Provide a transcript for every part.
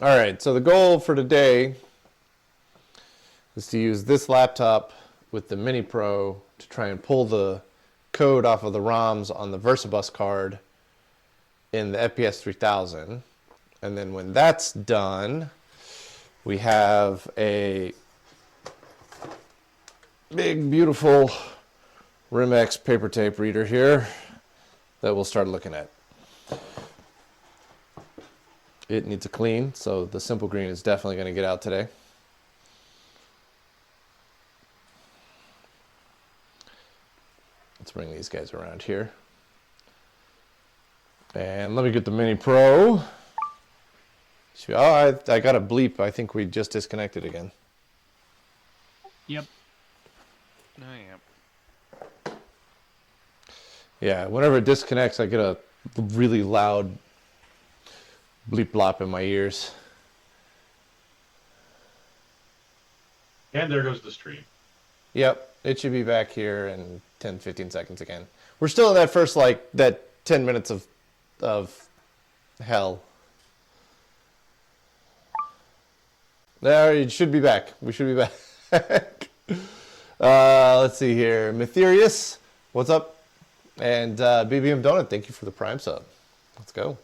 All right, so the goal for today is to use this laptop with the Mini Pro to try and pull the code off of the ROMs on the VersaBus card in the FPS 3000. And then when that's done, we have a big, beautiful Remex paper tape reader here that we'll start looking at. It needs a clean, so the simple green is definitely going to get out today. Let's bring these guys around here. And let me get the Mini Pro. Oh, I got a bleep. I think we just disconnected again. Yep. No, yeah. Yeah, whenever it disconnects, I get a really loud bleep blop in my ears. And there goes the stream. Yep, it should be back here in 10, 15 seconds again. We're still in that first, like, that 10 minutes of hell. There, it should be back. We should be back. Let's see here. Mytherius, what's up? And BBM Donut, thank you for the Prime sub. Let's go.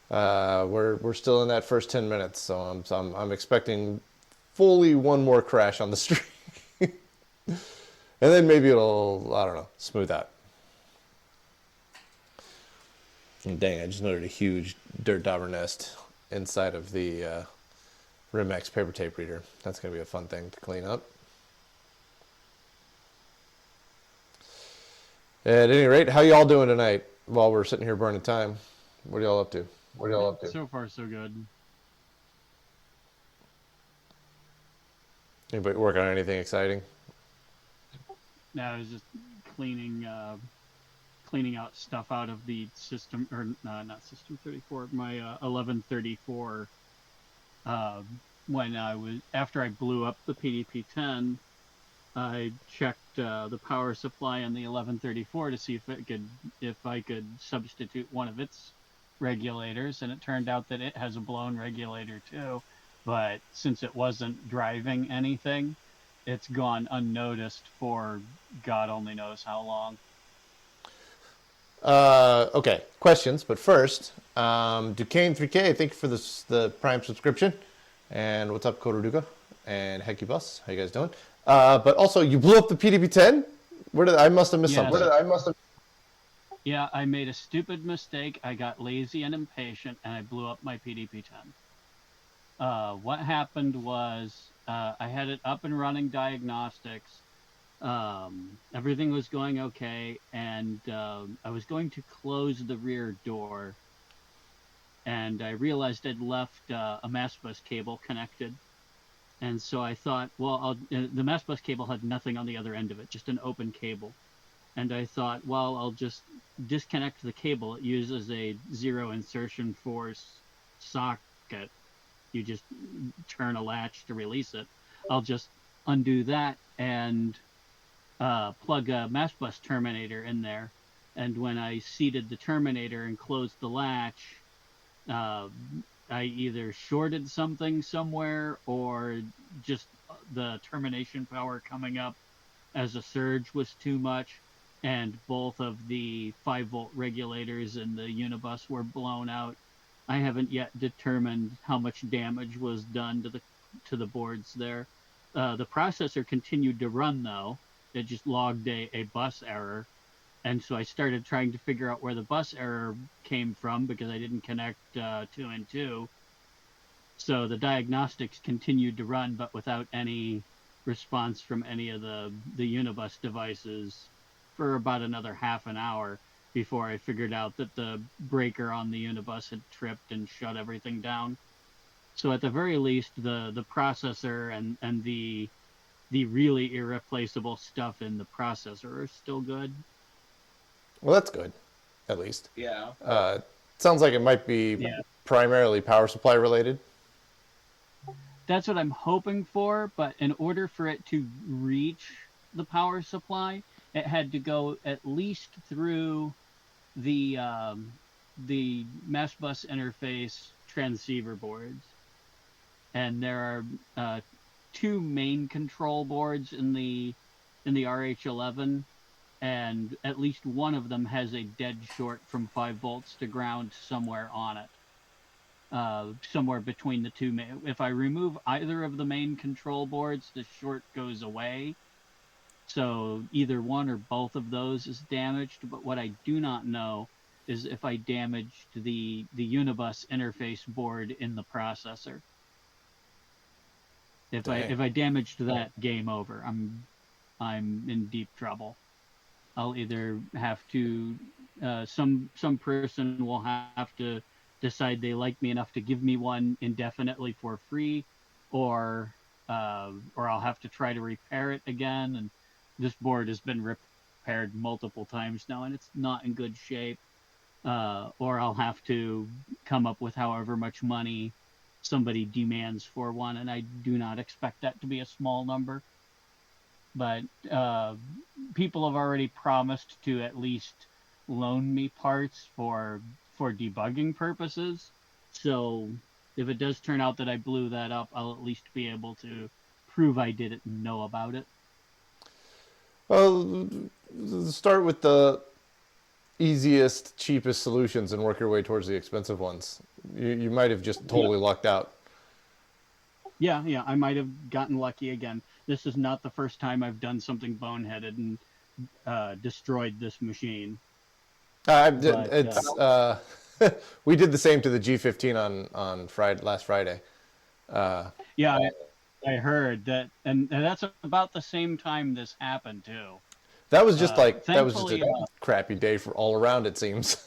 We're still in that first 10 minutes, so I'm expecting fully one more crash on the stream. And then maybe it'll, I don't know, smooth out. And dang, I just noted a huge dirt dauber nest inside of the Remex paper tape reader. That's going to be a fun thing to clean up. At any rate, how y'all doing tonight while we're sitting here burning time? What are y'all up to? So far, so good. Anybody working on anything exciting? No, I was just cleaning out stuff out of the system, or not System 34, my 1134. After I blew up the PDP-10, I checked the power supply on the 1134 to see if I could substitute one of its regulators, and it turned out that it has a blown regulator too. But since it wasn't driving anything, it's gone unnoticed for God only knows how long. Okay, questions, but first, Duquesne3K, thank you for the Prime subscription. And what's up, Kotoduka? And Hecky Bus, how you guys doing? But also, you blew up the PDP-10? I must have missed something. Yeah, I made a stupid mistake. I got lazy and impatient, and I blew up my PDP-10. What happened was I had it up and running diagnostics. Everything was going okay, and I was going to close the rear door, and I realized I'd left a mass bus cable connected. And so I thought, well, the mass bus cable had nothing on the other end of it, just an open cable. And I thought, well, I'll just disconnect the cable. It uses a zero insertion force socket. You just turn a latch to release it. I'll just undo that and plug a mass bus terminator in there. And when I seated the terminator and closed the latch, I either shorted something somewhere, or just the termination power coming up as a surge was too much, and both of the 5-volt regulators in the unibus were blown out. I haven't yet determined how much damage was done to the boards there. The processor continued to run, though. It just logged a bus error. And so I started trying to figure out where the bus error came from, because I didn't connect 2 and 2. So the diagnostics continued to run, but without any response from any of the unibus devices for about another half an hour before I figured out that the breaker on the unibus had tripped and shut everything down. So at the very least, the processor and the really irreplaceable stuff in the processor are still good. Well, that's good, at least. Yeah. Sounds like it might be primarily power supply related. That's what I'm hoping for, but in order for it to reach the power supply, it had to go at least through the mass bus interface transceiver boards, and there are two main control boards in the RH11, and at least one of them has a dead short from 5 volts to ground somewhere on it. Somewhere between the two. If I remove either of the main control boards, the short goes away. So either one or both of those is damaged. But what I do not know is if I damaged the Unibus interface board in the processor. If I damaged that, game over. I'm in deep trouble. I'll either have to some person will have to decide they like me enough to give me one indefinitely for free, or I'll have to try to repair it again. And this board has been repaired multiple times now, and it's not in good shape. Or I'll have to come up with however much money somebody demands for one, and I do not expect that to be a small number. But people have already promised to at least loan me parts for debugging purposes. So if it does turn out that I blew that up, I'll at least be able to prove I did it and know about it. Well, start with the easiest, cheapest solutions and work your way towards the expensive ones. You might have just totally lucked out. Yeah, I might have gotten lucky again. This is not the first time I've done something boneheaded and destroyed this machine. We did the same to the G15 on last Friday. Yeah, I heard that, and that's about the same time this happened too. That was just that was just a thankfully, crappy day for all around, it seems.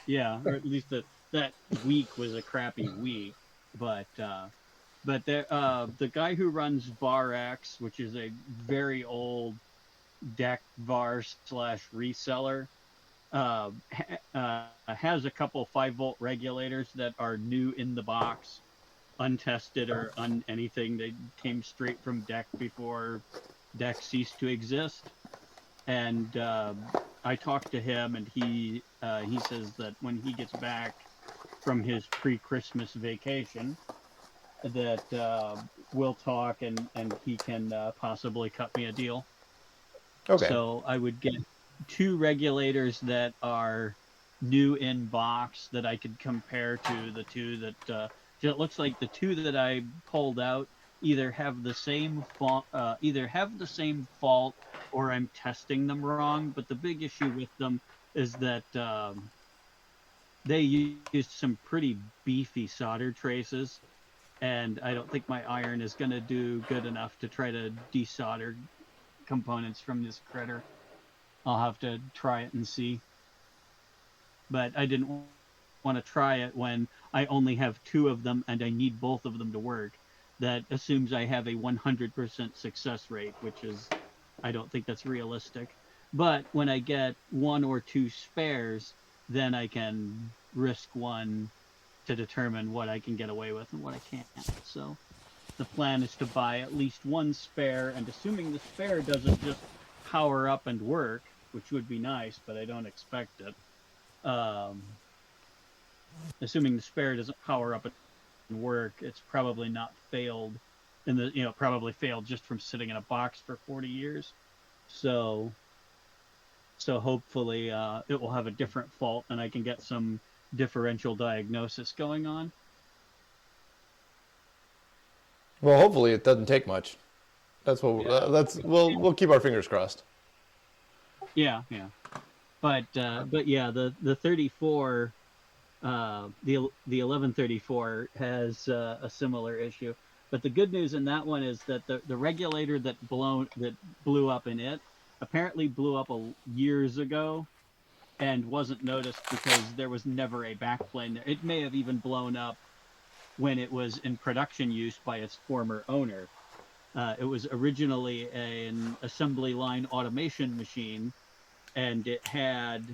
Yeah, or at least that week was a crappy week. But the guy who runs VarX, which is a very old DEC VAR / reseller, has a couple 5-volt regulators that are new in the box, untested or anything. They came straight from DEC before DEC ceased to exist. And I talked to him, and he says that when he gets back from his pre-Christmas vacation, that we'll talk, and he can possibly cut me a deal. Okay. So I would get 2 regulators that are new in box that I could compare to the 2 that it looks like the 2 that I pulled out either have the same fault, or I'm testing them wrong. But the big issue with them is that they used some pretty beefy solder traces, and I don't think my iron is going to do good enough to try to desolder components from this critter. I'll have to try it and see. But I didn't want to try it when I only have 2 of them and I need both of them to work. That assumes I have a 100% success rate, which is, I don't think that's realistic. But when I get 1 or 2 spares, then I can risk one to determine what I can get away with and what I can't. So the plan is to buy at least 1 spare, and assuming the spare doesn't just power up and work, which would be nice, but I don't expect it. Assuming the spare doesn't power up and work, it's probably not failed probably failed just from sitting in a box for 40 years. So hopefully it will have a different fault, and I can get some differential diagnosis going on. Well, hopefully it doesn't take much. That's what we'll keep our fingers crossed. Yeah. But yeah, the 34, the 1134 has a similar issue. But the good news in that one is that the regulator that blew up in it apparently blew up years ago and wasn't noticed because there was never a backplane there. It may have even blown up when it was in production use by its former owner. It was originally an assembly line automation machine, and it had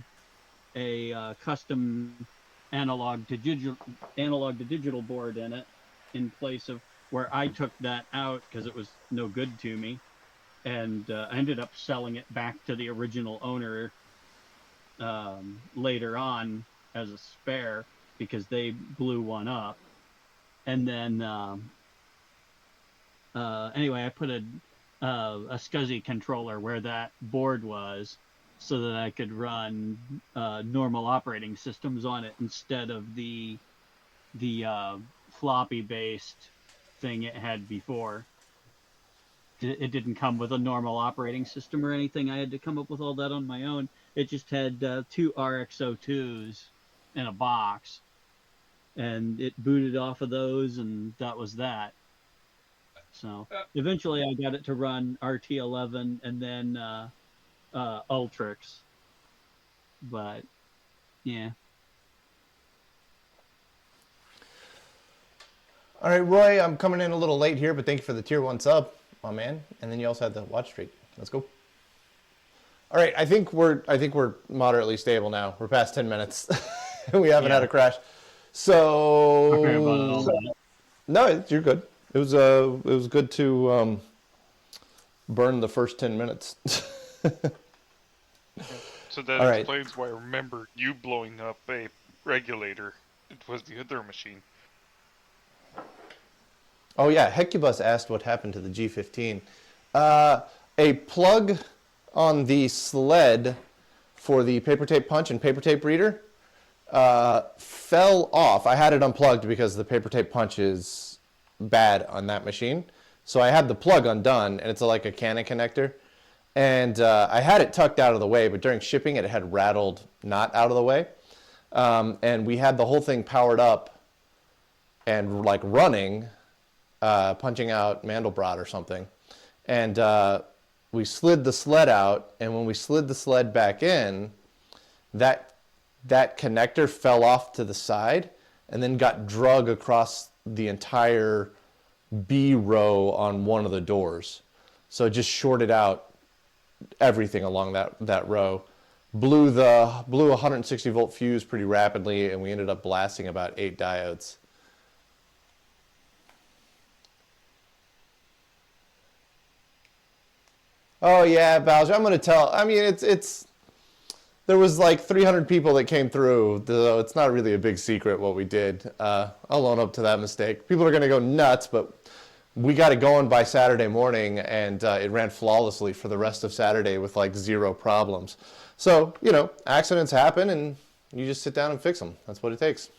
a custom analog to digital board in it, in place of where I took that out because it was no good to me, and I ended up selling it back to the original owner later on as a spare. because they blew one up. And then anyway, I put a SCSI controller where that board was, so that I could run normal operating systems on it instead of the floppy based thing it had before. It didn't come with a normal operating system or anything. I had to come up with all that on my own. It just had 2 RX02s in a box, and it booted off of those, and that was that. So eventually I got it to run RT11 and then Ultrix. But yeah. All right, Roy, I'm coming in a little late here, but thank you for the tier 1 sub, my man. And then you also had the watch streak. Let's go. All right, I think we're moderately stable now. We're past 10 minutes. We haven't had a crash. So Sorry about all that. No, you're good. It was good to burn the first 10 minutes. So that All right. explains why I remember you blowing up a regulator. It was the other machine. Oh yeah, Hecubus asked what happened to the G15. A plug on the sled for the paper tape punch and paper tape reader fell off. I had it unplugged because the paper tape punch is bad on that machine. So I had the plug undone, and it's like a Canon connector. And I had it tucked out of the way, but during shipping it had rattled not out of the way. And we had the whole thing powered up and like running, punching out Mandelbrot or something. And we slid the sled out, and when we slid the sled back in, that connector fell off to the side and then got drug across the entire B row on one of the doors. So it just shorted out everything along that row. Blew a 160 volt fuse pretty rapidly, and we ended up blasting about 8 diodes. Oh yeah, Bowser, I'm gonna tell. I mean, it's there was like 300 people that came through, so it's not really a big secret what we did. I'll own up to that mistake. People are gonna go nuts, but we got it going by Saturday morning, and it ran flawlessly for the rest of Saturday with like 0 problems. So, you know, accidents happen, and you just sit down and fix them. That's what it takes.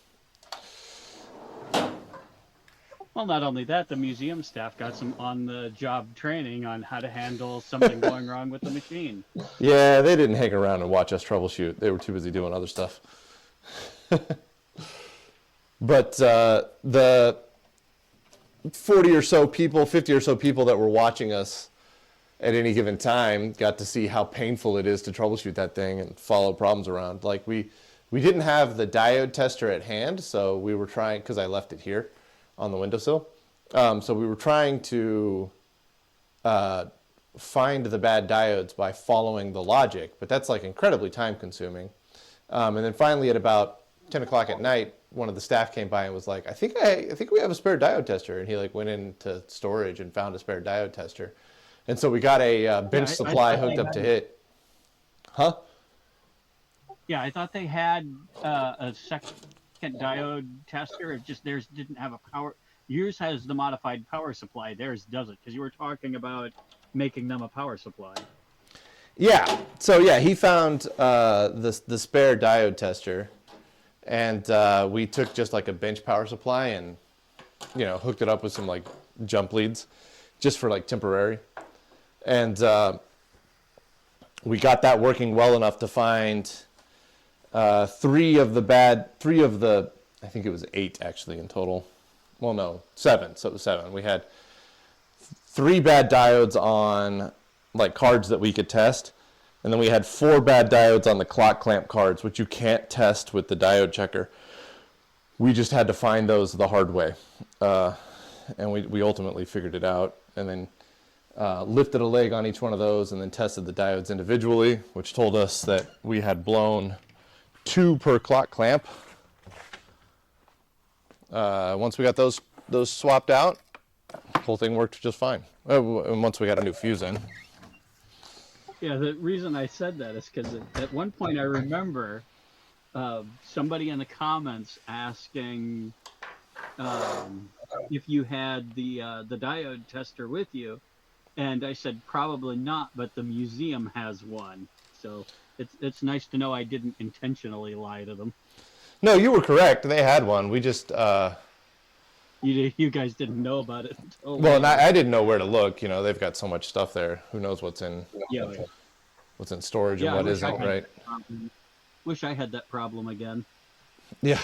Well, not only that, the museum staff got some on-the-job training on how to handle something going wrong with the machine. Yeah, they didn't hang around and watch us troubleshoot. They were too busy doing other stuff. But the 40 or so people, 50 or so people that were watching us at any given time got to see how painful it is to troubleshoot that thing and follow problems around. Like we didn't have the diode tester at hand, so we were trying, because I left it here on the windowsill. So we were trying to find the bad diodes by following the logic, but that's like incredibly time consuming. And then finally at about 10 o'clock at night, one of the staff came by and was like, I think we have a spare diode tester. And he like went into storage and found a spare diode tester. And so we got a bench supply hooked up to it. Huh? Yeah, I thought they had a second diode tester. It's just theirs didn't have a power. Yours has the modified power supply. Theirs doesn't, because you were talking about making them a power supply. Yeah. So yeah, he found the spare diode tester, and we took just like a bench power supply and, you know, hooked it up with some like jump leads, just for like temporary, and we got that working well enough to find 3 of the I think it was 8 actually in total. Well, no, 7. So it was 7. We had 3 bad diodes on like cards that we could test, and then we had 4 bad diodes on the clock clamp cards, which you can't test with the diode checker. We just had to find those the hard way, and we ultimately figured it out, and then lifted a leg on each one of those, and then tested the diodes individually, which told us that we had blown 2 per clock clamp. Once we got those swapped out, the whole thing worked just fine. And once we got a new fuse in. Yeah, the reason I said that is because at one point I remember somebody in the comments asking if you had the diode tester with you, and I said probably not, but the museum has one. So it's nice to know I didn't intentionally lie to them. No, you were correct. They had one. We just You guys didn't know about it until well, and later. I didn't know where to look. You know, they've got so much stuff there. Who knows what's in Yeah. storage and I what wish I isn't, had right? that problem. Wish I had that problem again. Yeah.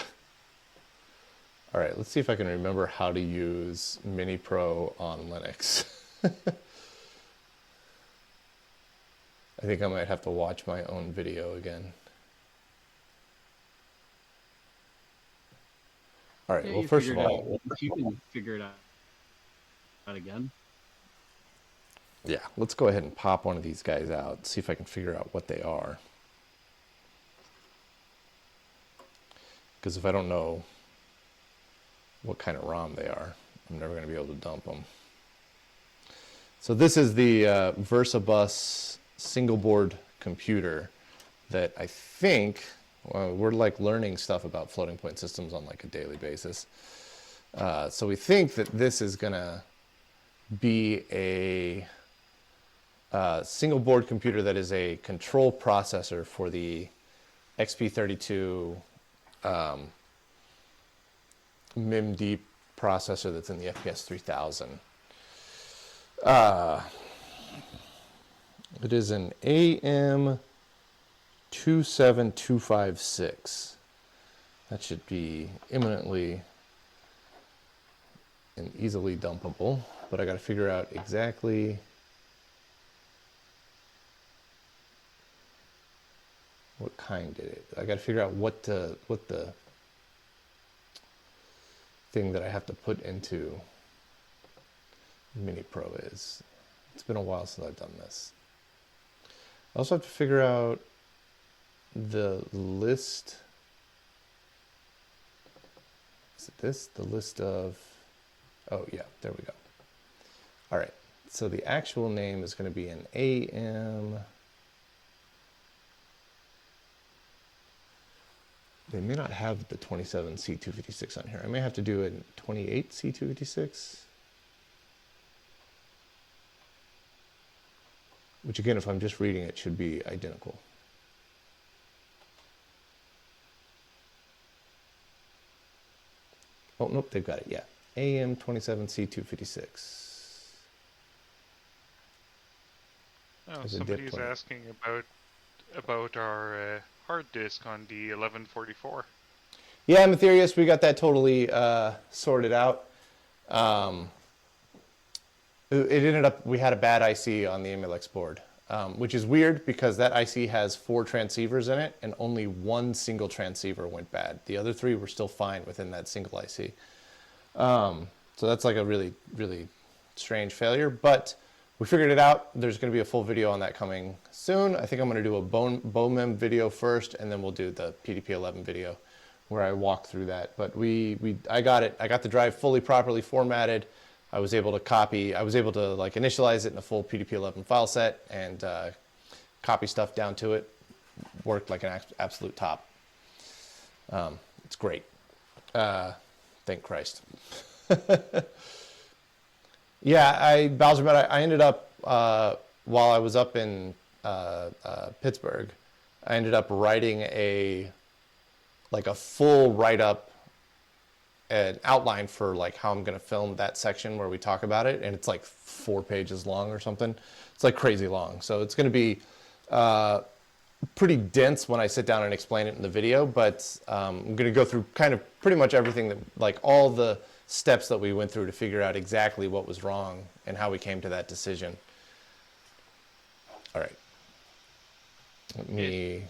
All right, let's see if I can remember how to use Mini Pro on Linux. I think I might have to watch my own video again. All right, Yeah, well, you first of figured it all, out. You can figure it out again. yeah, let's go ahead and pop one of these guys out, see if I can figure out what they are. Because if I don't know what kind of ROM they are, I'm never going to be able to dump them. So this is the VersaBus single board computer that I think, well, we're like learning stuff about floating point systems on like a daily basis. So we think that this is going to be a single board computer that is a control processor for the XP32 MIMD processor that's in the FPS 3000. It is an AM27256. That should be imminently and easily dumpable, but I got to figure out exactly what kind did it. I got to figure out what the thing that I have to put into Mini Pro is. It's been a while since I've done this. I also have to figure out the list. Is it this? The list of, oh yeah, there we go. All right, so the actual name is going to be an AM. They may not have the 27C256 on here. I may have to do a 28C256. Which again, if I'm just reading it, should be identical. Oh, nope, they've got it, yeah. AM27C256. Oh, There's a dip somebody's plate. asking about our hard disk on the 1144. Yeah, Matthias, we got that totally sorted out. It ended up, we had a bad IC on the Emulex board, which is weird because that IC has 4 transceivers in it and only one single transceiver went bad. The other 3 were still fine within that single IC. So that's like a really, really strange failure, but we figured it out. There's going to be a full video on that coming soon. I think I'm going to do a BOMEM video first, and then we'll do the PDP-11 video where I walk through that. But I got it. I got the drive fully properly formatted. I was able to like initialize it in a full PDP-11 file set and copy stuff down to it. Worked like an absolute top. It's great. Thank Christ. Yeah, Bowser, I ended up, while I was up in Pittsburgh, I ended up writing a full write-up, an outline for like how I'm going to film that section where we talk about it, and it's like 4 pages long or something. It's like crazy long. So it's going to be pretty dense when I sit down and explain it in the video, but I'm going to go through kind of pretty much everything that, like all the steps that we went through to figure out exactly what was wrong and how we came to that decision. All right. Let me...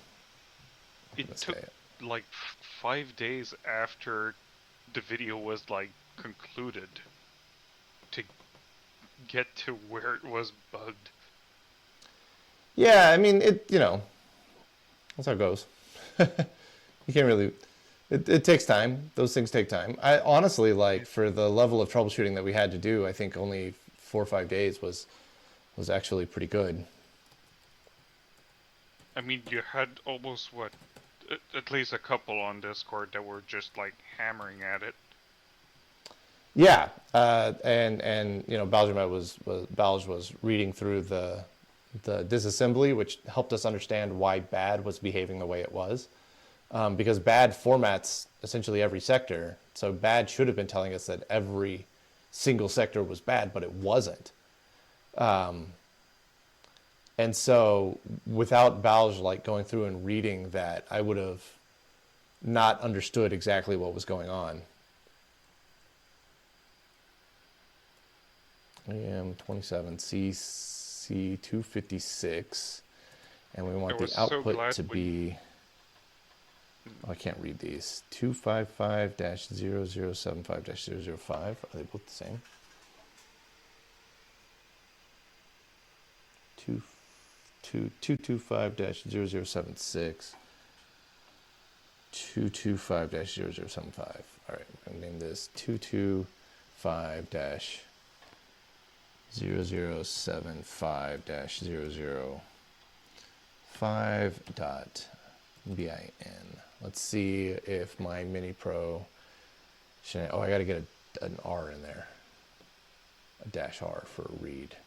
It took like 5 days after the video was like concluded to get to where it was bugged. Yeah, I mean, that's how it goes. You can't really... It takes time. Those things take time. I honestly, like, for the level of troubleshooting that we had to do, I think only 4 or 5 days was actually pretty good. I mean, you had almost, at least a couple on Discord that were just like hammering at it. Yeah, and you know, Balj was reading through the disassembly, which helped us understand why bad was behaving the way it was, because bad formats essentially every sector. So bad should have been telling us that every single sector was bad, but it wasn't. And so without Balj like going through and reading that, I would have not understood exactly what was going on. AM27 CC256, and we want the output to be, oh, I can't read these, 255-0075-005. Are they both the same? 225-0076, 225-0075. All right, I'm going to name this 225-0075-005.bin. Let's see if my Mini Pro, oh, I got to get an R in there, a -R for read.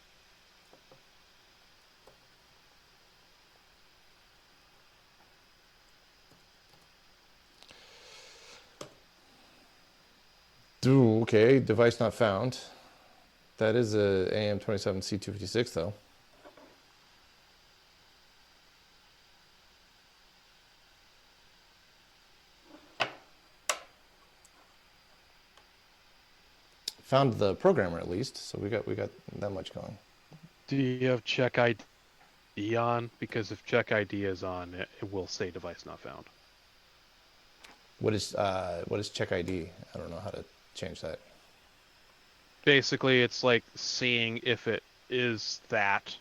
Okay, device not found. That is a AM27 C256 though. Found the programmer at least, so we got that much going. Do you have check ID on? Because if check ID is on, it will say device not found. What is check ID? I don't know how to change that. Basically, it's like seeing if it is that.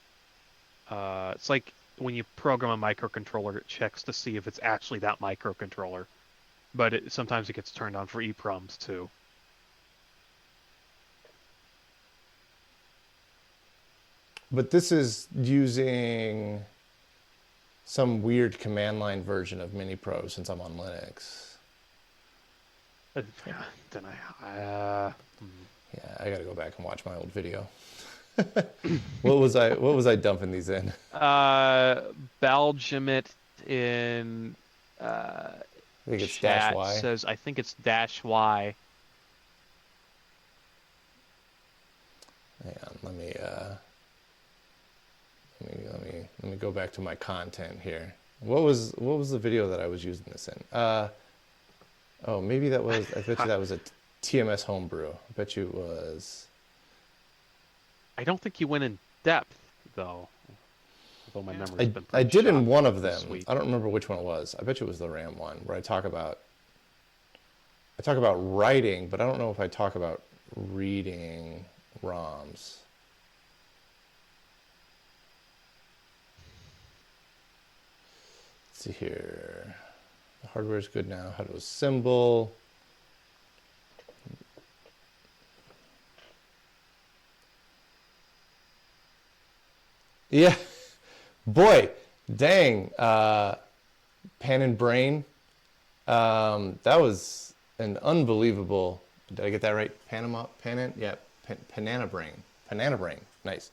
It's like when you program a microcontroller, it checks to see if it's actually that microcontroller. But sometimes it gets turned on for EPROMs too. But this is using some weird command line version of Mini Pro since I'm on Linux. Then yeah, I gotta go back and watch my old video. What was I dumping these in? Baljamit in I think it's chat -Y. says I think it's -Y. Hang on, let me go back to my content here. What was the video that I was using this in? Oh, maybe that was, I bet you that was a TMS homebrew. I bet you it was. I don't think you went in depth though. Although my memory's been I pretty did in shot one of them. this week. I don't remember which one it was. I bet you it was the RAM one where I talk about writing, but I don't know if I talk about reading ROMs. Let's see here. The hardware is good now. How to assemble. Yeah, boy, dang, Pan and Brain. That was an unbelievable. Did I get that right? Banana Brain. Nice.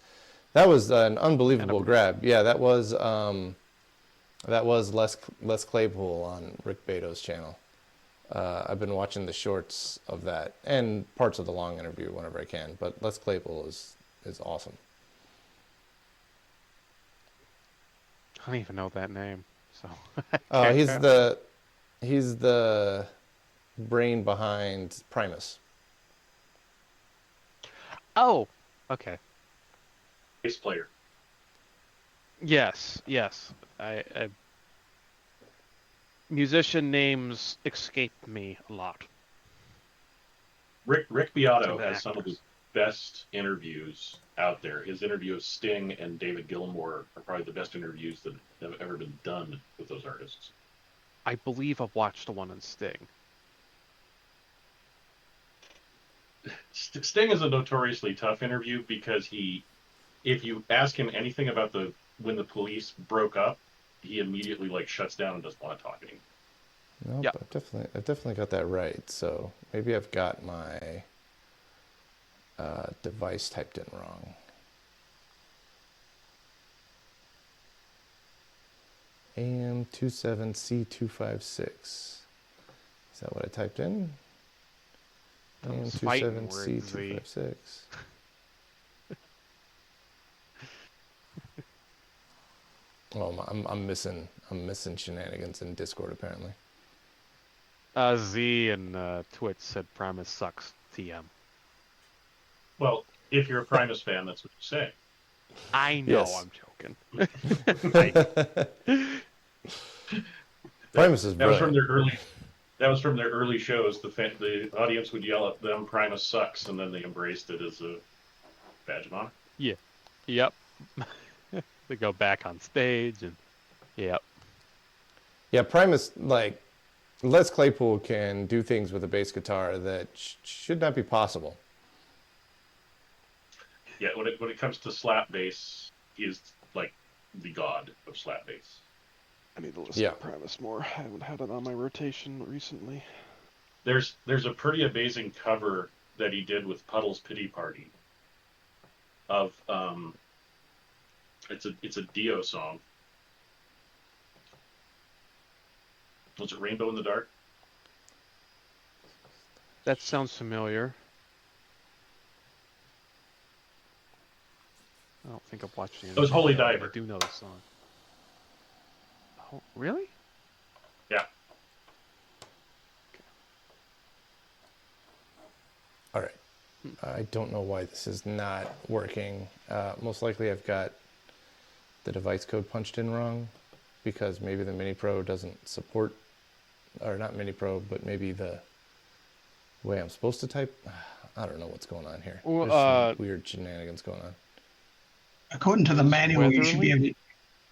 That was an unbelievable grab. Yeah, that was Les Claypool on Rick Beto's channel. I've been watching the shorts of that and parts of the long interview whenever I can. But Les Claypool is awesome. I don't even know that name. So he's the brain behind Primus. Oh, okay. Bass player. Yes. I musician names escape me a lot. Rick Beato has actors. some of the best interviews out there. His interview of Sting and David Gilmour are probably the best interviews that have ever been done with those artists. I believe I've watched the one on Sting. Sting is a notoriously tough interview because if you ask him anything about when the police broke up, he immediately shuts down and doesn't want to talk anymore. Nope, Yep. I've definitely got that right. So maybe I've got my device typed in wrong. AM27C256. Is that what I typed in? Those fighting words, Z. AM27C256. Oh, I'm missing shenanigans in Discord apparently. Z and Twitch said Primus sucks. TM. Well, if you're a Primus fan, that's what you say. I know, Yes. I'm joking. Primus is That was from brilliant. That was from their early shows. The audience would yell at them, "Primus sucks," and then they embraced it as a badge of honor. Yeah. Yep. They go back on stage and yep. Yeah, Primus, like, Les Claypool can do things with a bass guitar that should not be possible. Yeah, when it comes to slap bass, he is like the god of slap bass. I need to listen Yeah. to Primus more. I haven't had it on my rotation recently. There's a pretty amazing cover that he did with Puddle's Pity Party of it's a Dio song. Was it Rainbow in the Dark? That sounds familiar. I don't think I've watched the It was Holy but Diver. I do know the song. Oh, really? Yeah. All right. I don't know why this is not working. Most likely I've got the device code punched in wrong because maybe the Mini Pro doesn't support, or not Mini Pro, but maybe the way I'm supposed to type. I don't know what's going on here. Well, There's some weird shenanigans going on. According to the manual, you should be able to,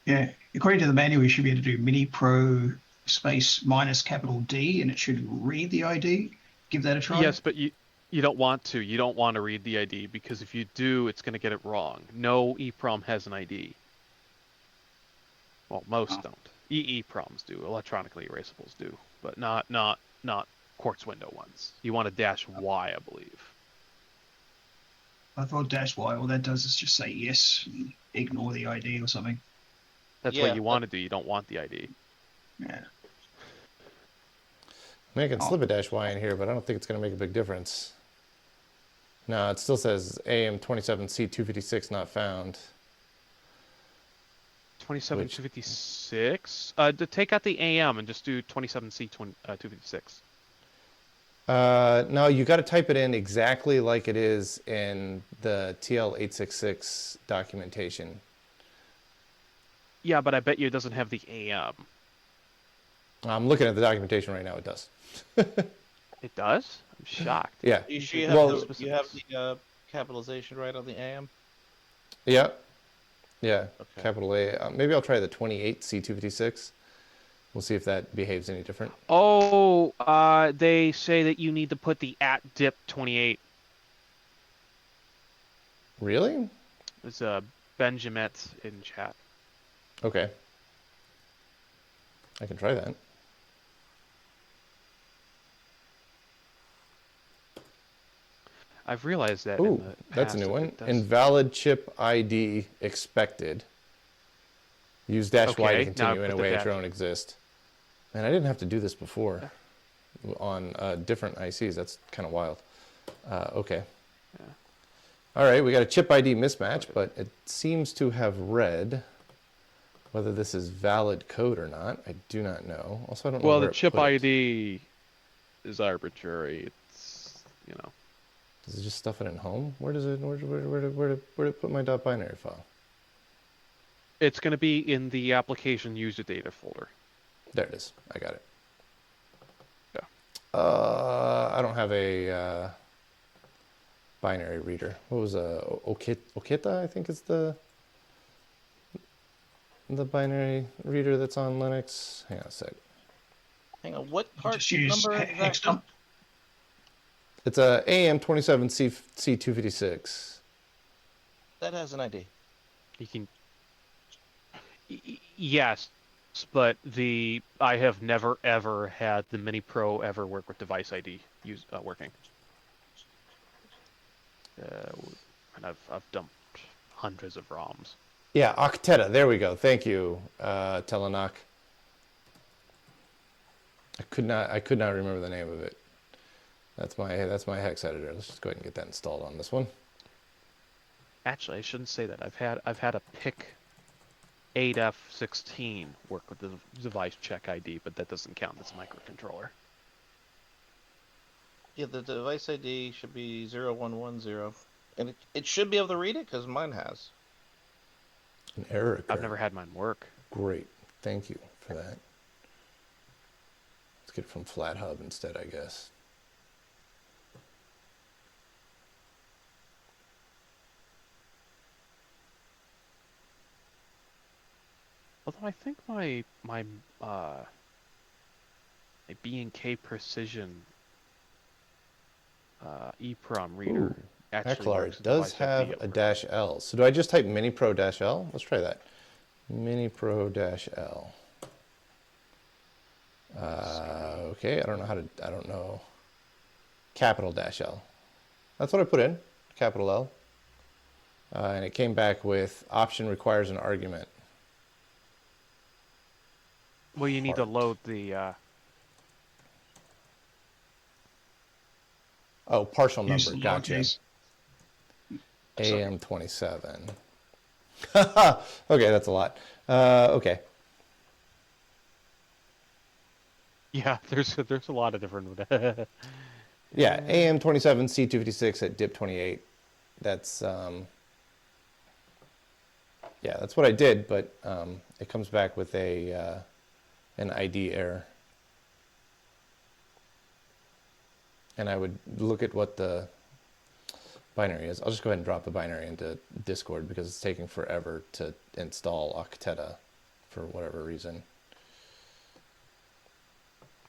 yeah, according to the manual, you should be able to do Mini Pro space minus capital D, and it should read the ID. Give that a try. Yes, but you don't want to. You don't want to read the ID because if you do, it's going to get it wrong. No EPROM has an ID. Well, most don't. EEPROMs do. Electronically erasables do, but not quartz window ones. You want a -Y, I believe. I thought dash Y, all that does is just say yes, and ignore the ID or something. That's what you want to do. You don't want the ID. Yeah. I mean, I can slip a -Y in here, but I don't think it's going to make a big difference. No, it still says AM27C256 not found. 27256. To take out the AM and just do 27C256. No, you got to type it in exactly like it is in the TL866 documentation. Yeah, but I bet you it doesn't have the AM. I'm looking at the documentation right now. It does. It does? I'm shocked. Yeah. You sure you have, Well, you have the capitalization right on the AM? Yeah. Yeah. Okay. Capital A. Maybe I'll try the 28C256. We'll see if that behaves any different. Oh, they say that you need to put the @dip28. Really? It's Benjamin in chat. Okay. I can try that. I've realized that. Ooh, in the that's a past new one. it does- Invalid chip ID expected. Use -Y to Okay, now continue in a put the way it dash. don't exist. Man, I didn't have to do this before on different ICs. That's kind of wild. Okay. Yeah. All right, we got a chip ID mismatch, but it seems to have read. Whether this is valid code or not, I do not know. Also, I don't know. Well, where the it chip put it. ID is arbitrary. It's, you know. Does it just stuff it in home? Where did it put my .binary file? It's going to be in the application user data folder. There it is. I got it. Yeah. I don't have a binary reader. What was Okita? I think is the binary reader that's on Linux. Hang on a sec. Hang on, what part Just use number is hex that? dump. It's a AM27C256. That has an ID. You can. Yes. but I have never ever had the Mini Pro ever work with device ID working. And I've dumped hundreds of ROMs. Yeah, Octeta. There we go. Thank you, Telenak. I could not remember the name of it. That's my hex editor. Let's just go ahead and get that installed on this one. Actually, I shouldn't say that. I've had a PIC 8F16 work with the device check ID, but that doesn't count as a microcontroller. Yeah, the device ID should be 0110. And it should be able to read it, because mine has. An error occurred. I've never had mine work. Great. Thank you for that. Let's get it from FlatHub instead, I guess. Although I think my B&K Precision EPROM reader Ooh, actually Eclar works with does device have ID a at dash L. So do I just type Mini Pro dash L? Let's try that. Mini Pro dash L. Okay, I don't know. Capital dash L. That's what I put in, capital L. And it came back with option requires an argument. Well, you need to load the Oh, partial Use number. the Gotcha. lowercase. AM27. Okay, that's a lot. Okay. Yeah, there's a lot of different. Yeah, AM27 C256 at DIP28. That's yeah, that's what I did, but it comes back with a an ID error. And I would look at what the binary is. I'll just go ahead and drop the binary into Discord because it's taking forever to install Octeta for whatever reason.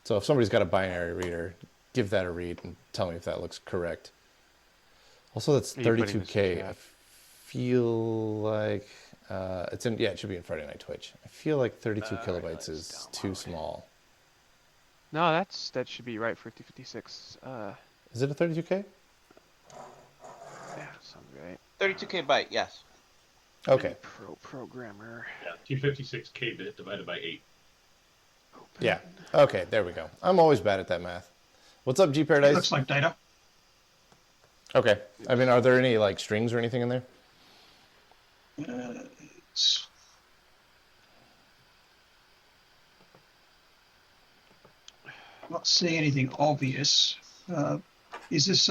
So if somebody's got a binary reader, give that a read and tell me if that looks correct. Also, that's 32K. I feel like it's in. Yeah, it should be in Friday Night Twitch. I feel like 32 kilobytes is too small. No, that should be right for 5056. Is it a 32K? Yeah, sounds right. 32K byte, yes. Okay. Pro programmer. Yeah, 256K bit divided by 8. Yeah. Okay, there we go. I'm always bad at that math. What's up, G It Paradise? looks like data. Okay. I mean, are there any like strings or anything in there? It's not seeing anything obvious. Is this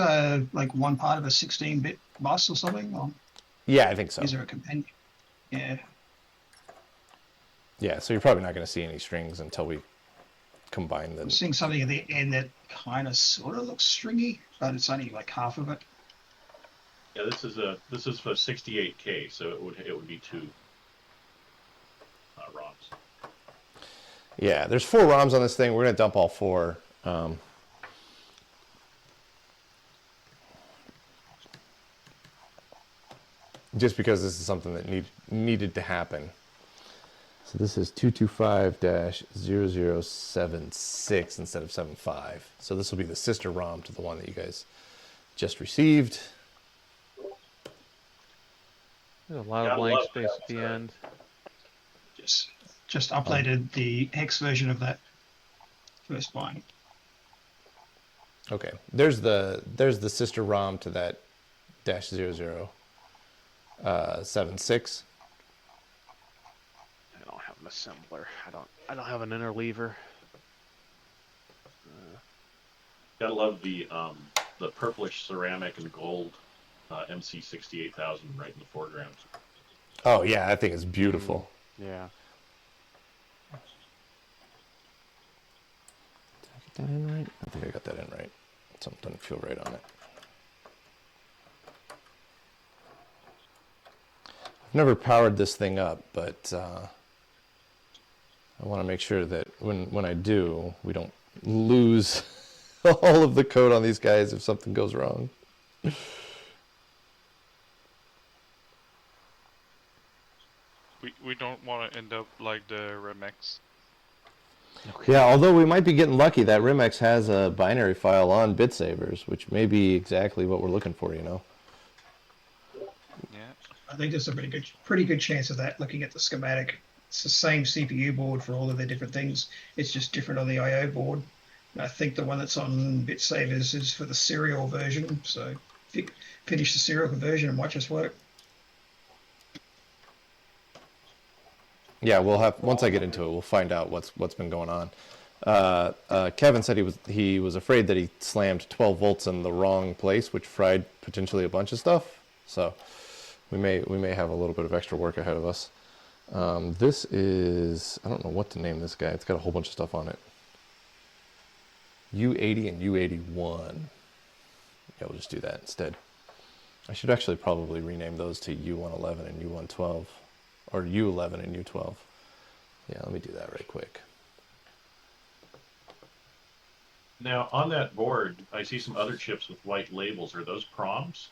like one part of a 16-bit bus or something? Or Yeah, I think so. is there a companion? Yeah. Yeah, so you're probably not going to see any strings until we combine I'm them. seeing something at the end that kind of sort of looks stringy, but it's only like half of it. Yeah, this is for 68K, so it would be 2 ROMs. Yeah, there's 4 ROMs on this thing. We're going to dump all 4. Just because this is something that needed to happen. So this is 225-0076 instead of 75. So this will be the sister ROM to the one that you guys just received. There's a lot of blank space at the end. Just updated the hex version of that first line. Okay, there's the sister ROM to that -0076. I don't have an assembler. I don't have an interleaver. Gotta love the purplish ceramic and gold MC68000 right in the foreground. Oh yeah, I think it's beautiful. Yeah. Did I get that in right? I think I got that in right. Something doesn't feel right on it. I've never powered this thing up, but I want to make sure that when I do, we don't lose all of the code on these guys if something goes wrong. We don't want to end up like the Remex. Yeah, although we might be getting lucky that Remex has a binary file on BitSavers, which may be exactly what we're looking for, you know. Yeah. I think there's a pretty good chance of that. Looking at the schematic, it's the same CPU board for all of the different things. It's just different on the I/O board. And I think the one that's on BitSavers is for the serial version. So if you finish the serial conversion, it might just work. Yeah, we'll have once I get into it, we'll find out what's been going on. Kevin said he was afraid that he slammed 12 volts in the wrong place, which fried potentially a bunch of stuff. So we may have a little bit of extra work ahead of us. This is, I don't know what to name this guy. It's got a whole bunch of stuff on it. U80 and U81. Yeah, we'll just do that instead. I should actually probably rename those to U111 and U112. Or U11 and U12. Yeah, let me do that right quick. Now, on that board, I see some other chips with white labels. Are those PROMs?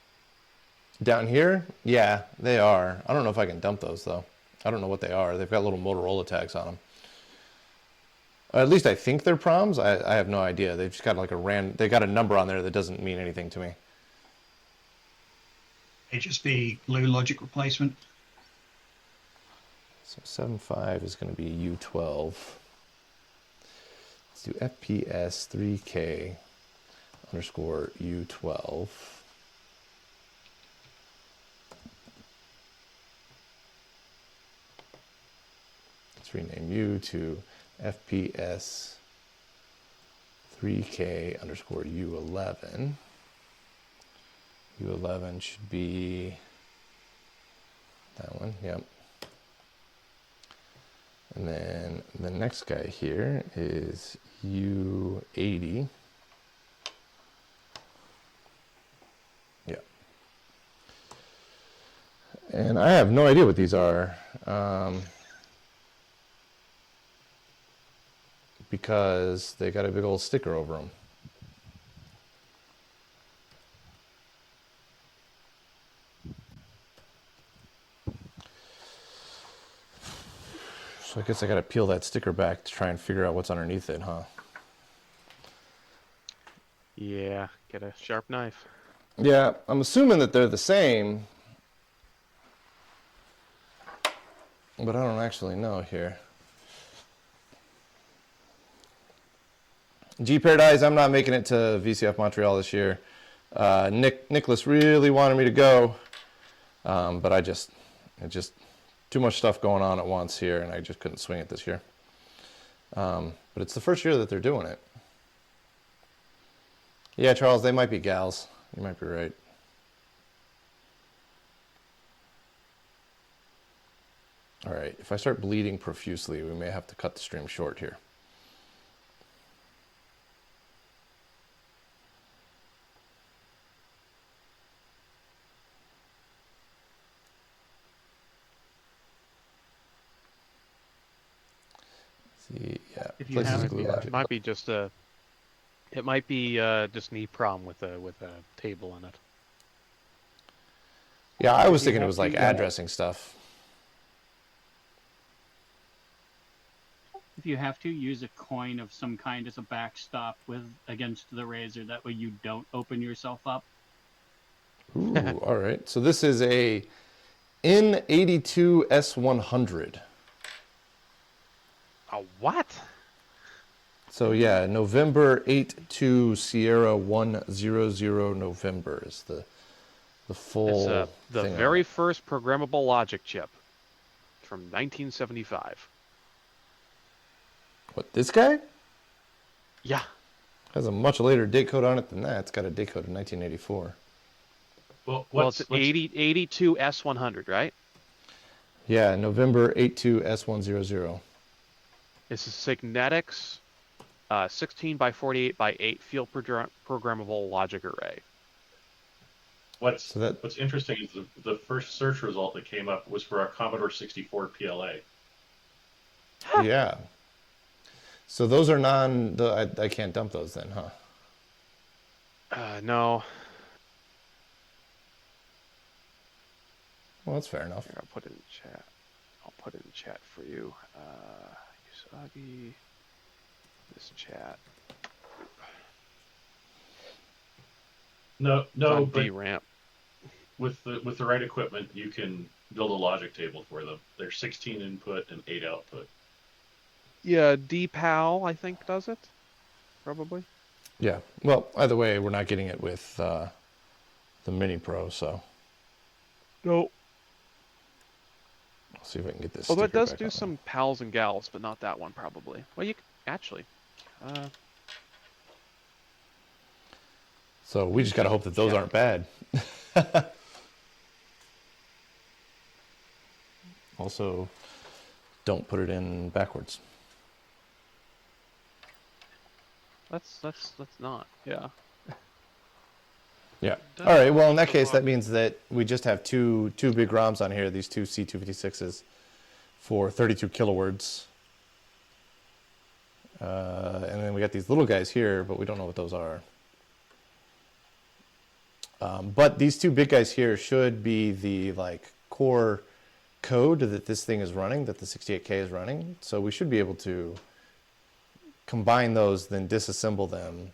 Down here? Yeah, they are. I don't know if I can dump those, though. I don't know what they are. They've got little Motorola tags on them. At least I think they're PROMs. I have no idea. They've just got like they got a number on there that doesn't mean anything to me. HSB glue logic replacement. So 7.5 is going to be U12. Let's do FPS 3K underscore U12. Let's rename U to FPS 3K underscore U11. U11 should be that one, yep. And then the next guy here is U80. Yeah. And I have no idea what these are. Because they got a big old sticker over them. So I guess I gotta peel that sticker back to try and figure out what's underneath it, huh? Yeah, get a sharp knife. Yeah, I'm assuming that they're the same. But I don't actually know here. G Paradise, I'm not making it to VCF Montreal this year. Nicholas really wanted me to go. But it just too much stuff going on at once here, and I just couldn't swing it this year. But it's the first year that they're doing it. Yeah, Charles, they might be gals. You might be right. All right, if I start bleeding profusely, we may have to cut the stream short here. See, yeah, If you places have- of glue logic. It might be just a. It might be just an EPROM with a table in it. Yeah, I was you thinking it have was like to, addressing stuff. If you have to, use a coin of some kind as a backstop against the razor. That way you don't open yourself up. Ooh, all right. So this is a N82 S100. A what? So yeah, November 8 Sierra 100 November is the full It's the thing on very it. first programmable logic chip from 1975. What, this guy? Yeah. Has a much later date code on it than that. It's got a date code of 1984. Well, Well, it's 82 S100, right? Yeah, November 82 S100. It's a Signetics 16 by 48 by 8 field programmable logic array. What's So that- what's interesting is the first search result that came up was for a Commodore 64 PLA. Yeah. So those are I can't dump those then, huh? No. Well, that's fair enough. Here, I'll put it in chat. I'll put it in chat for you. Usagi, this chat. No, It's no, on but DRAM. with the right equipment, you can build a logic table for them. They're 16 input and 8 output. Yeah, DPAL I think does it. Probably. Yeah. Well, either way, we're not getting it with the Mini Pro, so No. I'll see if I can get this. Although it sticker does back do on some pals and gals, but not that one probably. Well, you actually. So we just gotta hope that those aren't bad. Also, don't put it in backwards. Let's not. Yeah. Yeah. That All right. Well, in that also, case, that means that we just have two big ROMs on here. These two C256s for 32 kilowords, and then we got these little guys here, but we don't know what those are. But these two big guys here should be the like core code that this thing is running, that the 68K is running. So we should be able to combine those, then disassemble them,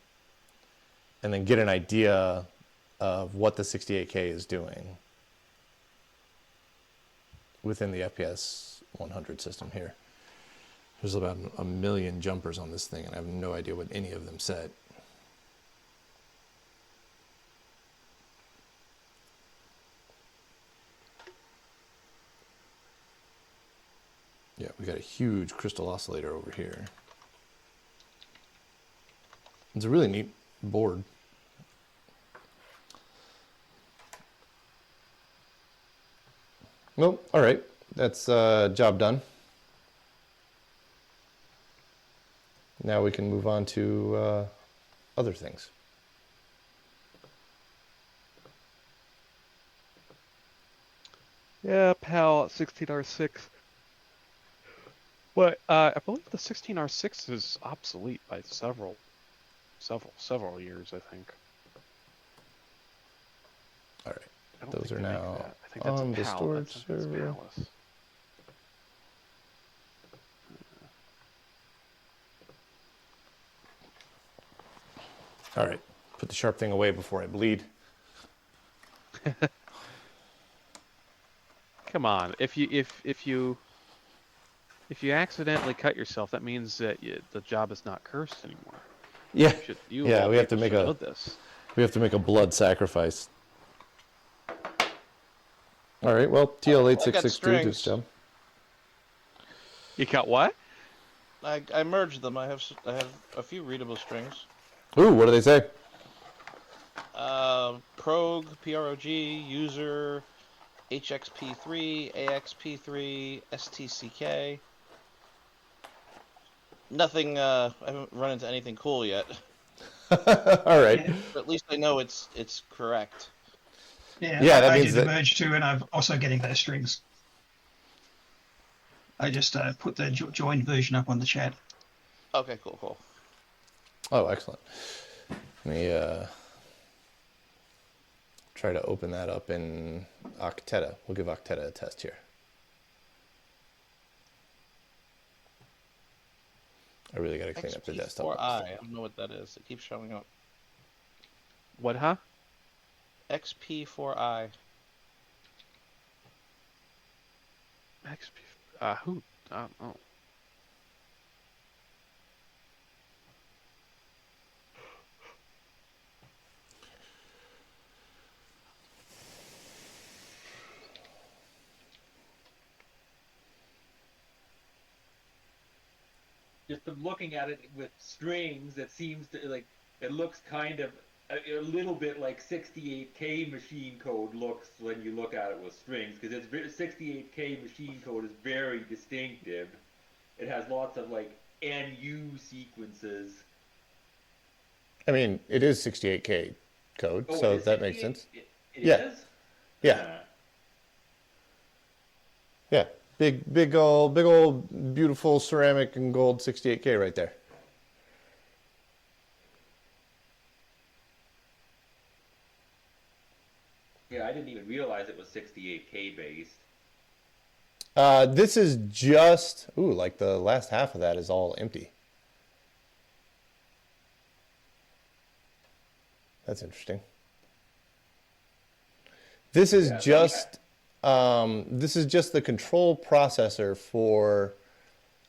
and then get an idea of what the 68K is doing within the FPS 100 system here. There's about a million jumpers on this thing, and I have no idea what any of them said. Yeah, we got a huge crystal oscillator over here. It's a really neat board. Well, all right, that's job done. Now we can move on to other things. Yeah, PAL at 16R6. But I believe the 16R6 is obsolete by several years, I think. All right, I don't those think are they make now that. I think that's on a the PAL. storage That's server. Palace. All right, put the sharp thing away before I bleed. Come on, if you accidentally cut yourself, that means that the job is not cursed anymore. Yeah, You yeah, all we have to people make should a know this. blood sacrifice. All right, well, TL8662 did its job. You got what? I merged them. I have a few readable strings. Ooh, what do they say? Prog, PROG, user, HXP3, AXP3, STCK. Nothing. I haven't run into anything cool yet. All right. Yeah. But at least I know it's correct. Yeah, Yeah, that I means did the that- merge too, and I'm also getting those strings. I just put the joined version up on the chat. Okay, cool. Oh, excellent. Let me try to open that up in Octeta. We'll give Octeta a test here. I really got to clean up the desktop. XP4i. I don't know what that is. It keeps showing up. What, huh? XP4i. XP. Who? Oh. Just from looking at it with strings, it seems to like it looks kind of a little bit like 68K machine code looks when you look at it with strings, because it's 68K machine code is very distinctive. It has lots of like NU sequences. I mean, it is 68K code, Oh, so it is that makes 68? sense. It Yeah. is? Yeah. Yeah. Big old beautiful ceramic and gold 68K right there. Yeah, I didn't even realize it was 68K based. This is just, like the last half of that is all empty. That's interesting. This is just the control processor for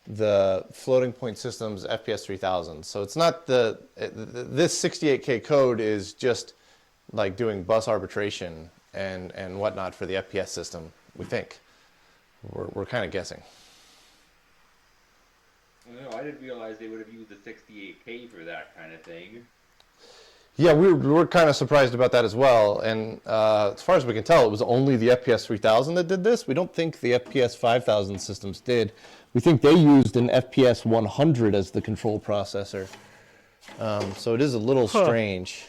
the floating point systems FPS 3000. So it's not this 68K code is just like doing bus arbitration and whatnot for the FPS system, we think. We're kind of guessing. No, I didn't realize they would have used the 68K for that kind of thing. Yeah, we're kind of surprised about that as well. And as far as we can tell, it was only the FPS 3000 that did this. We don't think the FPS 5000 systems did. We think they used an FPS 100 as the control processor. So it is a little strange.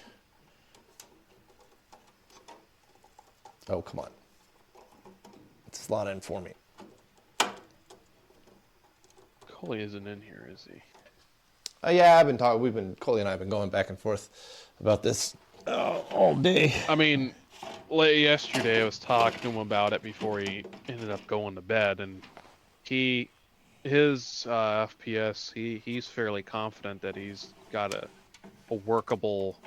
Oh, come on. Slot in for me. Coley isn't in here, is he? Yeah, Coley and I have been going back and forth about this all day. I mean, late yesterday I was talking to him about it before he ended up going to bed, and his FPS, he's fairly confident that he's got a workable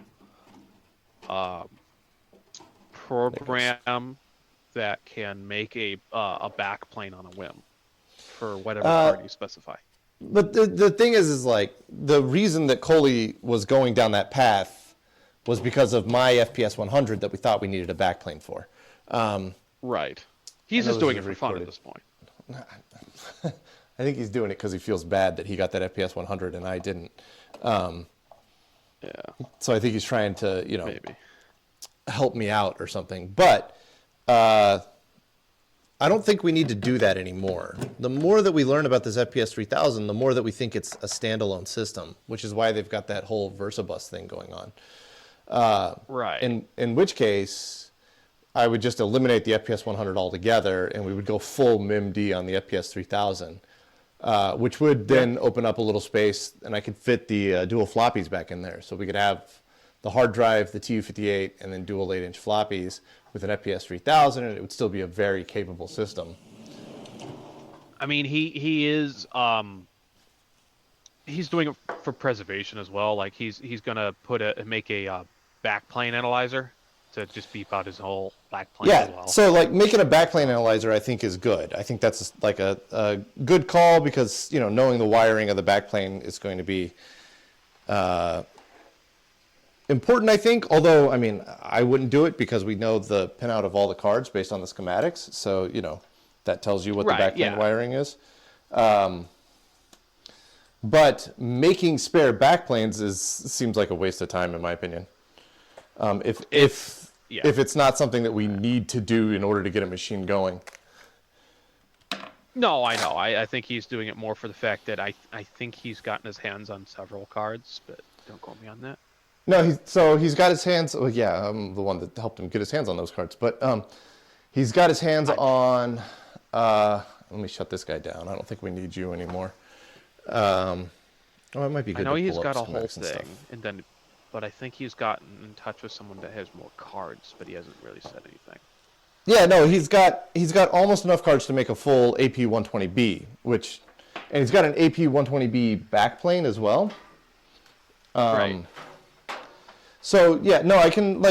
program that can make a backplane on a whim for whatever card you specify. But the thing is like the reason that Coley was going down that path was because of my FPS 100 that we thought we needed a backplane for. Right. He's just doing it for fun at this point. I think he's doing it because he feels bad that he got that FPS 100 and I didn't. Yeah. So I think he's trying to, maybe help me out or something. But I don't think we need to do that anymore. The more that we learn about this FPS 3000, the more that we think it's a standalone system, which is why they've got that whole VersaBus thing going on. Right. In which case, I would just eliminate the FPS 100 altogether, and we would go full MIMD on the FPS 3000, which would then open up a little space, and I could fit the dual floppies back in there. So we could have the hard drive, the TU-58, and then dual 8-inch floppies with an FPS 3000, and it would still be a very capable system. I mean, he is he's doing it for preservation as well. Like he's gonna make a backplane analyzer to just beep out his whole backplane as well. So like making a backplane analyzer, I think is good. I think that's like a good call because knowing the wiring of the backplane is going to be important, I think, although, I mean, I wouldn't do it because we know the pinout of all the cards based on the schematics. So, that tells you what the backplane wiring is. But making spare backplanes seems like a waste of time, in my opinion. If it's not something that we need to do in order to get a machine going. No, I know. I think he's doing it more for the fact that I think he's gotten his hands on several cards, but don't quote me on that. No, he's got his hands. Well, yeah, I'm the one that helped him get his hands on those cards. But he's got his hands on. Let me shut this guy down. I don't think we need you anymore. It might be good. I know to he's pull got up a whole schematics thing, but I think he's gotten in touch with someone that has more cards, but he hasn't really said anything. Yeah, no, he's got almost enough cards to make a full AP 120B, and he's got an AP 120B backplane as well. Right. So yeah, no, I can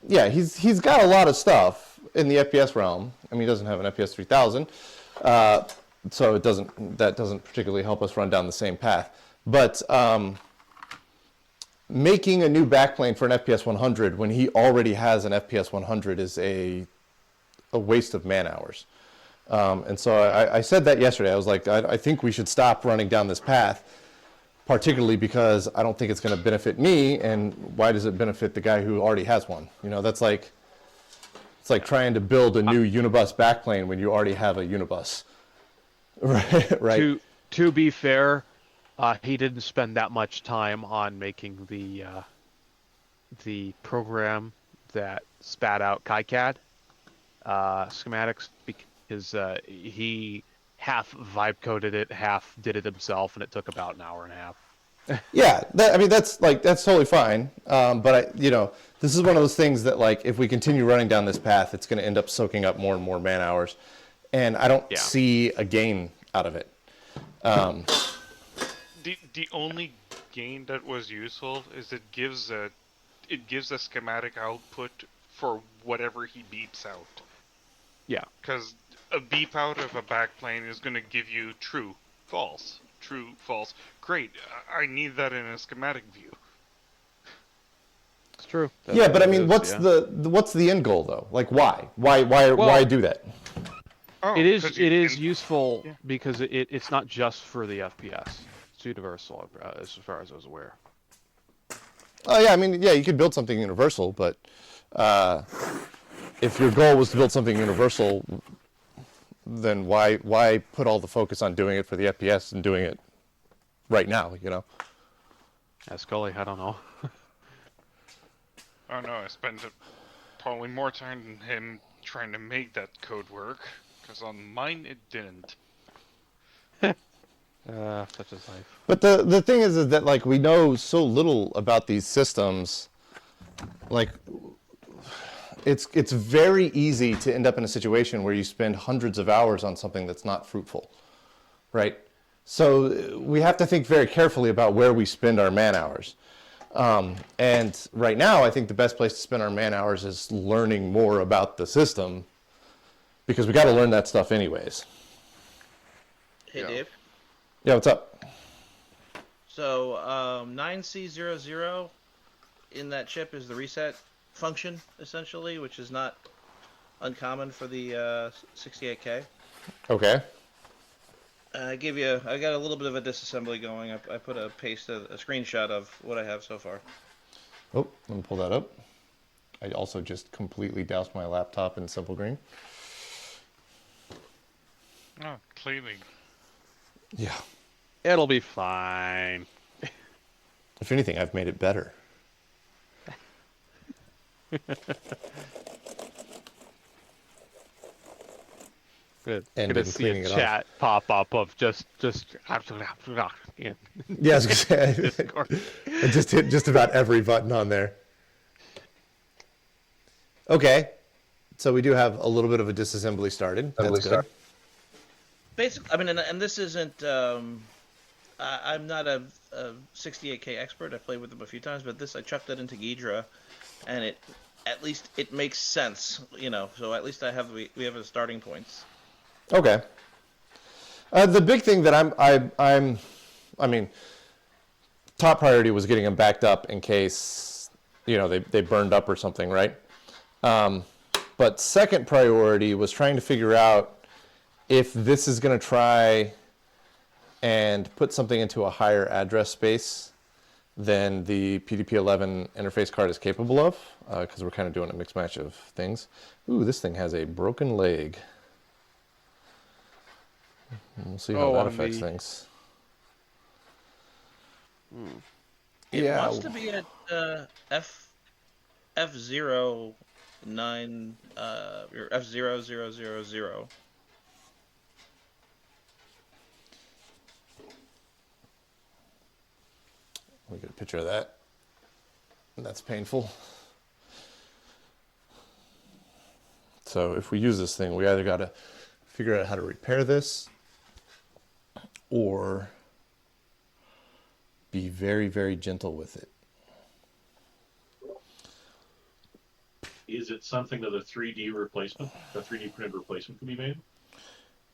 he's got a lot of stuff in the FPS realm. I mean, he doesn't have an FPS 3000, so that doesn't particularly help us run down the same path. But making a new backplane for an FPS 100 when he already has an FPS 100 is a waste of man hours. And so I said that yesterday. I was like, I think we should stop running down this path. Particularly because I don't think it's going to benefit me, and why does it benefit the guy who already has one? That's like it's like trying to build a new unibus backplane when you already have a unibus. Right. To be fair, he didn't spend that much time on making the program that spat out KiCad schematics because he half vibe coded it, half did it himself, and it took about an hour and a half. Yeah, that's totally fine. But this is one of those things that if we continue running down this path, it's going to end up soaking up more and more man hours. and I don't Yeah. see a gain out of it. The only gain that was useful is it gives a schematic output for whatever he beeps out. Yeah. Because a beep out of a backplane is going to give you true, false, true, false. Great, I need that in a schematic view. It's true. Yeah, but I mean, what's what's the end goal though? Like, why? Why do that? Oh, It is 'cause you can- useful yeah. because it's not just for the FPS. It's universal as far as I was aware. Oh yeah, I mean, yeah, you could build something universal, but if your goal was to build something universal, then why put all the focus on doing it for the FPS and doing it right now? You know? Scully, I don't know. Oh no, I spent probably more time than him trying to make that code work, because on mine it didn't. Such is life. But the thing is that like we know so little about these systems, like it's very easy to end up in a situation where you spend hundreds of hours on something that's not fruitful, right? So we have to think very carefully about where we spend our man hours. And right now, I think the best place to spend our man hours is learning more about the system, because we got to learn that stuff anyways. Hey, Dave. Yeah, what's up? So 9C00 in that chip is the reset function, essentially, which is not uncommon for the 68K. Okay. I got a little bit of a disassembly going. I put a screenshot of what I have so far. Oh, let me pull that up. I also just completely doused my laptop in Simple Green. Oh, clearly. Yeah. It'll be fine. If anything, I've made it better. Good. And Gonna been see a cleaning it chat pop up of just yeah. Yeah, I was gonna say, Discord. I just hit just about every button on there. Okay, so we do have a little bit of a disassembly started. That's good. Basically, I mean, and this isn't. I'm not a 68K expert. I've played with them a few times, but I chucked it into Ghidra, and at least it makes sense, you know. So at least we have a starting points. Okay. The big thing that I mean, top priority was getting them backed up in case, you know, they burned up or something, right? But second priority was trying to figure out if this is going to try and put something into a higher address space than the PDP-11 interface card is capable of, because we're kind of doing a mix match of things. Ooh, this thing has a broken leg. We'll see how that affects things. It Yeah. wants to be at F09 or F0000. Let me get a picture of that. That's painful. So if we use this thing, we either got to figure out how to repair this or be very, very gentle with it. Is it something that a 3D replacement, a 3D printed replacement can be made?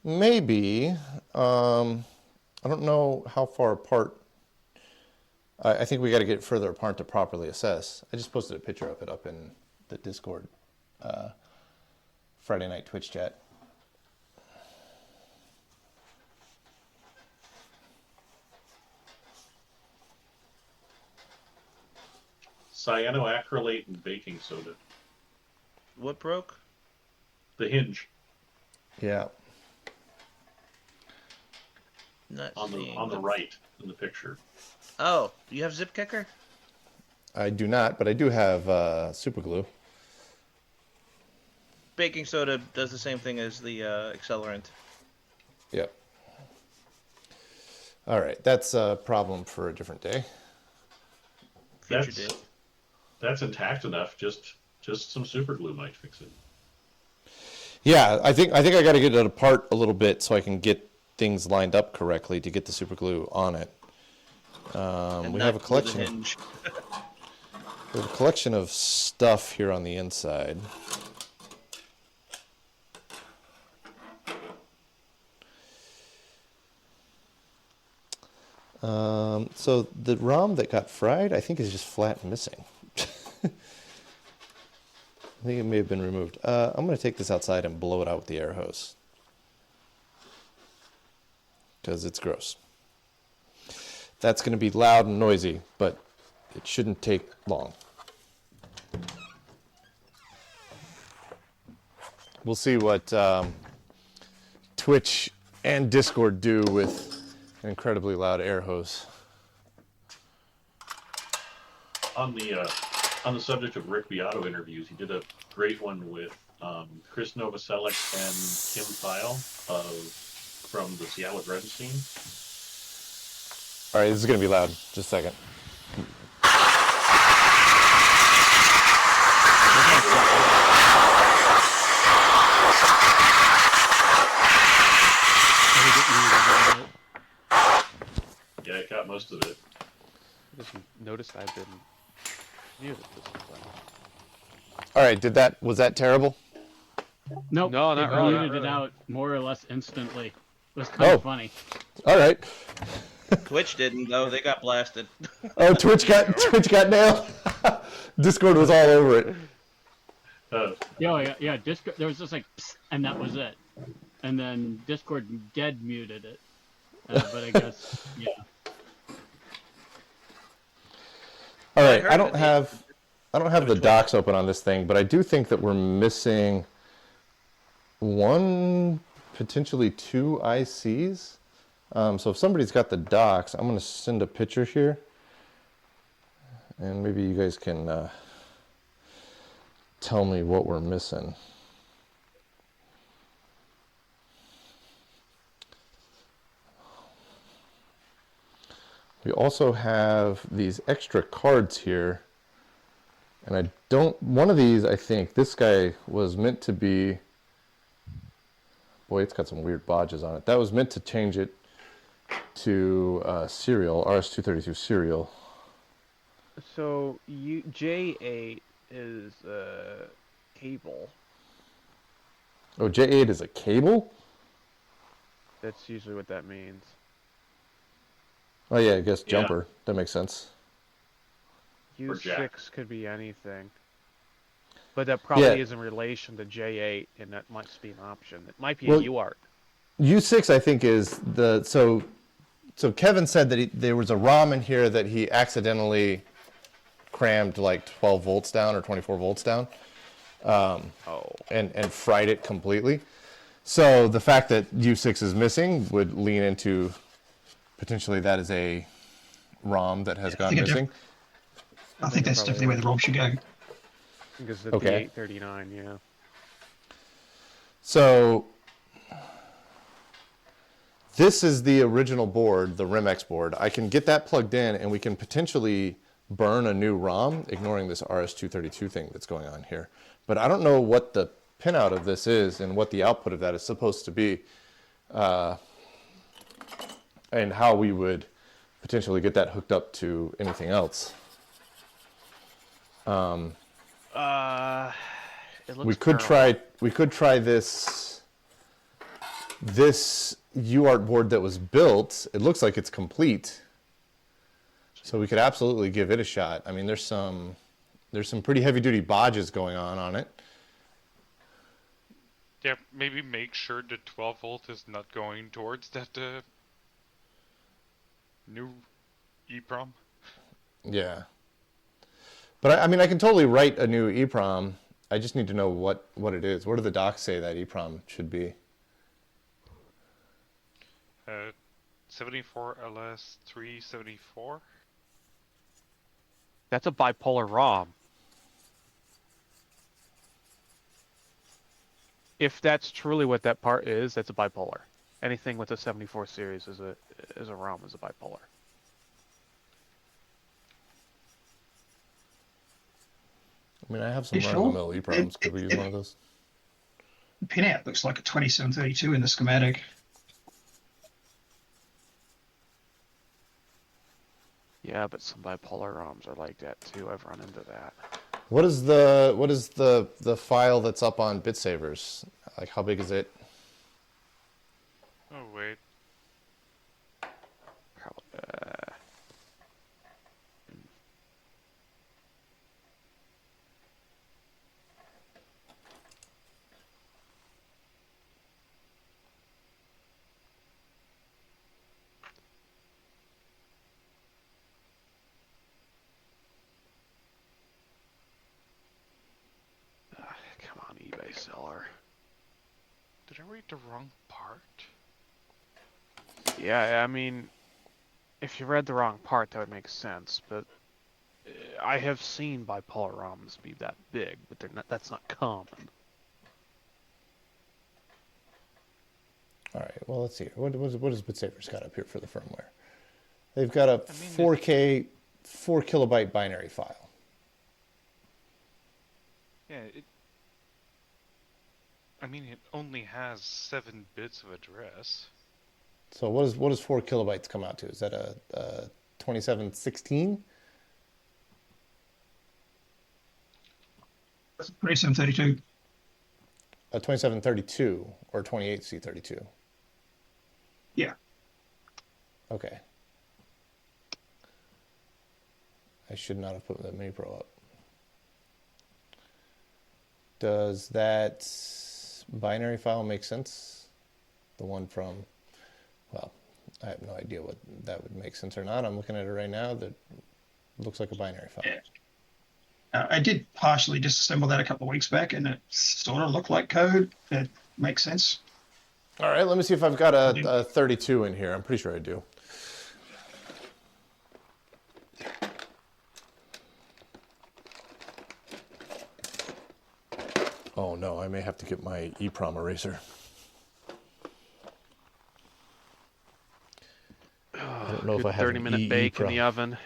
Maybe. I don't know how far apart. I think we got to get further apart to properly assess. I just posted a picture of it up in the Discord Friday night Twitch chat. Cyanoacrylate and baking soda. What broke? The hinge Yeah. Not on seeing the right in the picture. Oh, do you have zip kicker? I do not, but I do have super glue. Baking soda does the same thing as the accelerant. Yep. All right, that's a problem for a different day. Future date. That's intact enough. Just some super glue might fix it. Yeah, I think I got to get it apart a little bit so I can get things lined up correctly to get the super glue on it. We have a collection. We have a collection of stuff here on the inside. So the ROM that got fried, I think, is just flat and missing. I think it may have been removed. I'm going to take this outside and blow it out with the air hose. Because it's gross. That's going to be loud and noisy, but it shouldn't take long. We'll see what Twitch and Discord do with an incredibly loud air hose. On the subject of Rick Beato interviews, he did a great one with Chris Novoselic and Kim Thile from the Seattle Dredge scene. All right, this is going to be loud. Just a second. Yeah, I got most of it. I just noticed I've been muted this whole time. All right, was that terrible? Nope. No, not really. Muted it out more or less instantly. It was kind of funny. All right. Twitch didn't though; they got blasted. Oh, Twitch got nailed. Discord was all over it. Yeah. Discord. There was just like, psst, and that was it. And then Discord dead muted it. But I guess, yeah. All right, I don't have the docs open on this thing, but I do think that we're missing one, potentially two ICs. So if somebody's got the docs, I'm going to send a picture here, and maybe you guys can tell me what we're missing. We also have these extra cards here, and one of these, I think, this guy was meant to be, boy, it's got some weird bodges on it. That was meant to change it to serial, RS-232 serial. So J8 is cable. Oh, J8 is a cable? That's usually what that means. Oh yeah, I guess jumper. That makes sense. U6 could be anything. But that probably is in relation to J8, and that must be an option. It might be a UART. U6, I think, is the... So Kevin said that there was a ROM in here that he accidentally crammed like 12 volts down or 24 volts down. And fried it completely. So the fact that U6 is missing would lean into... Potentially that is a ROM that has gone missing. I think that's definitely where the ROM should go. Because of the 839, yeah. So this is the original board, the Remex board. I can get that plugged in and we can potentially burn a new ROM, ignoring this RS-232 thing that's going on here. But I don't know what the pinout of this is and what the output of that is supposed to be. And how we would potentially get that hooked up to anything else. It looks we could try this UART board that was built. It looks like it's complete, so we could absolutely give it a shot. I mean, there's some pretty heavy duty bodges going on it. Yeah, maybe make sure the 12 volt is not going towards that new EPROM. Yeah. But I mean, I can totally write a new EPROM. I just need to know what it is. What do the docs say that EPROM should be? 74 LS 374. That's a bipolar ROM. If that's truly what that part is, that's a bipolar. Anything with a 74 series is a ROM, is a bipolar. I mean, I have some run-of-the-mill EPROMs. Could we use one of those? The pinout looks like a 2732 in the schematic. Yeah, but some bipolar ROMs are like that too. I've run into that. What is the file that's up on BitSavers? Like, how big is it? Oh wait. Probably, come on, eBay seller. Did I read the wrong part? Yeah, I mean, if you read the wrong part, that would make sense. But I have seen bipolar ROMs be that big, but they're not. That's not common. All right. Well, let's see. What does BitSavers got up here for the firmware? They've got a 4K, 4 kilobyte binary file. Yeah, I mean, it only has 7 bits of address. So what does 4 kilobytes come out to? Is that a 2716? 2732. A 2732 or 28C32? Yeah. Okay. I should not have put the Mini Pro up. Does that binary file make sense? The one from, well, I have no idea what that would make sense or not. I'm looking at it right now. That looks like a binary file. Yeah. I did partially disassemble that a couple of weeks back, and it sort of looked like code. It makes sense. All right, let me see if I've got a 32 in here. I'm pretty sure I do. Oh no, I may have to get my EPROM eraser. I don't know if I have 30-minute bake in the oven.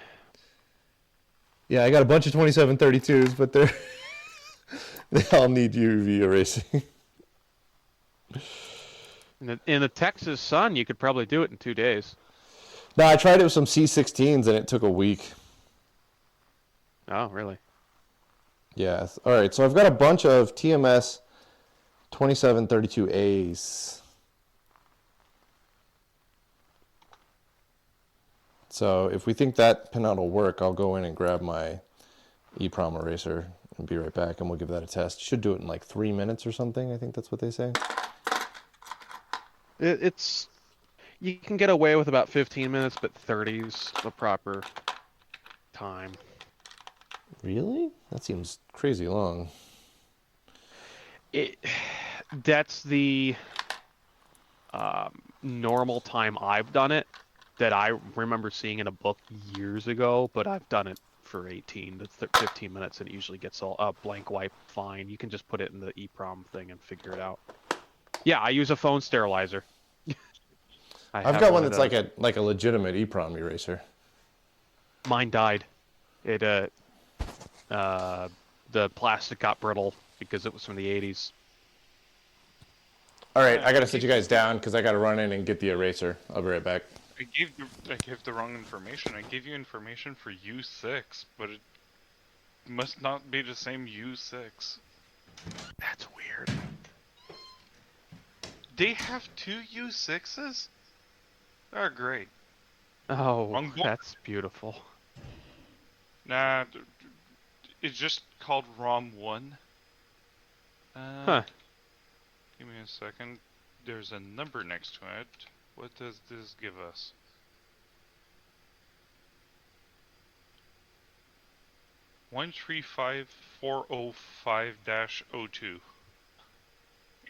Yeah, I got a bunch of 2732s, but they all need UV erasing. In the Texas sun, you could probably do it in 2 days. No, I tried it with some C16s and it took a week. Oh, really? Yeah. All right, so I've got a bunch of TMS 2732As. So if we think that pinout will work, I'll go in and grab my EPROM eraser and be right back, and we'll give that a test. Should do it in like 3 minutes or something. I think that's what they say. It's you can get away with about 15 minutes, but 30's the proper time. Really? That seems crazy long. That's the normal time I've done it. That I remember seeing in a book years ago, but I've done it for 18 to 15 minutes, and it usually gets all blank wipe fine. You can just put it in the EPROM thing and figure it out. Yeah, I use a phone sterilizer. I've got one that's like a legitimate EPROM eraser. Mine died. It the plastic got brittle because it was from the 80s. All right, I gotta sit you guys down because I gotta run in and get the eraser. I'll be right back. I gave the wrong information. I gave you information for U6, but it must not be the same U6. That's weird. They have 2 U6s? They're great. Oh, that's beautiful. Nah, it's just called ROM 1. Huh. Give me a second. There's a number next to it. What does this give us? One 135.405-02.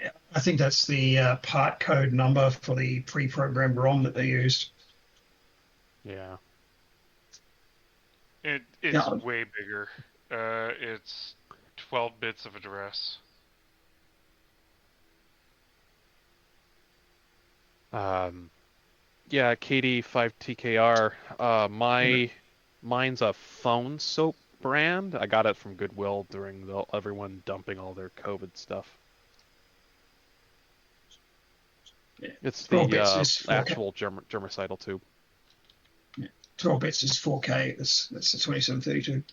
Yeah, I think that's the part code number for the pre-programmed ROM that they used. Yeah. It's way bigger. It's 12 bits of address. Yeah, KD5TKR. Mine's a phone soap brand. I got it from Goodwill during everyone dumping all their COVID stuff. It's 12 the bits is 4K. actual germicidal tube. 12 bits is 4K. That's the 2732.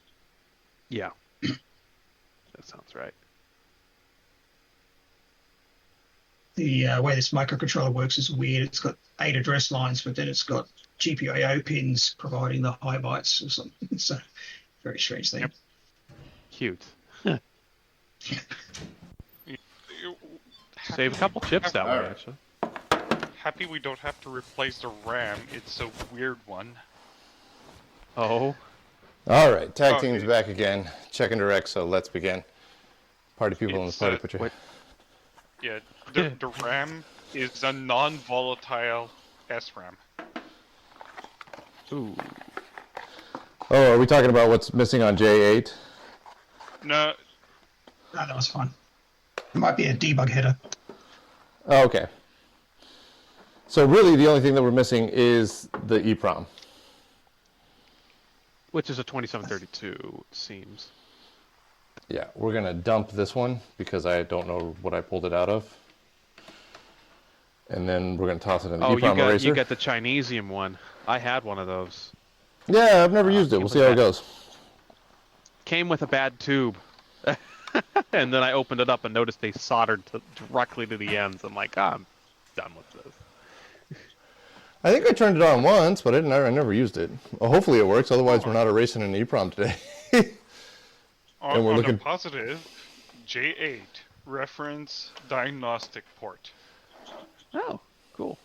Yeah. That sounds right. The way this microcontroller works is weird. It's got 8 address lines, but then it's got GPIO pins providing the high bytes or something. So, very strange thing. Yep. Cute. Save a couple chips that way, actually. Happy we don't have to replace the RAM. It's a weird one. Oh. All right, tag team's back again. Checking direct, so let's begin. Party people in the party, put your... Yeah, the RAM is a non-volatile SRAM. Ooh. Oh, are we talking about what's missing on J8? No. No, that was fine. It might be a debug header. Oh, okay. So really the only thing that we're missing is the EPROM. Which is a 2732, it seems. Yeah, we're going to dump this one because I don't know what I pulled it out of. And then we're going to toss it in the EPROM eraser. You got the Chinesium one. I had one of those. Yeah, I've never used it. We'll see how it goes. Came with a bad tube. And then I opened it up and noticed they soldered directly to the ends. I'm like, I'm done with this. I think I turned it on once, but I never used it. Well, hopefully it works. Otherwise, we're not erasing an EPROM today. On a positive, J8 reference diagnostic port. Oh, cool.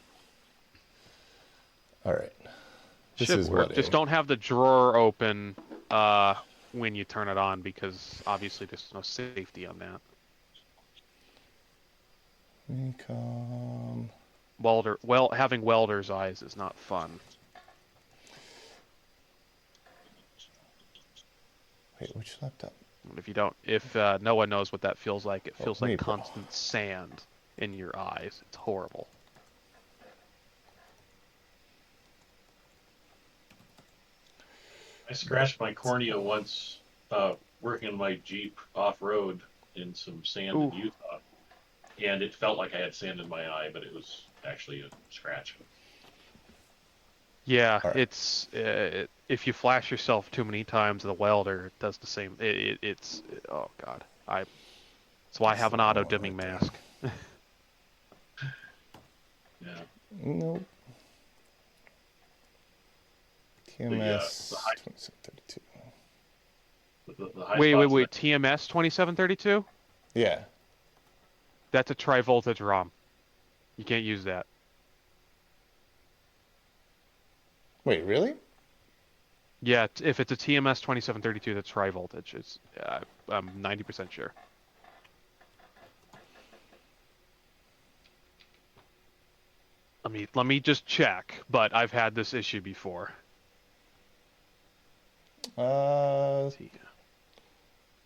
All right. This Should is work. what Just don't have the drawer open when you turn it on, because obviously there's no safety on that. Having welder's eyes is not fun. Wait, which laptop? If no one knows what that feels like, it feels like Maple. constant sand in your eyes. It's horrible. I scratched my cornea once working on my Jeep off-road in some sand in Utah, and it felt like I had sand in my eye, but it was actually a scratch. Yeah, Right. it's if you flash yourself too many times, the welder does the same. Oh god, that's why I have an auto dimming mask. Yeah. Nope. TMS The high- 2732. The high Wait, spots TMS 2732? Yeah. That's a tri-voltage ROM. You can't use that. Wait, really? Yeah, if it's a TMS 2732, that's tri-voltage. I'm 90% sure. Let me just check, but I've had this issue before. TMS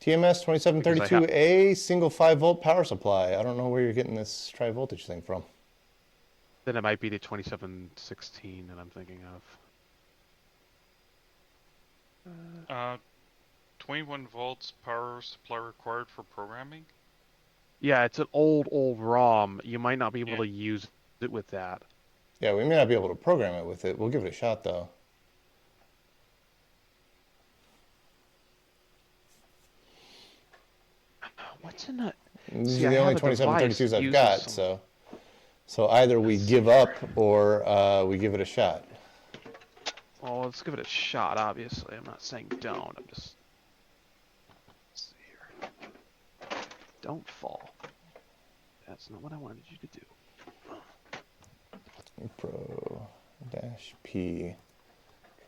2732A single 5-volt power supply. I don't know where you're getting this tri-voltage thing from. Then it might be the 2716 that I'm thinking of. 21 volts power supply required for programming? Yeah, it's an old ROM. You might not be able to use it with that. Yeah, we may not be able to program it with it. We'll give it a shot, though. What's in that? These are the only 2732s I've got, so either we give up or we give it a shot. Well, let's give it a shot, obviously. I'm not saying don't. I'm just... Let's see here. Don't fall. That's not what I wanted you to do. Pro-P,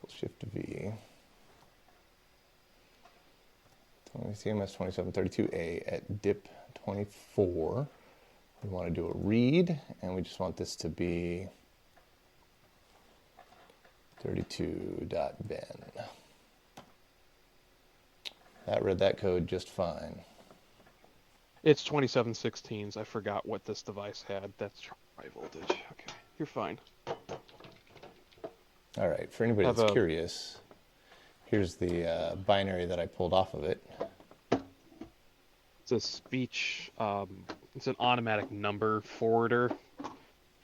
Control-Shift-V. CMS 2732A at dip 24. We want to do a read, and we just want this to be 32.ben. That read that code just fine. It's 2716s. I forgot what this device had. That's high voltage. Okay, you're fine. All right, for anybody that's curious, here's the binary that I pulled off of it. It's a speech, it's an automatic number forwarder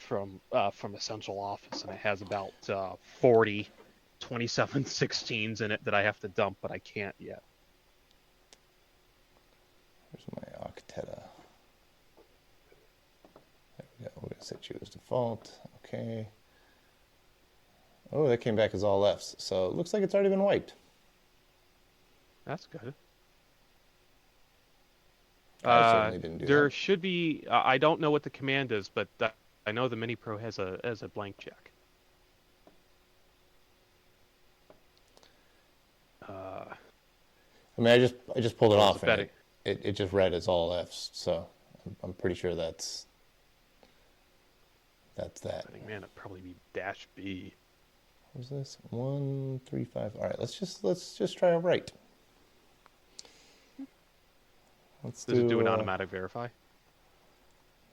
from Essential Office, and it has about 40 2716s in it that I have to dump, but I can't yet. Here's my Octeta. There we go. We're going to set you as default. Okay. Oh, that came back as all Fs. So it looks like it's already been wiped. That's good. I certainly didn't do there that. should be. I don't know what the command is, but I know the Mini Pro has a blank check. I mean, I just pulled it Well, off, it's and betting. it just read as all Fs. So I'm pretty sure that's that. I think, man, it'd probably be dash B. What was this? 1, 3, 5. All right, let's just try a right. Let's Does it do an uh, automatic verify?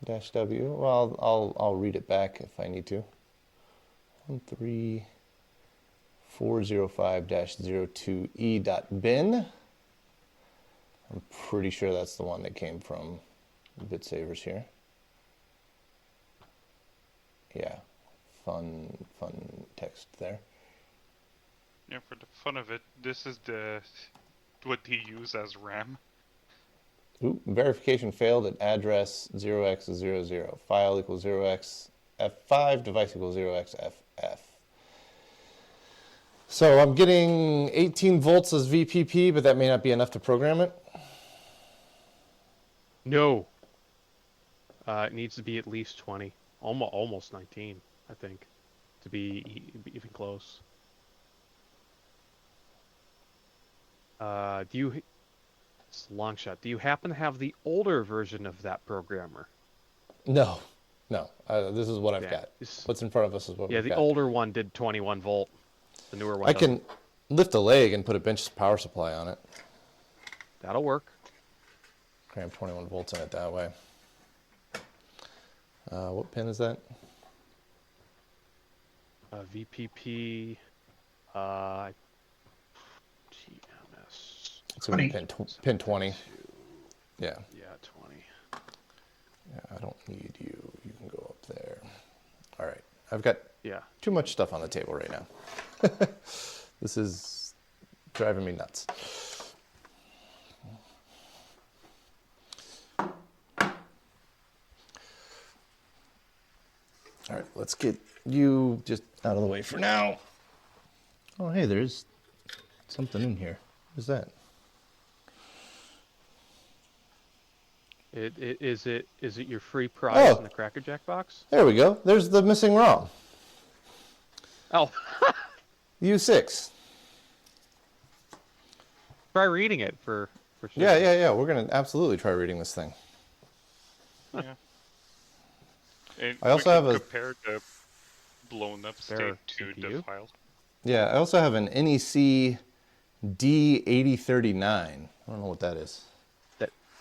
dash W. Well, I'll read it back if I need to. 13405-02E.bin. I'm pretty sure that's the one that came from BitSavers here. Yeah, fun text there. Yeah, for the fun of it, this is what they use as RAM. Ooh, verification failed at address 0x00. File equals 0xF5, device equals 0xFF. So I'm getting 18 volts as VPP, but that may not be enough to program it. No. It needs to be at least 20, almost 19, I think, to be even close. It's a long shot. Do you happen to have the older version of that programmer? No. This is what I've Yeah. got. What's in front of us is what Yeah, we've the got. older one did 21 volt. The newer one I doesn't. can lift a leg and put a bench power supply on it. That'll work. Cram 21 volts in it that way. What pin is that? VPP. TMS. It's going to be 20. pin 20. Yeah. Yeah, 20. Yeah, I don't need you. You can go up there. All right. I've got Yeah. too much stuff on the table right now. This is driving me nuts. All right, let's get you just out of the way for now. Oh, hey, there's something in here. What is that? Is it your free prize Oh. in the Cracker Jack box? There we go. There's the missing ROM. Oh, U6. try reading it for sure. Yeah. We're going to absolutely try reading this thing. Yeah. And I also we have can a- compare the blown up Spare state to the CPU? file. Yeah, I also have an NEC D8039. I don't know what that is.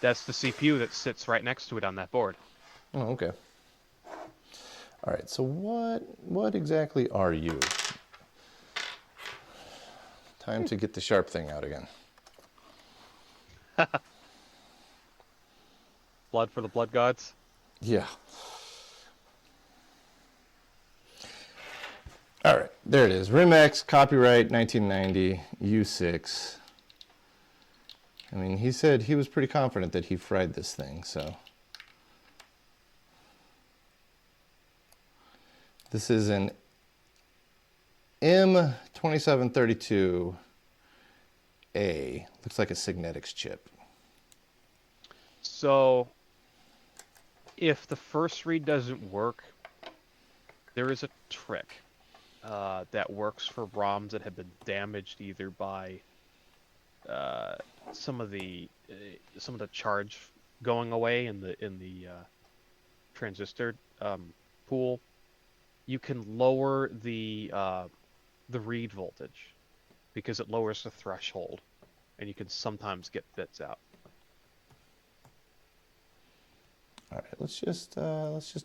That's the CPU that sits right next to it on that board. Oh, okay. All right, so what exactly are you? Time to get the sharp thing out again. Blood for the blood gods. Yeah. All right, there it is. Remex, copyright 1990, U6. I mean, he said he was pretty confident that he fried this thing, so. This is an M2732A. Looks like a Signetics chip. So, if the first read doesn't work, there is a trick that works for ROMs that have been damaged either by some of the charge going away in the transistor pool. You can lower the read voltage because it lowers the threshold, and you can sometimes get bits out. All right, let's just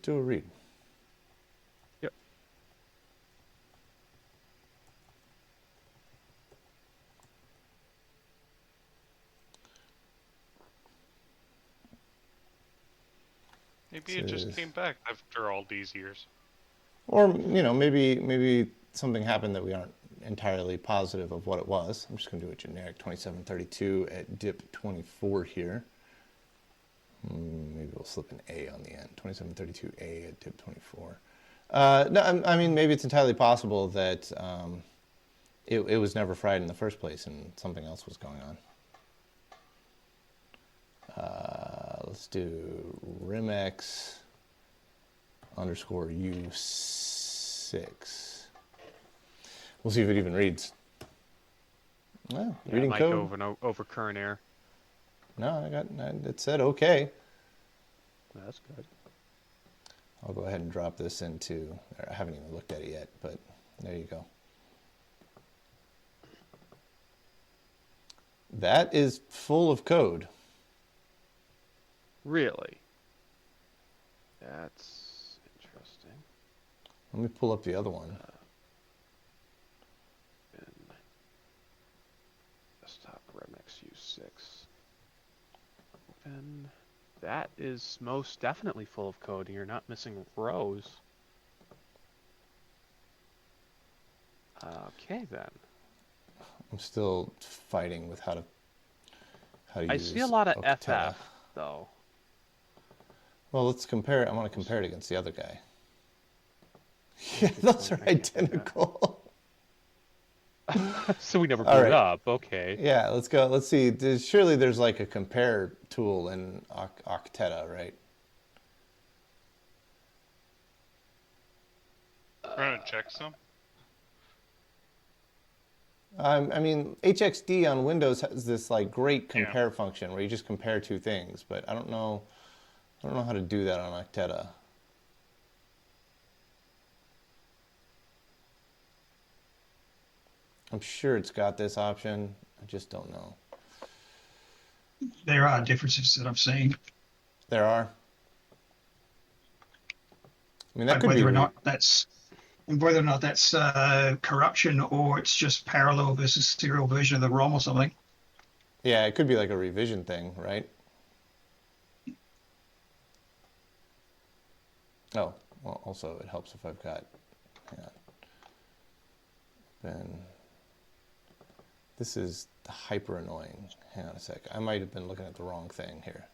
do a read. Yep. Maybe it just came back after all these years. Or, maybe something happened that we aren't entirely positive of what it was. I'm just going to do a generic 2732 at dip 24 here. Maybe we'll slip an A on the end. 2732A at dip 24. No, I mean, maybe it's entirely possible that it was never fried in the first place and something else was going on. Let's do Remex underscore U6. We'll see if it even reads. Well, Yeah, reading it might code. go over current error. No, it said okay. That's good. I'll go ahead and drop this into, I haven't even looked at it yet, but there you go. That is full of code. Really? That's interesting. Let me pull up the other one. Desktop Remex U6. Open. That is most definitely full of code. You're not missing rows. Okay then. I'm still fighting with how to I use see a lot of Octella. FF though. Well, let's compare it. I want to compare it against the other guy. Yeah, those are identical. So we never All blew right. it up. Okay. Yeah, let's go. Let's see. Surely there's like a compare tool in Octella, right? We're gonna check some. I mean, HXD on Windows has this like great compare function where you just compare two things, but I don't know how to do that on Octella. I'm sure it's got this option. I just don't know. There are differences that I'm seeing. There are. I mean, that Like could be whether or not that's corruption or it's just parallel versus serial version of the ROM or something. Yeah, it could be like a revision thing, right? Oh, well, also it helps if I've got, hang on. Then this is hyper annoying. Hang on a sec. I might have been looking at the wrong thing here.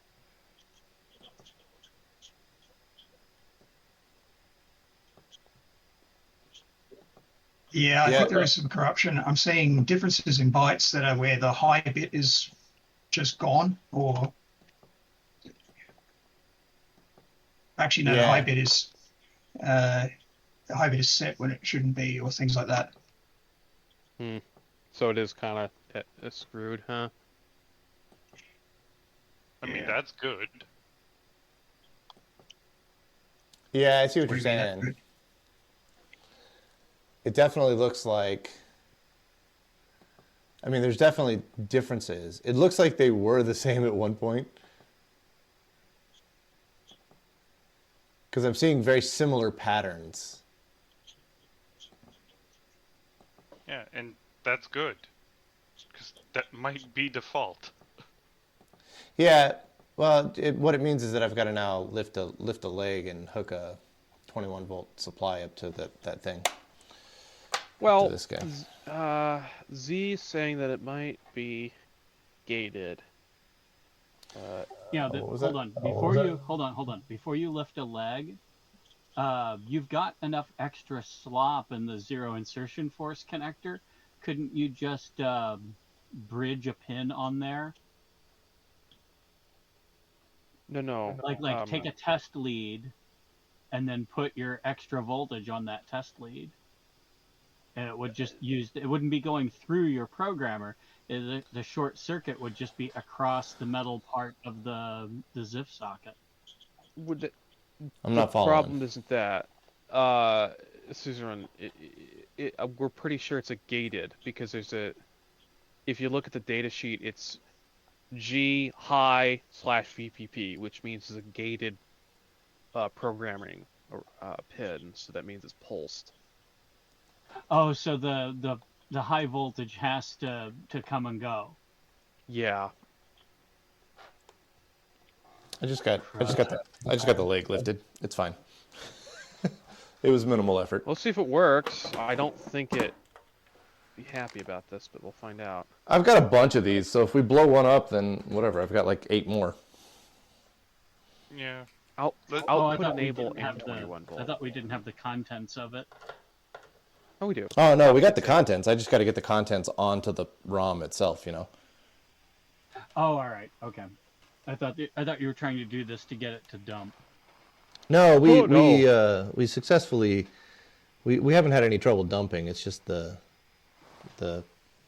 Yeah, I think there is some corruption. I'm seeing differences in bytes that are where the high bit is just gone, or actually no, Yeah. the high bit is set when it shouldn't be, or things like that. So it is kind of screwed, huh? I mean, that's good. Yeah, I see what What you're do you mean, that's saying. good? It definitely looks like, I mean, there's definitely differences. It looks like they were the same at one point. Because I'm seeing very similar patterns. Yeah, and that's good. Because that might be default. Yeah, well, what it means is that I've got to now lift a leg and hook a 21 volt supply up to that thing. Well, To this guy. Z is saying that it might be gated. Yeah, what was hold that? on. Hold on. Before you lift a leg, you've got enough extra slop in the zero insertion force connector. Couldn't you just bridge a pin on there? No. Like take a test lead and then put your extra voltage on that test lead. And it would just it wouldn't be going through your programmer. The short circuit would just be across the metal part of the ZIF socket. I'm not following. The problem isn't that. Suzerain, we're pretty sure it's a gated because if you look at the data sheet, it's G high / VPP, which means it's a gated programming pin. So that means it's pulsed. Oh, so the high voltage has to come and go. Yeah. I just got the leg lifted. It's fine. It was minimal effort. Let's see if it works. I don't think it. Be happy about this, but we'll find out. I've got a bunch of these, so if we blow one up, then whatever. I've got like 8 more. Yeah. I'll I put thought we enable didn't and have 21 volt. I thought we didn't have the contents of it. Oh, we do. Oh no, we got the contents. I just got to get the contents onto the ROM itself, you know. Oh, all right. Okay. I thought you were trying to do this to get it to dump. No, no. we successfully we haven't had any trouble dumping. It's just the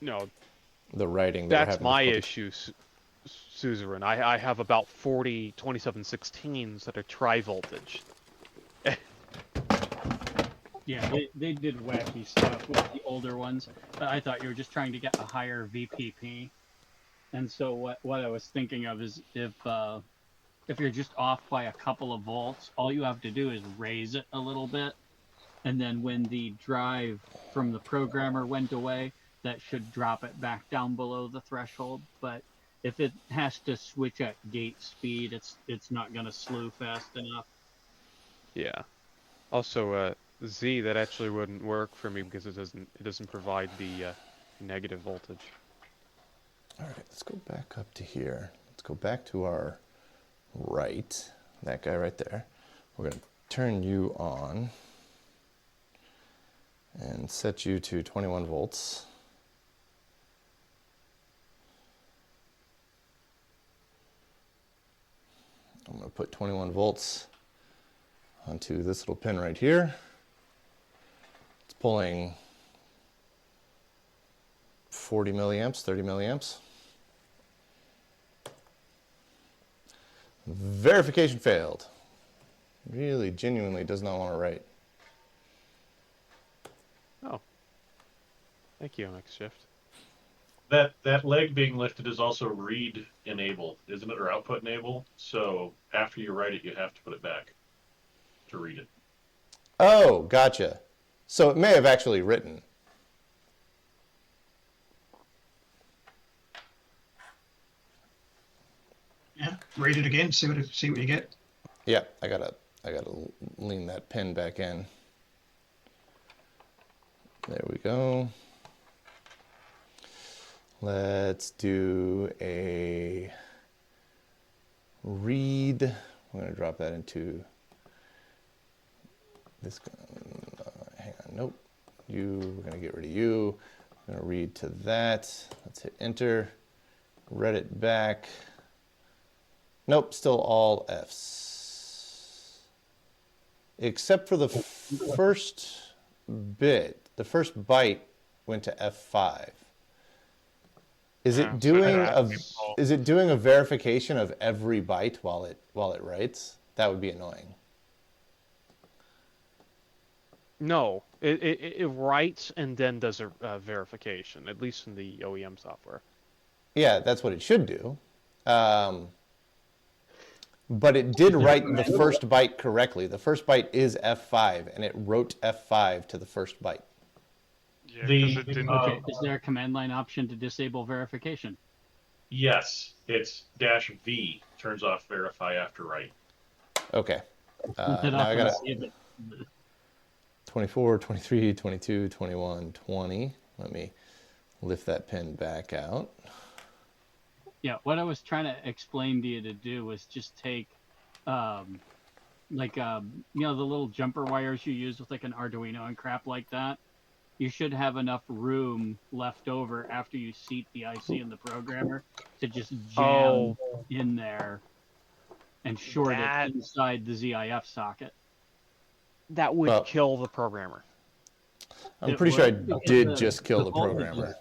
No, writing. that's my issue, Suzerain. I have about 40 2716s that are tri-voltage. Yeah, they did wacky stuff with the older ones. But I thought you were just trying to get a higher VPP. And so what I was thinking of is if you're just off by a couple of volts, all you have to do is raise it a little bit, and then when the drive from the programmer went away, that should drop it back down below the threshold. But if it has to switch at gate speed, it's not going to slew fast enough. Yeah. Also, Z, that actually wouldn't work for me because it doesn't provide the negative voltage. All right, let's go back up to here. Let's go back to our right. That guy right there. We're going to turn you on and set you to 21 volts. I'm going to put 21 volts onto this little pin right here. It's pulling 40 milliamps, 30 milliamps. Verification failed. Really, genuinely does not want to write. Oh. Thank you, MX Shift. That leg being lifted is also read enable, isn't it, or output enable? So after you write it, you have to put it back to read it. Oh, gotcha. So it may have actually written. Yeah, read it again. See what you get. Yeah, I gotta lean that pin back in. There we go. Let's do a read. We're gonna drop that into this. Hang on, nope. We're gonna get rid of you. I'm gonna read to that. Let's hit enter. Read it back. Nope, still all Fs. Except for the first bit. The first byte went to F5. Is it doing a verification of every byte while it writes? That would be annoying. No, it writes and then does a verification, at least in the OEM software. Yeah, that's what it should do. But it did write the first byte correctly. The first byte is F5, and it wrote F5 to the first byte. Yeah, because it didn't. Okay, is there a command line option to disable verification? Yes, it's -V, turns off verify after write. Okay. Now I got to 24, 23, 22, 21, 20. Let me lift that pin back out. Yeah, what I was trying to explain to you to do was just take, the little jumper wires you use with like an Arduino and crap like that. You should have enough room left over after you seat the IC in the programmer to just jam in there and short it inside the ZIF socket. That would kill the programmer. I'm pretty sure I did just kill the programmer.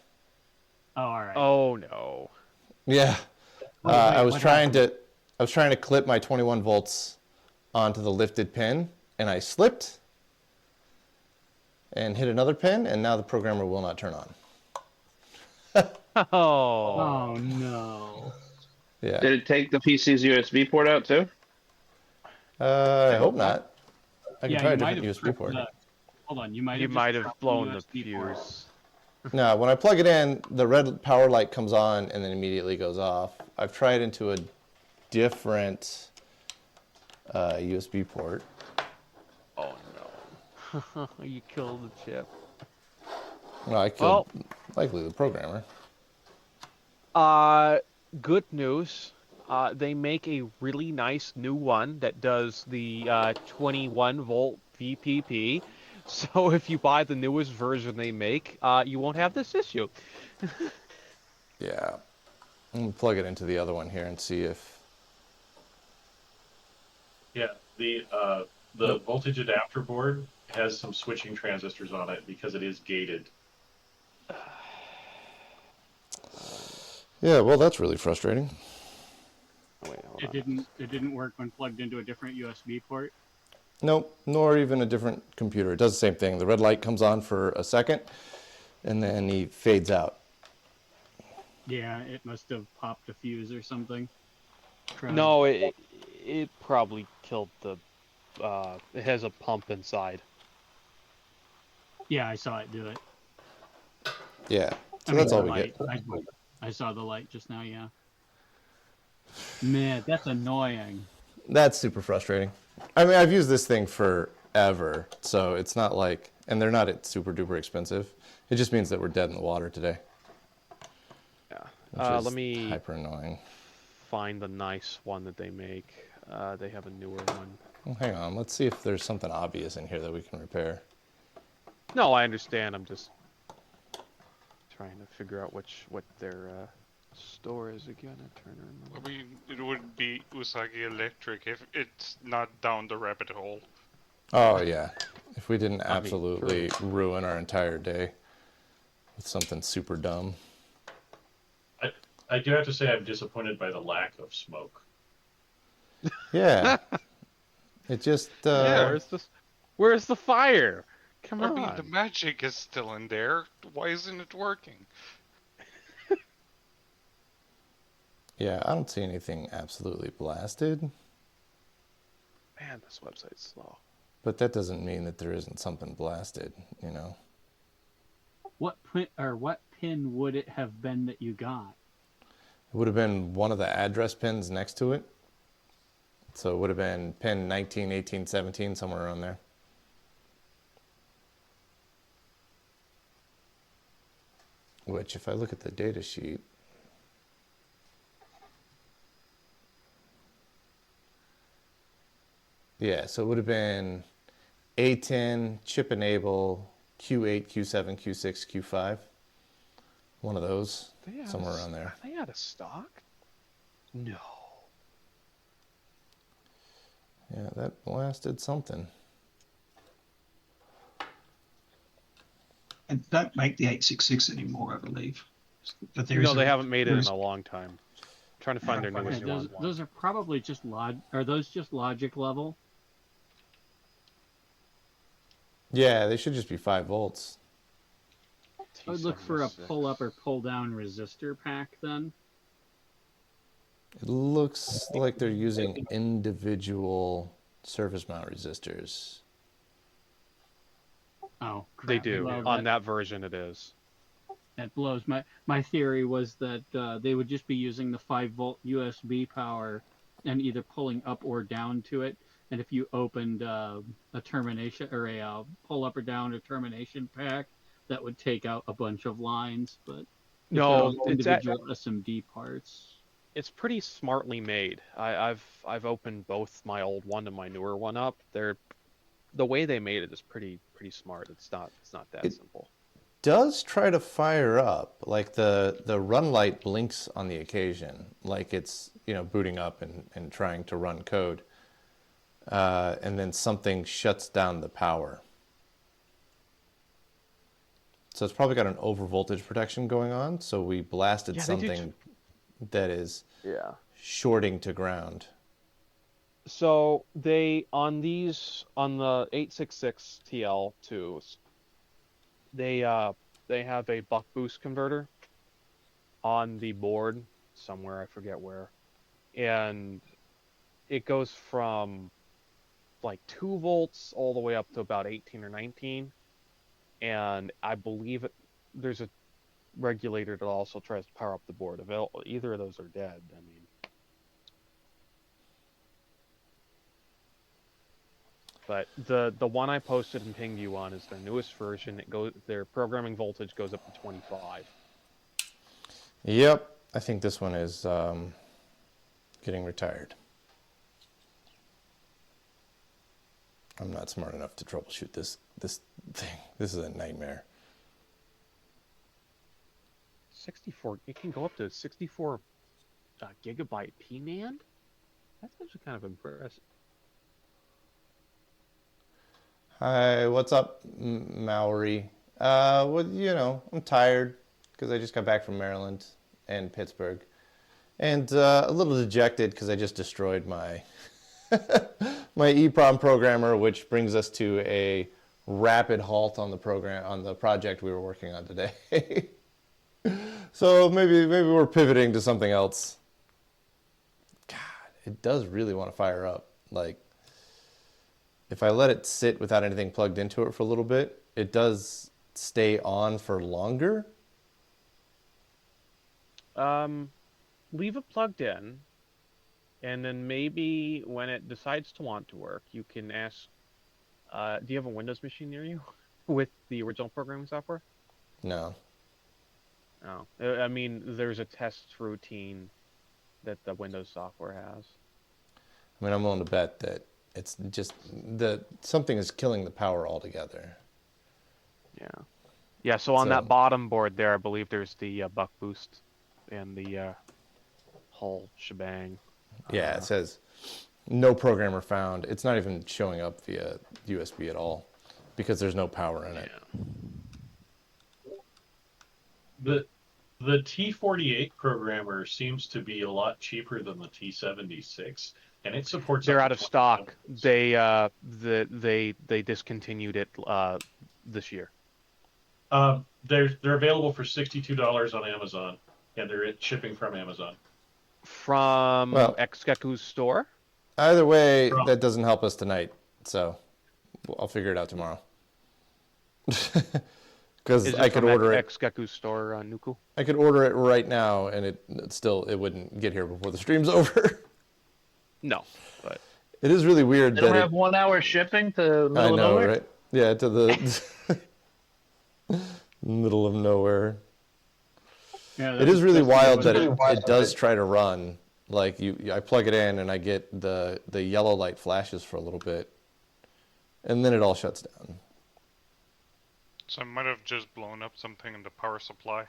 Oh, all right. Oh no. Yeah, I was trying to clip my 21 volts onto the lifted pin, and I slipped and hit another pin, and now the programmer will not turn on. Oh no. Yeah. Did it take the PC's USB port out too? I hope not. I can try a different have USB port. Hold on, you might have blown the fuse. No, when I plug it in, the red power light comes on and then immediately goes off. I've tried into a different USB port. Oh no. You killed the chip. Well, I killed likely the programmer. Good news. They make a really nice new one that does the 21 volt VPP. So if you buy the newest version they make, you won't have this issue. Yeah. I'm going to plug it into the other one here and see if... Yeah, the voltage adapter board has some switching transistors on it because it is gated. Yeah, well, that's really frustrating. Wait, hold It on. didn't work when plugged into a different USB port. Nope, nor even a different computer. It does the same thing. The red light comes on for a second, and then he fades out. Yeah, it must have popped a fuse or something. No, it probably killed the. It has a pump inside. Yeah, I saw it do it. Yeah, so I that's mean, all the we get. light. I saw the light just now. Yeah. Man, that's annoying. That's super frustrating. I mean, I've used this thing forever, so it's not like, and they're not super duper expensive. It just means that we're dead in the water today. Yeah. Which is Let me hyper annoying. find the nice one that they make. They have a newer one. Well, hang on. Let's see if there's something obvious in here that we can repair. No, I understand. I'm just trying to figure out what their store is again. I mean, it would be Usagi Electric if it's not down the rabbit hole. Oh, yeah. If we didn't I mean, absolutely ruin our entire day with something super dumb. I do have to say I'm disappointed by the lack of smoke. Yeah. It just... Yeah, where's the fire? Come on. I mean, the magic is still in there. Why isn't it working? Yeah, I don't see anything absolutely blasted. Man, this website's slow. But that doesn't mean that there isn't something blasted, you know? What pin would it have been that you got? It would have been one of the address pins next to it. So it would have been pin 19, 18, 17, somewhere around there. Which, if I look at the data sheet, yeah, so it would have been A10, chip enable, Q8, Q7, Q6, Q5. One of those, somewhere around there. Are they out of stock? No. Yeah, that blasted something. And don't make the 866 anymore, I believe. But there is No, they haven't made it there in is- a long time. I'm trying to find their Yeah, newest one. those are probably just Are those just logic level? Yeah, they should just be 5 volts. I would look for a pull up or pull down resistor pack then. It looks like they're using individual surface mount resistors. Oh, crap. They do. Well, On that version, it is. That blows. My theory was that they would just be using the 5-volt USB power and either pulling up or down to it. And if you opened a termination or a pull up or down or termination pack, that would take out a bunch of lines. But No, individual SMD parts. It's pretty smartly made. I've opened both my old one and my newer one up. The way they made it is pretty smart. It's not that simple. Does try to fire up, like the run light blinks on the occasion, like it's booting up and trying to run code, and then something shuts down the power. So it's probably got an over voltage protection going on. So we blasted something that is shorting to ground. So on the 866 TL2s, they have a buck boost converter on the board somewhere, I forget where, and it goes from like 2 volts all the way up to about 18 or 19, and I believe there's a regulator that also tries to power up the board. Either of those are dead. I mean, But the one I posted and pinged you on is their newest version. Their programming voltage goes up to 25. Yep, I think this one is getting retired. I'm not smart enough to troubleshoot this thing. This is a nightmare. 64. It can go up to 64 gigabyte PNAND. That's actually kind of impressive. Hi, what's up, Maori? Well, you know, I'm tired because I just got back from Maryland and Pittsburgh, and a little dejected because I just destroyed my my EPROM programmer, which brings us to a rapid halt on the project we were working on today. So maybe we're pivoting to something else. God, it does really want to fire up. Like, if I let it sit without anything plugged into it for a little bit, it does stay on for longer. Leave it plugged in, and then maybe when it decides to want to work, you can ask, do you have a Windows machine near you with the original programming software? No. No. I mean, there's a test routine that the Windows software has. I mean, I'm willing to bet that it's just something is killing the power altogether. Yeah. Yeah, so on that bottom board there, I believe there's the buck boost and the whole shebang. Yeah, it says no programmer found. It's not even showing up via USB at all because there's no power in it. The T48 programmer seems to be a lot cheaper than the T76, and it supports. They're up out to of stock. 20 They discontinued it this year. They're available for $62 on Amazon, and they're shipping from Amazon. From Xgeku's store? Either way, that doesn't help us tonight, so I'll figure it out tomorrow. Because I could order it. Xgeku's store on Nuku? I could order it right now, and it wouldn't get here before the stream's over. No, but it is really weird. They don't have 1 hour shipping to middle of nowhere? Right? Yeah, to the middle of nowhere. Yeah, it is really wild that it does try to run. Like I plug it in and I get the yellow light flashes for a little bit, and then it all shuts down. So I might have just blown up something in the power supply.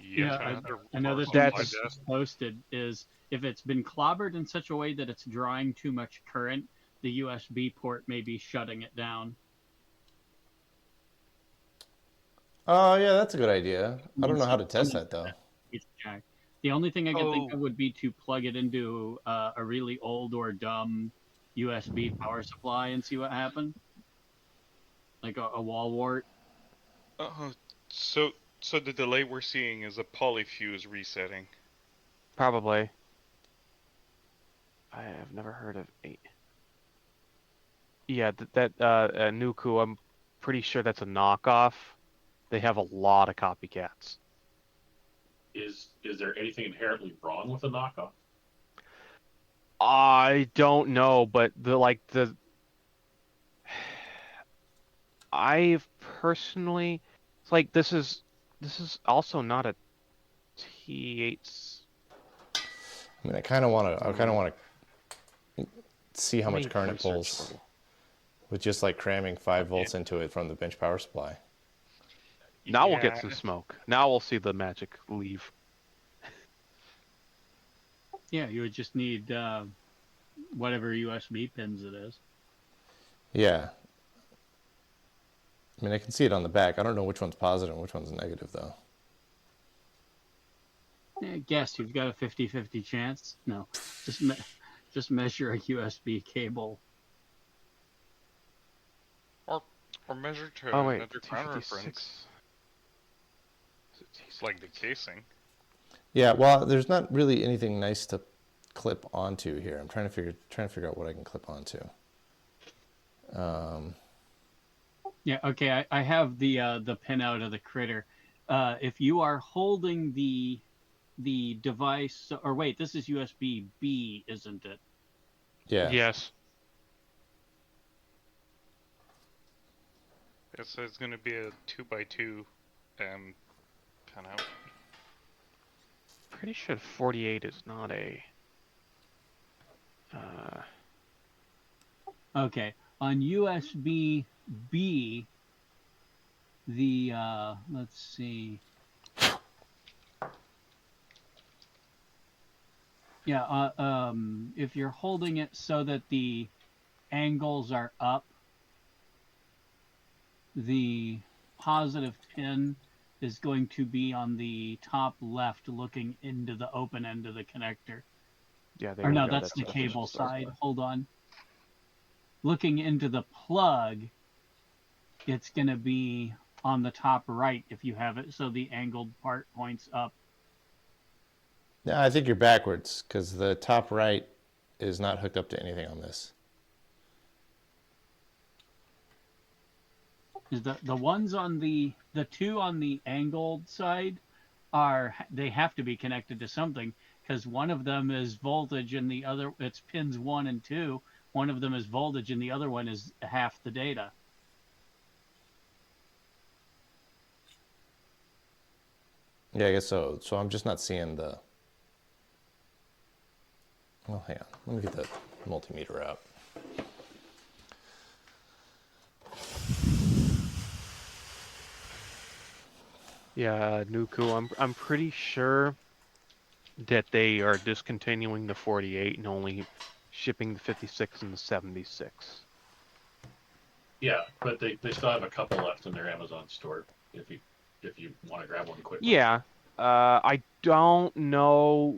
Yeah, I know that's posted is if it's been clobbered in such a way that it's drawing too much current, the USB port may be shutting it down. Oh, yeah, that's a good idea. I don't know how to test that, though. The only thing I can think of would be to plug it into a really old or dumb USB power supply and see what happened. Like a wall wart. So the delay we're seeing is a polyfuse resetting. Probably. I have never heard of 8. Yeah, that Nuku, I'm pretty sure that's a knockoff. They have a lot of copycats. Is there anything inherently wrong with a knockoff? I don't know, but I've personally, it's like this is also not a T8. I mean, I kind of want to see how much current it pulls with just like cramming 5 volts into it from the bench power supply. Now we'll get some smoke. Now we'll see the magic leave. Yeah, you would just need whatever USB pins it is. Yeah. I mean, I can see it on the back. I don't know which one's positive and which one's negative, though. Yeah, guess you've got a 50-50 chance. No, just measure a USB cable. Or measure to another ground reference. It's like the casing. Yeah, well, there's not really anything nice to clip onto here. I'm trying to figure out what I can clip onto. Yeah, okay, I have the pin out of the critter. If you are holding the device, or wait, this is USB B, isn't it? Yeah. Yes. So it's going to be a 2x2 pinout. Pretty sure 48 is not a. Okay, on USB B, the let's see. Yeah, if you're holding it so that the angles are up, the positive pin is going to be on the top left, looking into the open end of the connector. Yeah, Or no, that's the cable side. Hold on. Looking into the plug, it's going to be on the top right if you have it so the angled part points up. No, I think you're backwards because the top right is not hooked up to anything on this. The ones on the two on the angled side they have to be connected to something, because one of them is voltage and the other, it's pins 1 and 2. One of them is voltage and the other one is half the data. Yeah, I guess so. So I'm just not seeing the. Well, hang on. Let me get the multimeter out. Yeah, Nuku, I'm pretty sure that they are discontinuing the 48 and only shipping the 56 and the 76. Yeah, but they still have a couple left in their Amazon store if you want to grab one quick. Yeah, I don't know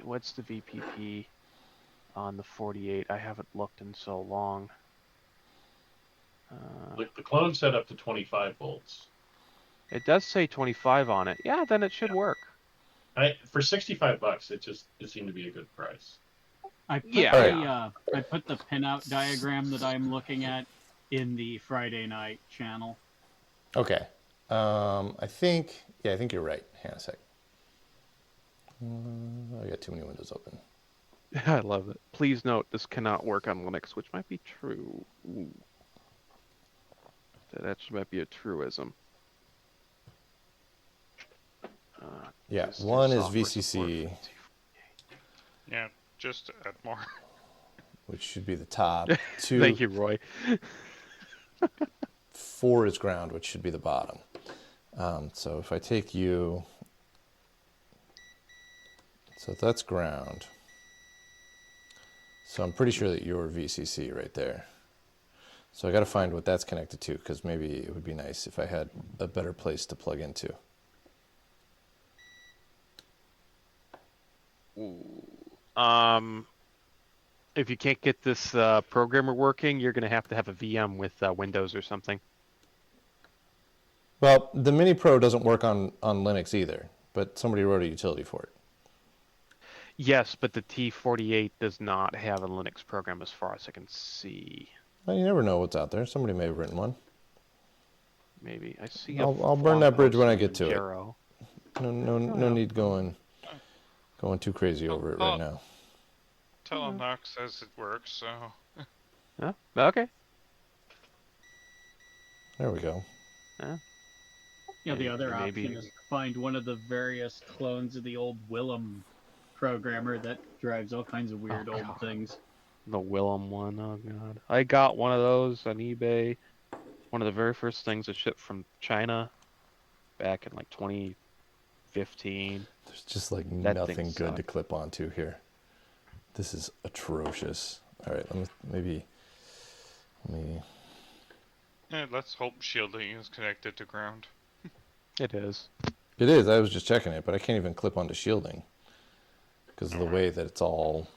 what's the VPP on the 48. I haven't looked in so long. The clone set up to 25 volts. It does say 25 on it. Yeah, then it should work. For $65, it seemed to be a good price. I put I put the pinout diagram that I'm looking at in the Friday night channel. Okay. I think you're right. Hang on a sec. I got too many windows open. I love it. Please note this cannot work on Linux, which might be true. Ooh. That actually might be a truism. Yeah, one is VCC. Yeah, just add more. Which should be the top. 2. Thank you, Roy. 4 is ground, which should be the bottom. So if I take you, so that's ground. So I'm pretty sure that you're VCC right there. So I got to find what that's connected to, because maybe it would be nice if I had a better place to plug into. If you can't get this programmer working, you're going to have a VM with Windows or something. Well, the Mini Pro doesn't work on Linux either, but somebody wrote a utility for it. Yes, but the T48 does not have a Linux program as far as I can see. Well, you never know what's out there. Somebody may have written one. Maybe. I see. I'll burn that bridge when I get to Jero. it. No need going too crazy over it right now. Telenox says it works, so. Huh? Okay. There we go. Yeah, the other option is to find one of the various clones of the old Willem programmer that drives all kinds of weird old things. The Willem one, oh god. I got one of those on eBay. One of the very first things that shipped from China back in like 2015. There's just like nothing good to clip onto here. This is atrocious. All right, let me. Yeah, let's hope shielding is connected to ground. It is. It is. I was just checking it, but I can't even clip onto shielding because of the way that it's all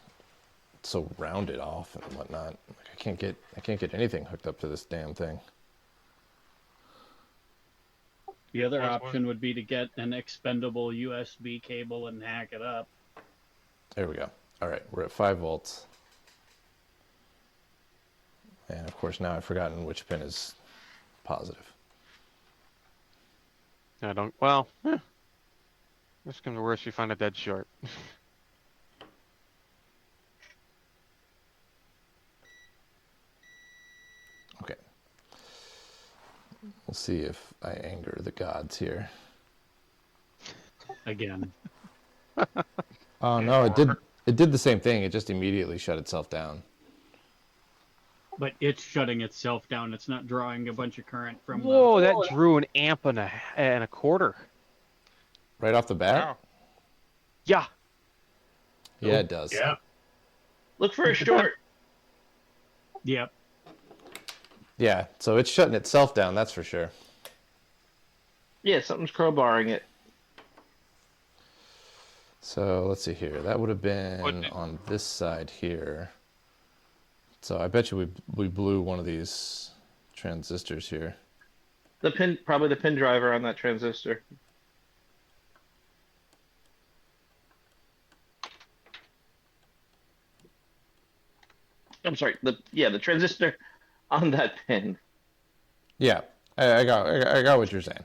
so rounded off and whatnot. Like I can't get anything hooked up to this damn thing. The other option would be to get an expendable USB cable and hack it up. There we go. All right, we're at 5 volts. And of course now I've forgotten which pin is positive. Worst come to worst, you find a dead short. Okay. We'll see if I anger the gods here. Again. Oh no, it did the same thing. It just immediately shut itself down. But it's shutting itself down. It's not drawing a bunch of current from Whoa, that drew an amp and a quarter. Right off the bat? Wow. Yeah. Yeah, it does. Yeah. Look for a short. Yep. Yeah, so it's shutting itself down, that's for sure. Yeah, something's crowbarring it. So let's see here. That would have been on this side here. So I bet you we blew one of these transistors here. The pin, probably the pin driver on that transistor. I'm sorry. The transistor on that pin. Yeah, I got what you're saying.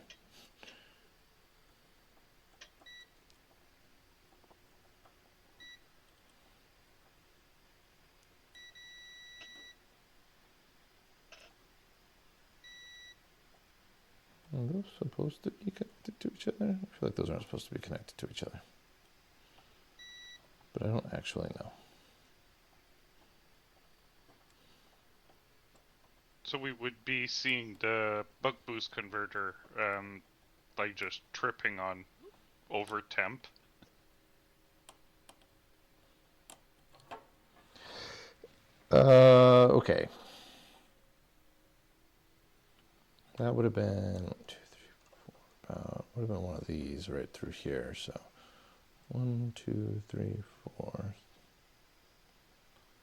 Are those supposed to be connected to each other? I feel like those aren't supposed to be connected to each other. But I don't actually know. So we would be seeing the buck boost converter, like just tripping on over temp. Okay. That would have been 1, 2, 3, 4. Would have been one of these right through here. So 1, 2, 3, 4.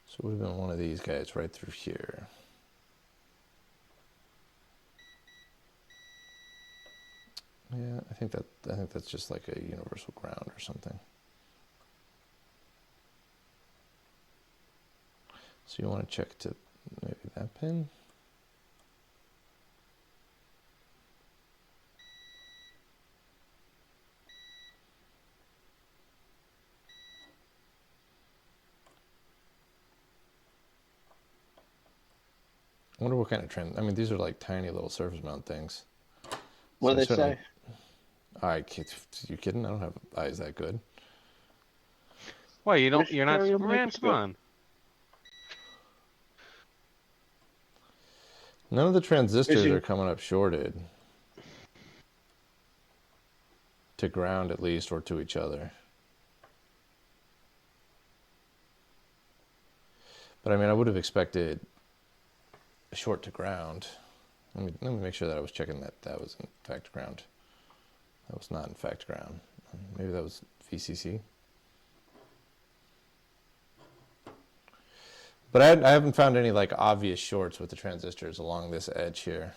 So it would have been one of these guys right through here. Yeah, I think that's just like a universal ground or something. So you want to check to maybe that pin. I wonder what kind of trend. I mean, these are like tiny little surface mount things. What do they say? You kidding? I don't have eyes that good. Why you don't? Which You're not stereo Superman? Come microscope? on. None of the transistors Fishing. are coming up shorted. To ground at least, or to each other. But I mean, I would have expected a short to ground. Let me make sure that I was checking that was in fact ground. That was not in fact ground. Maybe that was VCC. But I haven't found any like obvious shorts with the transistors along this edge here.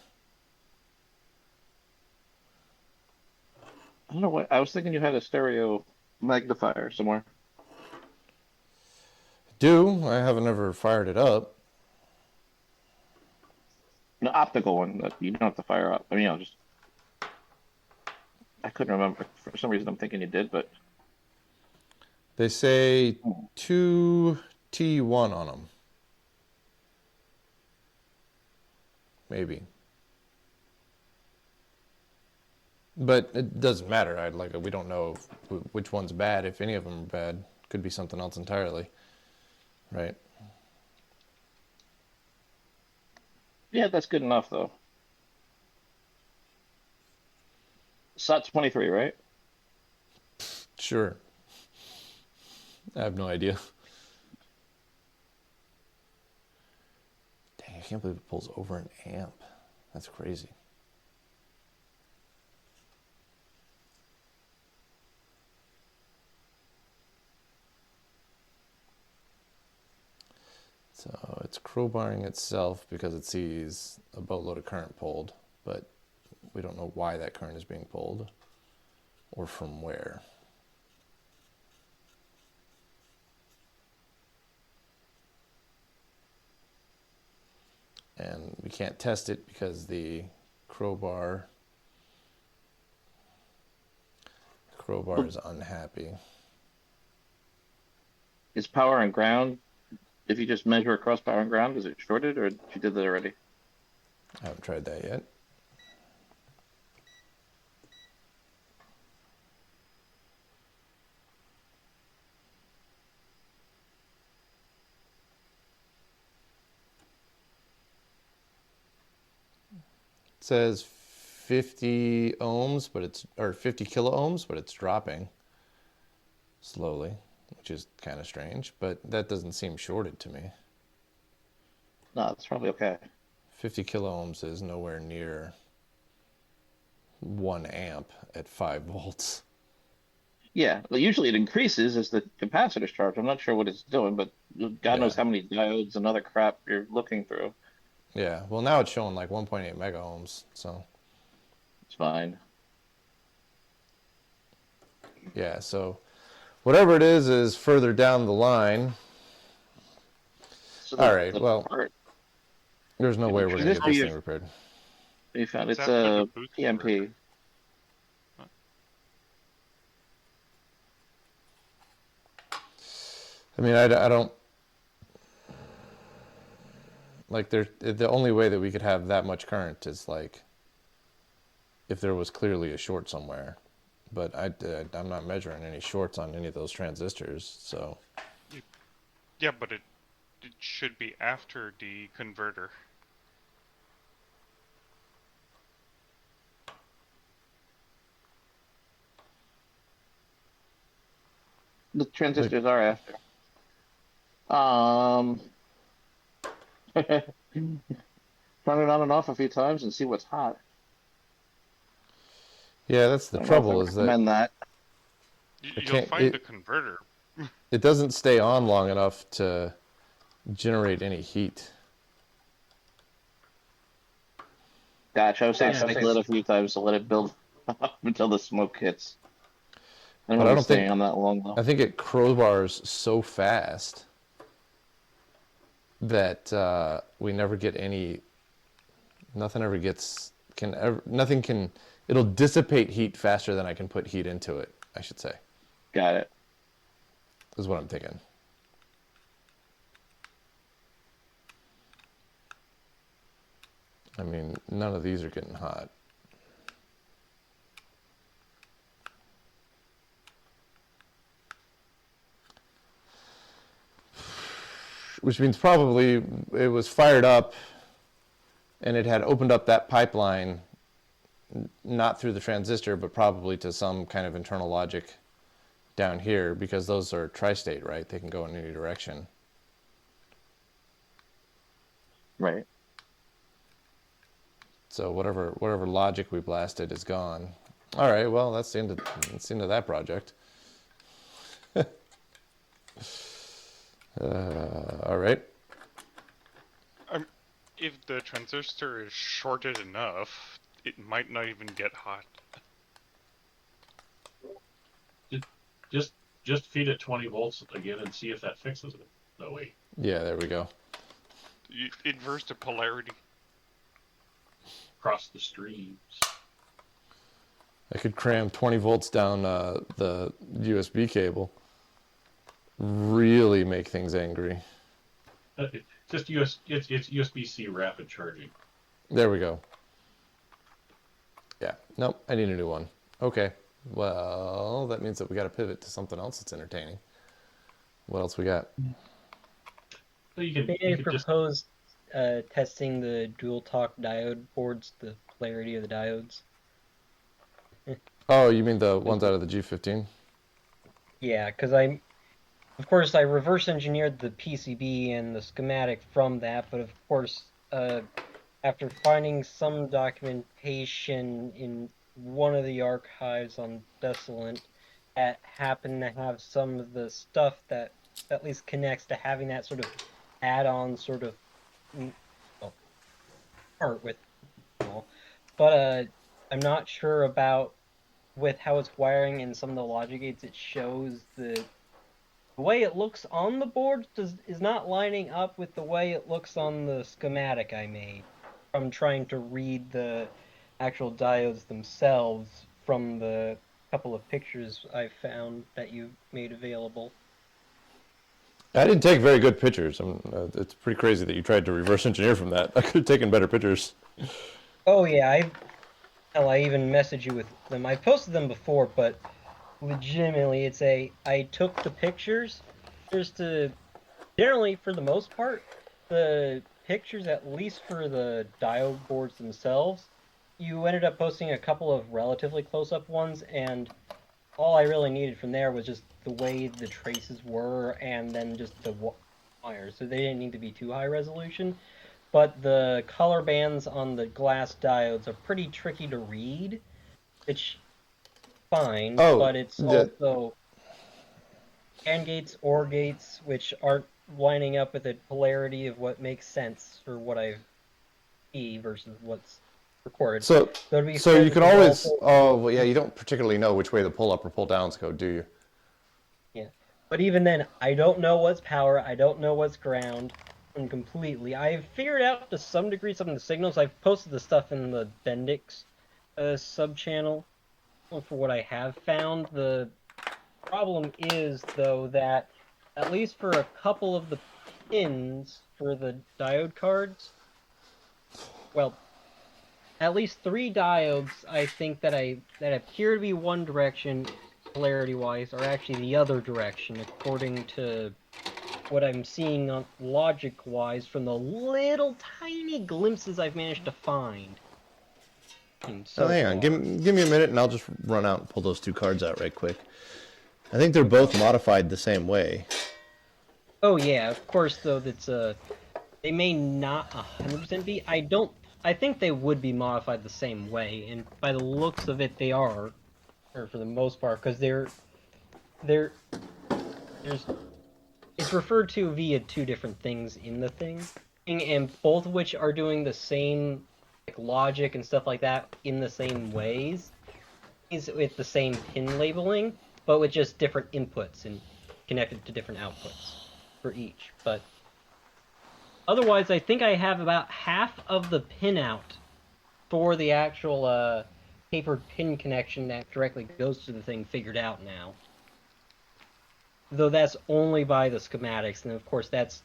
I don't know what. I was thinking you had a stereo magnifier somewhere. I haven't ever fired it up. An optical one that you don't have to fire up. I mean, just. I couldn't remember. For some reason, I'm thinking you did, but. They say 2T1 on them. Maybe. But it doesn't matter. We don't know which one's bad. If any of them are bad, could be something else entirely, right? Yeah, that's good enough though. SOT 23, right? Sure. I have no idea. Dang, I can't believe it pulls over an amp. That's crazy. So it's crowbarring itself because it sees a boatload of current pulled, but we don't know why that current is being pulled or from where. And we can't test it because the crowbar is unhappy. Is power and ground? If you just measure across power and ground, is it shorted, or you did that already? I haven't tried that yet. says 50 ohms, but it's, or 50 kilo ohms, but it's dropping slowly, which is kind of strange, but that doesn't seem shorted to me. No, it's probably okay. 50 kilo ohms is nowhere near 1 amp at 5 volts. Yeah, well, usually it increases as the capacitor's charged. I'm not sure what it's doing, but God knows how many diodes and other crap you're looking through. Yeah, well now it's showing like 1.8 mega ohms, so it's fine. Yeah, so whatever it is further down the line. So all right, well, there's no way we're going to get this thing repaired. You found it's a PMP. I mean, I don't like the only way that we could have that much current is like if there was clearly a short somewhere, but I'm not measuring any shorts on any of those transistors, so. Yeah, but it should be after the converter. The transistors are after. Turn it on and off a few times and see what's hot. Yeah, that's the trouble is that you'll find the converter. It doesn't stay on long enough to generate any heat. Gotcha. I was saying cycle it a few times to let it build up until the smoke hits. I don't think on that long though. I think it crowbars so fast that we never get any. Nothing ever gets nothing can. It'll dissipate heat faster than I can put heat into it, I should say. Got it. Is what I'm thinking. I mean, none of these are getting hot. Which means probably it was fired up and it had opened up that pipeline, not through the transistor, but probably to some kind of internal logic down here, because those are tri-state, right? They can go in any direction. Right. So whatever logic we blasted is gone. All right, well, that's the end of that project. All right. If the transistor is shorted enough, it might not even get hot. Just feed it 20 volts again and see if that fixes it. No, wait. Yeah, there we go. You inverse the polarity. Across the streams. I could cram 20 volts down the USB cable. Really make things angry. Just it's USB-C rapid charging. There we go. Yeah. Nope. I need a new one. Okay. Well, that means that we got to pivot to something else that's entertaining. What else we got? So you could propose testing the dual talk diode boards, the polarity of the diodes. Oh, you mean the ones out of the G15? Yeah, because of course, I reverse engineered the PCB and the schematic from that, but of course, after finding some documentation in one of the archives on Desolent that happened to have some of the stuff that at least connects to having that sort of add-on sort of part with, but I'm not sure about with how it's wiring and some of the logic gates. It shows the way it looks on the board is not lining up with the way it looks on the schematic I made from trying to read the actual diodes themselves from the couple of pictures I found that you made available. I didn't take very good pictures. It's pretty crazy that you tried to reverse engineer from that. I could have taken better pictures. Oh yeah, I even messaged you with them. I posted them before, but legitimately, I took the pictures just to, generally for the most part, the pictures, at least for the diode boards themselves, you ended up posting a couple of relatively close-up ones, and all I really needed from there was just the way the traces were, and then just the wires. So they didn't need to be too high resolution. But the color bands on the glass diodes are pretty tricky to read. It's fine, but it's also AND gates, OR gates, which aren't lining up with the polarity of what makes sense for what I see versus what's recorded. So you can always. Oh, well, yeah. You don't particularly know which way the pull up or pull downs go, do you? Yeah, but even then, I don't know what's power. I don't know what's ground. And completely, I've figured out to some degree some of the signals. I've posted the stuff in the Bendix sub channel for what I have found. The problem is, though, that at least for a couple of the pins for the diode cards, well, at least 3 diodes I think that appear to be one direction polarity-wise are actually the other direction, according to what I'm seeing on logic-wise from the little tiny glimpses I've managed to find. So hang on, give me a minute, and I'll just run out and pull those 2 cards out right quick. I think they're both modified the same way. Oh yeah, of course. Though that's they may not 100% be. I think they would be modified the same way, and by the looks of it, they are, or for the most part, because it's referred to via 2 different things in the thing, and both of which are doing the same logic and stuff like that in the same ways, is with the same pin labeling, but with just different inputs and connected to different outputs for each. But otherwise, I think I have about half of the pinout for the actual paper pin connection that directly goes to the thing figured out now. Though that's only by the schematics, and of course that's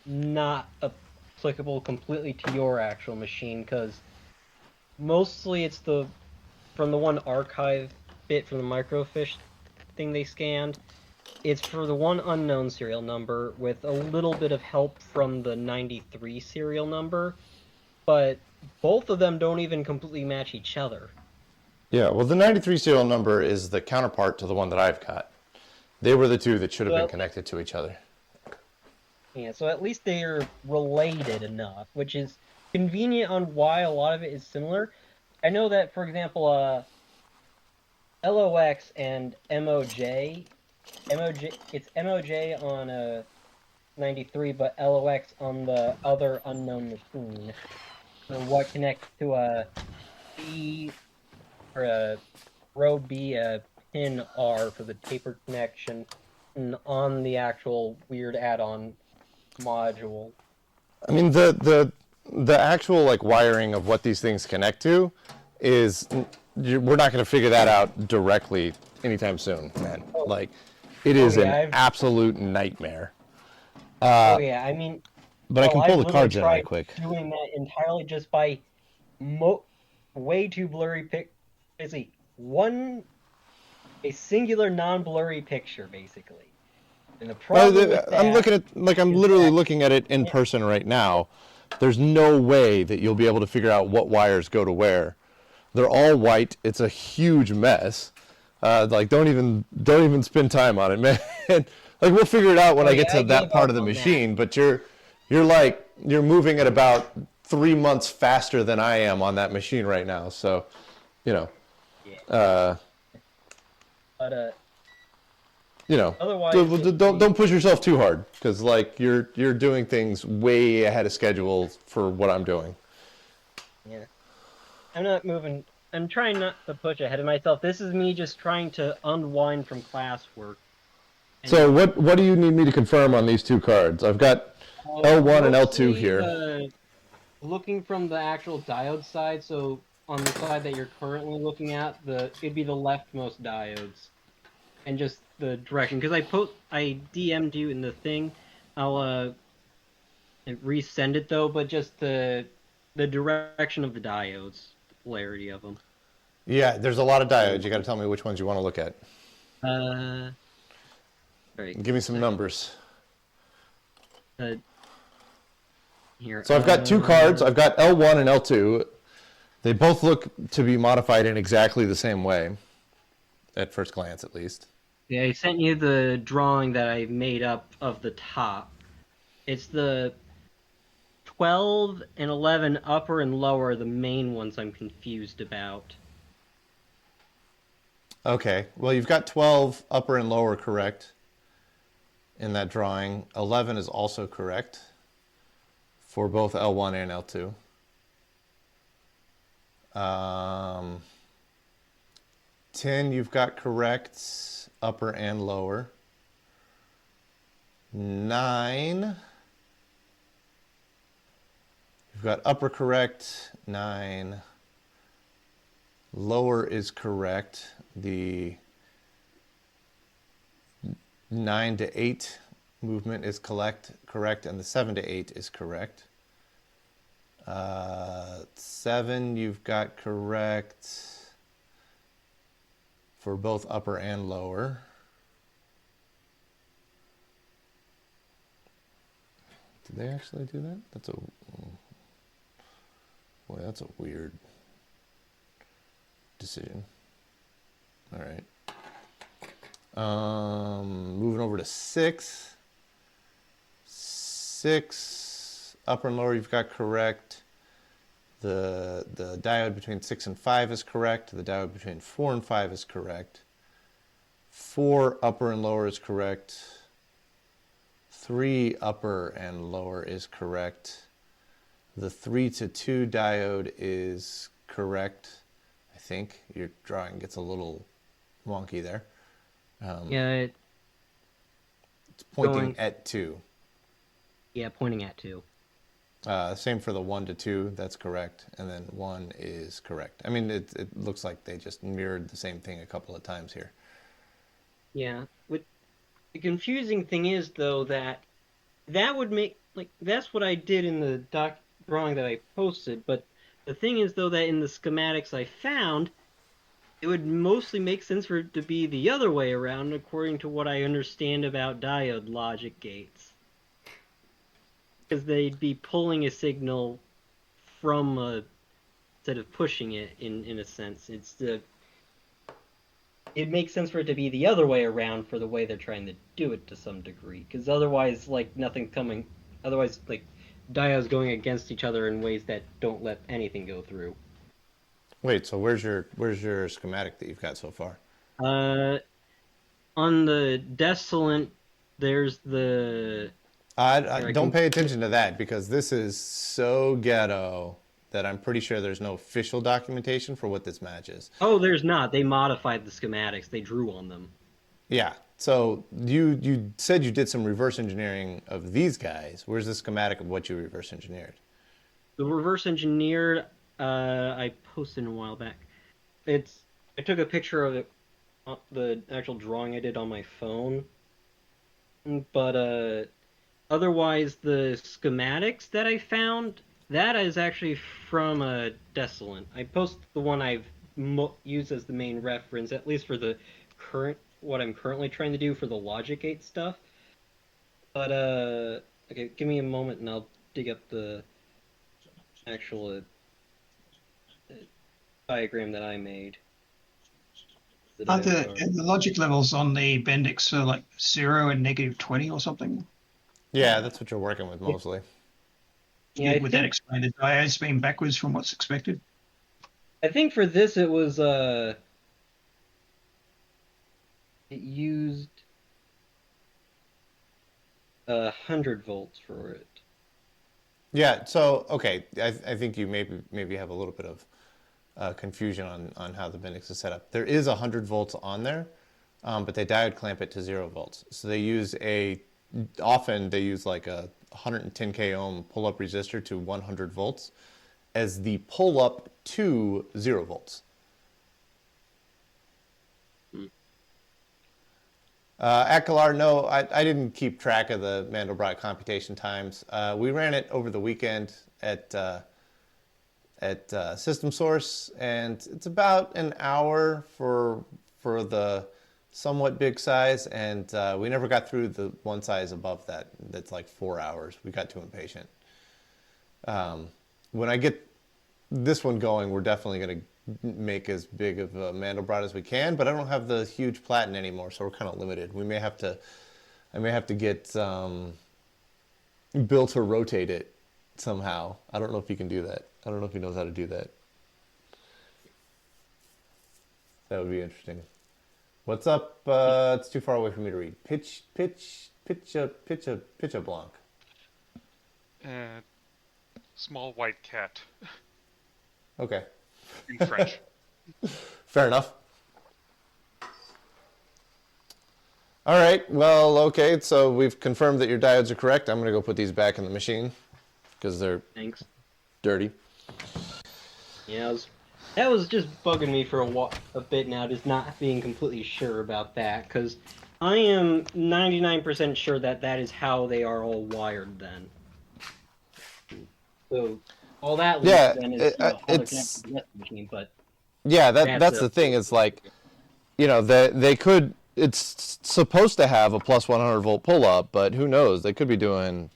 not applicable completely to your actual machine, because mostly it's from the one archive bit from the microfiche thing they scanned, it's for the one unknown serial number with a little bit of help from the 93 serial number, but both of them don't even completely match each other. Yeah, well, the 93 serial number is the counterpart to the one that I've got. They were the 2 that should have been connected to each other. Yeah, so at least they're related enough, which is convenient on why a lot of it is similar. I know that, for example, LOX and MOJ, it's MOJ on 93, but LOX on the other unknown machine. So what connects to a B or a row B, a pin R for the tapered connection, and on the actual weird add-on module. I mean, the actual wiring of what these things connect to is, we're not going to figure that out directly anytime soon, man. It is an absolute nightmare. Oh yeah, I mean, but I can pull the cards in right quick. Doing that entirely just by way too blurry basically a singular non-blurry picture, basically. And the problem with that, I'm literally looking at it in person right now. There's no way that you'll be able to figure out what wires go to where. They're all white. It's a huge mess. Don't even spend time on it, man. We'll figure it out when I get to that part of the machine. But you're moving at about 3 months faster than I am on that machine right now. So, otherwise, don't push yourself too hard, because you're doing things way ahead of schedule for what I'm doing. Yeah, I'm trying not to push ahead of myself. This is me just trying to unwind from classwork. So what do you need me to confirm on these 2 cards? I've got L1 and L2 here. Looking from the actual diode side, so on the side that you're currently looking at, it'd be the leftmost diodes, and just the direction. Because I DM'd you in the thing. I'll resend it though, but just the direction of the diodes, the polarity of them. Yeah, there's a lot of diodes. You got to tell me which ones you want to look at. Right. Give me some numbers. Here. So I've got 2 cards. I've got L1 and L2. They both look to be modified in exactly the same way, at first glance at least. Yeah, I sent you the drawing that I made up of the top. It's the 12 and 11 upper and lower, the main ones I'm confused about. Okay, well, you've got 12 upper and lower correct in that drawing. 11 is also correct for both L1 and L2. 10 you've got correct, upper and lower. 9, you've got upper correct, 9. Lower is correct. The 9 to 8 movement is correct, and the 7 to 8 is correct. 7 you've got correct for both upper and lower. Did they actually do that? That's a weird decision. All right. Moving over to 6. 6 upper and lower you've got correct. The diode between 6 and 5 is correct. The diode between 4 and 5 is correct. 4 upper and lower is correct. 3 upper and lower is correct. The 3 to 2 diode is correct. I think your drawing gets a little wonky there. Yeah, it's pointing at 2. Yeah, pointing at 2. Same for the 1 to 2, that's correct. And then 1 is correct. I mean, it looks like they just mirrored the same thing a couple of times here. Yeah. The confusing thing is, though, that would make, like, that's what I did in the drawing that I posted, but the thing is, though, that in the schematics I found, it would mostly make sense for it to be the other way around, according to what I understand about diode logic gates. Because they'd be pulling a signal from instead of pushing it, in a sense. It makes sense for it to be the other way around for the way they're trying to do it to some degree. Because otherwise, like, otherwise, like, diodes going against each other in ways that don't let anything go through. Wait, so where's your schematic that you've got so far? On the Desolant, there's the... don't pay attention to that, because this is so ghetto that I'm pretty sure there's no official documentation for what this matches. Oh, there's not. They modified the schematics. They drew on them. Yeah. So you said you did some reverse engineering of these guys. Where's the schematic of what you reverse engineered? The reverse engineered, I posted a while back. I took a picture of it, the actual drawing I did on my phone. But otherwise, the schematics that I found, that is actually from Desolant. I posted the one I've used as the main reference, at least for the what I'm currently trying to do for the logic gate stuff. But okay, give me a moment and I'll dig up the actual diagram that I made. Are the logic levels on the Bendix are like 0 and -20 or something? Yeah, that's what you're working with mostly. Yeah, Would that explain the diodes being backwards from what's expected? I think for this it was it used 100 volts for it. Yeah, so okay, I think you maybe have a little bit of confusion on how the Bendix is set up. There is 100 volts on there, but they diode clamp it to 0 volts. So they use often they use like a 110k ohm pull-up resistor to 100 volts as the pull-up to 0 volts. Akalar, no, I didn't keep track of the Mandelbrot computation times. We ran it over the weekend at System Source, and it's about an hour for the somewhat big size, and we never got through the one size above that. That's like 4 hours. We got too impatient. When I get this one going, we're definitely going to make as big of a Mandelbrot as we can, but I don't have the huge platen anymore, so we're kind of limited. I may have to get Bill to rotate it somehow. I don't know if he can do that. I don't know if he knows how to do that. That would be interesting. What's up? It's too far away for me to read. Pitch a blanc. Small white cat. Okay. In French. Fair enough. All right. Well, okay. So we've confirmed that your diodes are correct. I'm going to go put these back in the machine because they're dirty. Yeah, that was just bugging me for a bit now, just not being completely sure about that, because I am 99% sure that is how they are all wired then. So all that leaves then is how they're connected to the machine, but yeah, that's the thing. Is like, they could. It's supposed to have a plus 100 volt pull up, but who knows? They could be doing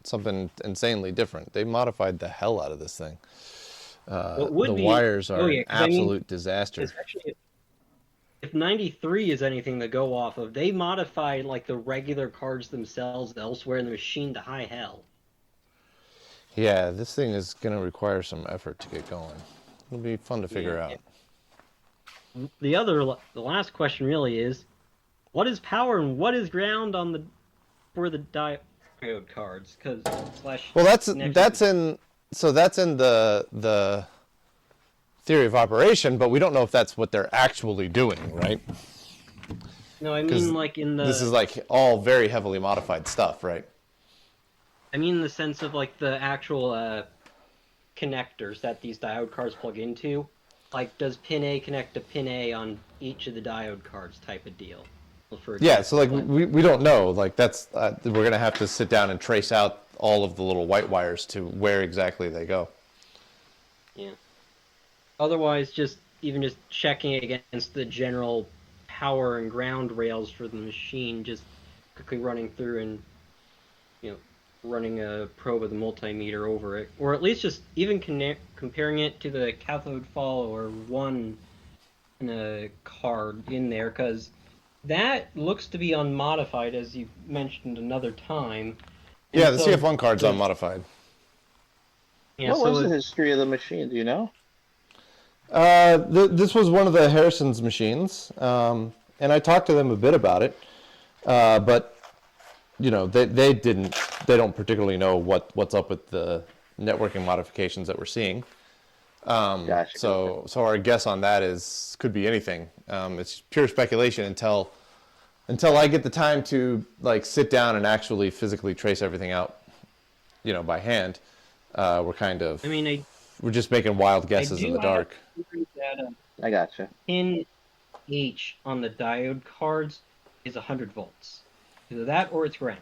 something insanely different. They modified the hell out of this thing. The wires are an absolute disaster. Actually, if 93 is anything to go off of, they modified like the regular cards themselves elsewhere in the machine to high hell. Yeah, this thing is going to require some effort to get going. It'll be fun to figure out. The last question really is, what is power and what is ground for the diode cards? Well, that's in the theory of operation, but we don't know if that's what they're actually doing, right? No, I mean like in the... This is like all very heavily modified stuff, right? I mean in the sense of like the actual connectors that these diode cards plug into. Like, does pin A connect to pin A on each of the diode cards type of deal? Yeah, so like we don't know. Like that's we're gonna have to sit down and trace out all of the little white wires to where exactly they go. Yeah. Otherwise, just checking against the general power and ground rails for the machine, just quickly running through and running a probe of the multimeter over it, or at least just even comparing it to the cathode follower one in a card in there, because that looks to be unmodified, as you mentioned another time. Yeah, the CF1 card's unmodified. Yeah, what was the history of the machine? Do you know? This was one of the Harrison's machines, and I talked to them a bit about it, but they don't particularly know what's up with the networking modifications that we're seeing. Gotcha. So our guess on that could be anything. It's pure speculation until I get the time to like sit down and actually physically trace everything out, by hand. We're kind of. I mean, we're just making wild guesses in the dark. I gotcha. Pin H on the diode cards is 100 volts. Either that or it's ground.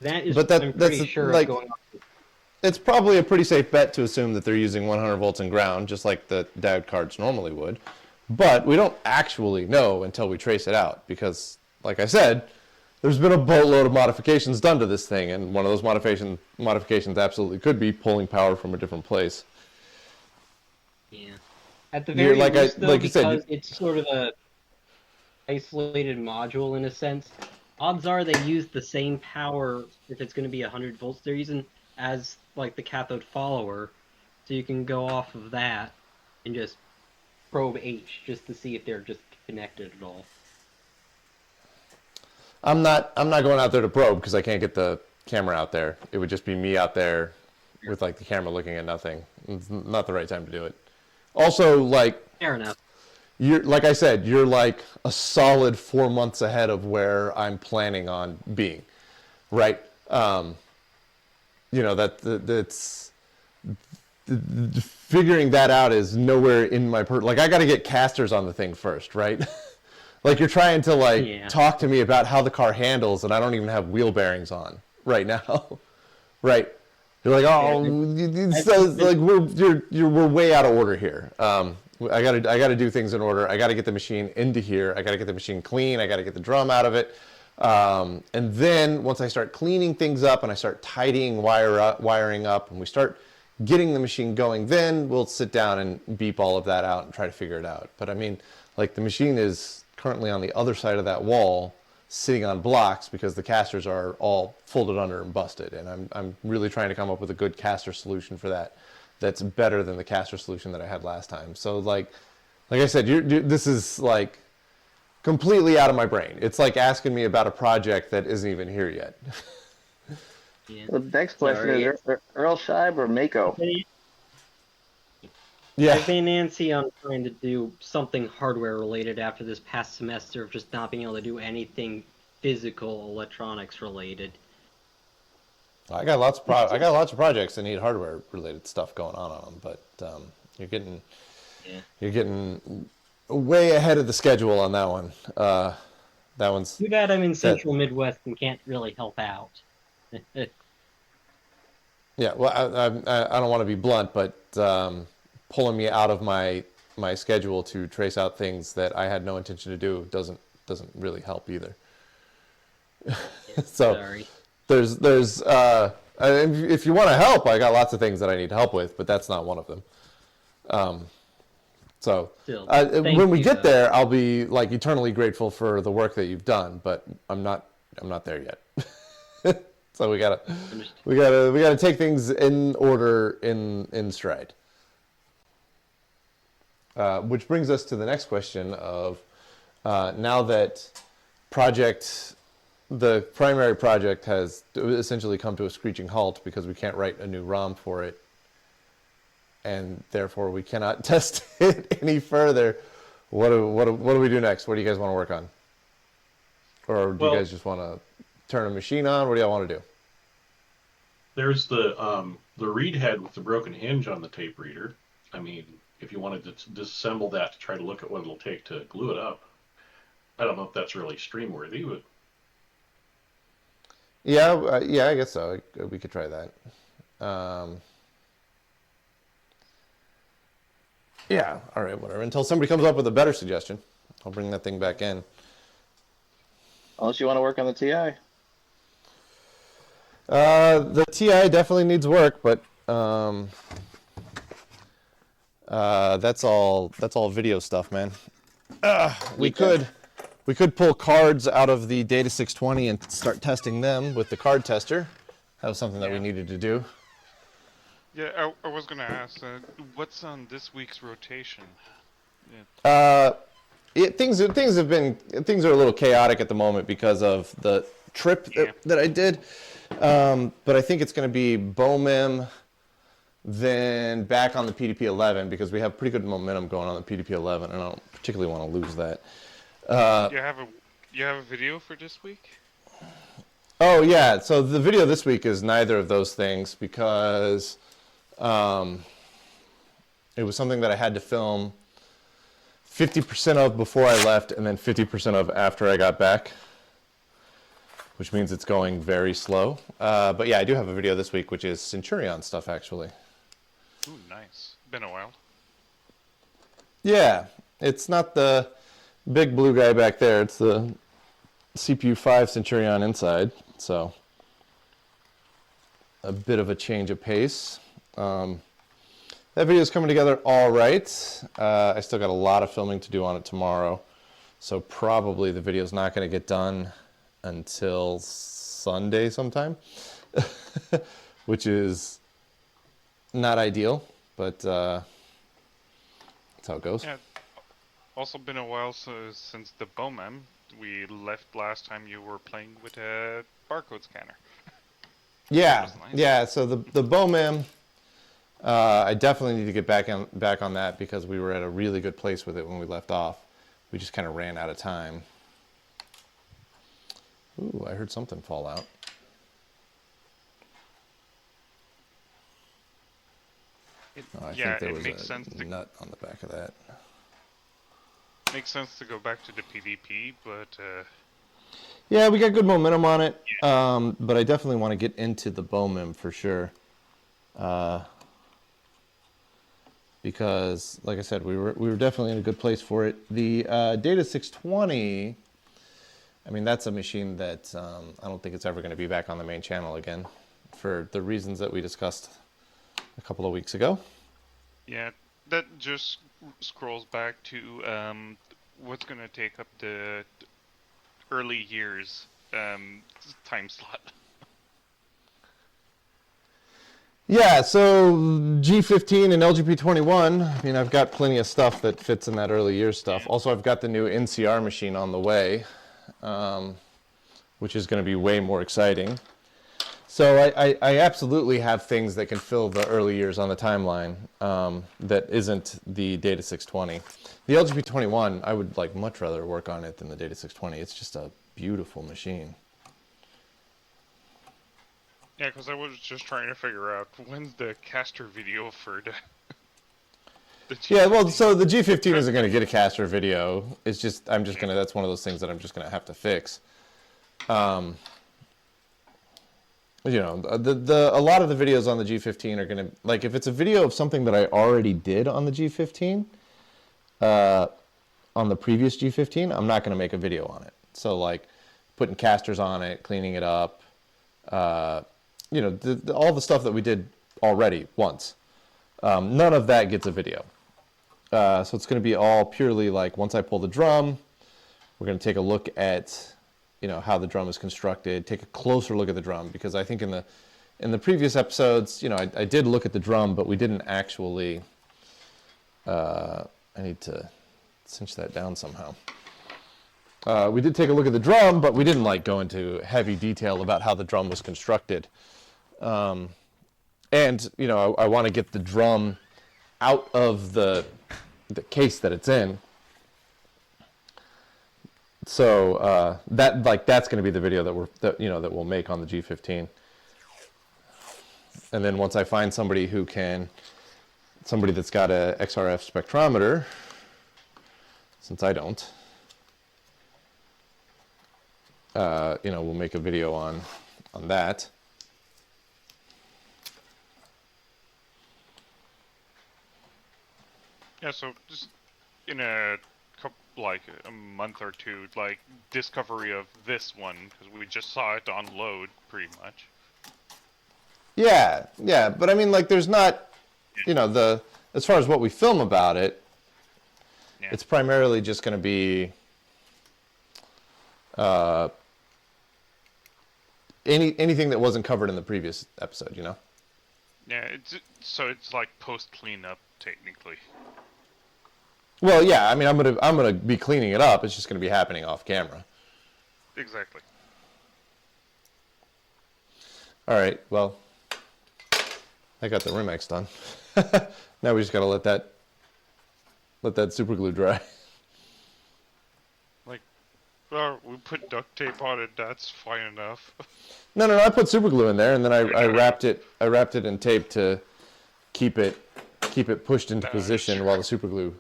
That is, I'm pretty sure, like, going on. It's probably a pretty safe bet to assume that they're using 100 volts in ground, just like the diode cards normally would. But we don't actually know until we trace it out, because, like I said, there's been a boatload of modifications done to this thing, and one of those modifications absolutely could be pulling power from a different place. Yeah. At the very least, though, because it's sort of a isolated module in a sense, odds are they use the same power if it's going to be 100 volts they're using as like the cathode follower, so you can go off of that and just probe H just to see if they're just connected at all. I'm not going out there to probe because I can't get the camera out there. It would just be me out there with like the camera looking at nothing. It's not the right time to do it. Also, like, fair enough. You're, like I said, you're like a solid 4 months ahead of where I'm planning on being, right? That's figuring that out is nowhere in my like I got to get casters on the thing first, right? Like you're trying to talk to me about how the car handles, and I don't even have wheel bearings on right now, right? You're like, like we're way out of order here. I gotta do things in order. I gotta get the machine into here. I gotta get the machine clean. I gotta get the drum out of it. And then once I start cleaning things up and I start tidying wiring up, and we start getting the machine going, then we'll sit down and beep all of that out and try to figure it out. But I mean, like, the machine is currently on the other side of that wall, sitting on blocks because the casters are all folded under and busted. And I'm really trying to come up with a good caster solution for that. That's better than the caster solution that I had last time. So like I said, this is like completely out of my brain. It's like asking me about a project that isn't even here yet. Yeah. The next question is Earl Scheib or Mako? Yeah. I've been antsy on trying to do something hardware related after this past semester of just not being able to do anything physical electronics related. I got lots of projects that need hardware related stuff going on them, but you're getting way ahead of the schedule on that one. That one's Too bad I'm in Central Midwest and can't really help out. Yeah, well, I don't want to be blunt, but pulling me out of my schedule to trace out things that I had no intention to do doesn't really help either. So Sorry. there's if you want to help, I got lots of things that I need help with, but that's not one of them. So Still, when we get there, I'll be like eternally grateful for the work that you've done, but I'm not there yet. So we gotta take things in order in stride. Which brings us to the next question of now that the primary project has essentially come to a screeching halt because we can't write a new ROM for it, and therefore we cannot test it any further. What do we do next? What do you guys want to work on? Or do you guys just want to turn a machine on? What do y'all want to do? There's the read head with the broken hinge on the tape reader. I mean, if you wanted to disassemble that to try to look at what it'll take to glue it up, I don't know if that's really stream worthy, but yeah, I guess so. We could try that. Yeah, all right, whatever. Until somebody comes up with a better suggestion, I'll bring that thing back in. Unless you want to work on the TI. The TI definitely needs work, but that's all video stuff, man. We could pull cards out of the Data 620 and start testing them with the card tester. That was something that we needed to do. Yeah, I was gonna ask, what's on this week's rotation? Yeah. Things are a little chaotic at the moment because of the trip that I did. But I think it's going to be BOMEM, then back on the PDP-11 because we have pretty good momentum going on the PDP-11, and I don't particularly want to lose that. You have a video for this week? Oh yeah, so the video this week is neither of those things because it was something that I had to film 50% of before I left and then 50% of after I got back, which means it's going very slow. But yeah, I do have a video this week, which is Centurion stuff, actually. Ooh, nice. Been a while. Yeah, it's not the big blue guy back there. It's the CPU 5 Centurion inside, so a bit of a change of pace. That video is coming together all right. I still got a lot of filming to do on it tomorrow, so probably the video is not going to get done until Sunday sometime, which is not ideal, but that's how it goes. Yeah. Also been a while since the BOMEM. We left last time you were playing with a barcode scanner. Yeah, Nice. yeah. So the BOMEM, I definitely need to get back on that because we were at a really good place with it when we left off. We just kind of ran out of time. Ooh, I heard something fall out. I think there was a nut on the back of that. Makes sense to go back to the PvP, but yeah, we got good momentum on it, but I definitely want to get into the BOMEM for sure. Because, like I said, we were definitely in a good place for it. The Data 620, I mean, that's a machine that I don't think it's ever going to be back on the main channel again, for the reasons that we discussed a couple of weeks ago. Yeah, that just scrolls back to what's going to take up the early years time slot. Yeah, so G15 and LGP21, I mean, I've got plenty of stuff that fits in that early years stuff. Also, I've got the new NCR machine on the way, which is going to be way more exciting. So I absolutely have things that can fill the early years on the timeline that isn't the Data 620. The LGP21, I would like much rather work on it than the Data 620. It's just a beautiful machine. Yeah, because I was just trying to figure out when's the caster video for the Yeah, well, so the G15 isn't going to get a caster video. It's just, that's one of those things that I'm just going to have to fix. You know, a lot of the videos on the G15 are going to, like, if it's a video of something that I already did on the G15, on the previous G15, I'm not going to make a video on it. So, like, putting casters on it, cleaning it up, you know, all the stuff that we did already once. None of that gets a video. So it's going to be all purely like, once I pull the drum, we're going to take a look at, you know, how the drum is constructed, take a closer look at the drum, because I think in the previous episodes, you know, I did look at the drum, but we didn't actually, I need to cinch that down somehow. We did take a look at the drum, but we didn't like go into heavy detail about how the drum was constructed. And, you know, I want to get the drum out of the case that it's in. So that's going to be the video that we'll make on the G15. And then once I find somebody that's got a XRF spectrometer, since I don't, you know, we'll make a video on that. Yeah, so just in a month or two, like, discovery of this one, because we just saw it on load, pretty much. Yeah, but I mean, like, there's not, you know, as far as what we film about it, yeah, it's primarily just going to be anything that wasn't covered in the previous episode, you know? Yeah, it's like post cleanup technically. Well, yeah, I mean, I'm gonna be cleaning it up. It's just gonna be happening off camera. Exactly. All right. Well, I got the Remex done. Now we just gotta let that super glue dry. Like, we put duct tape on it. That's fine enough. No. I put super glue in there, and then I wrapped it in tape to keep it pushed into position while the super glue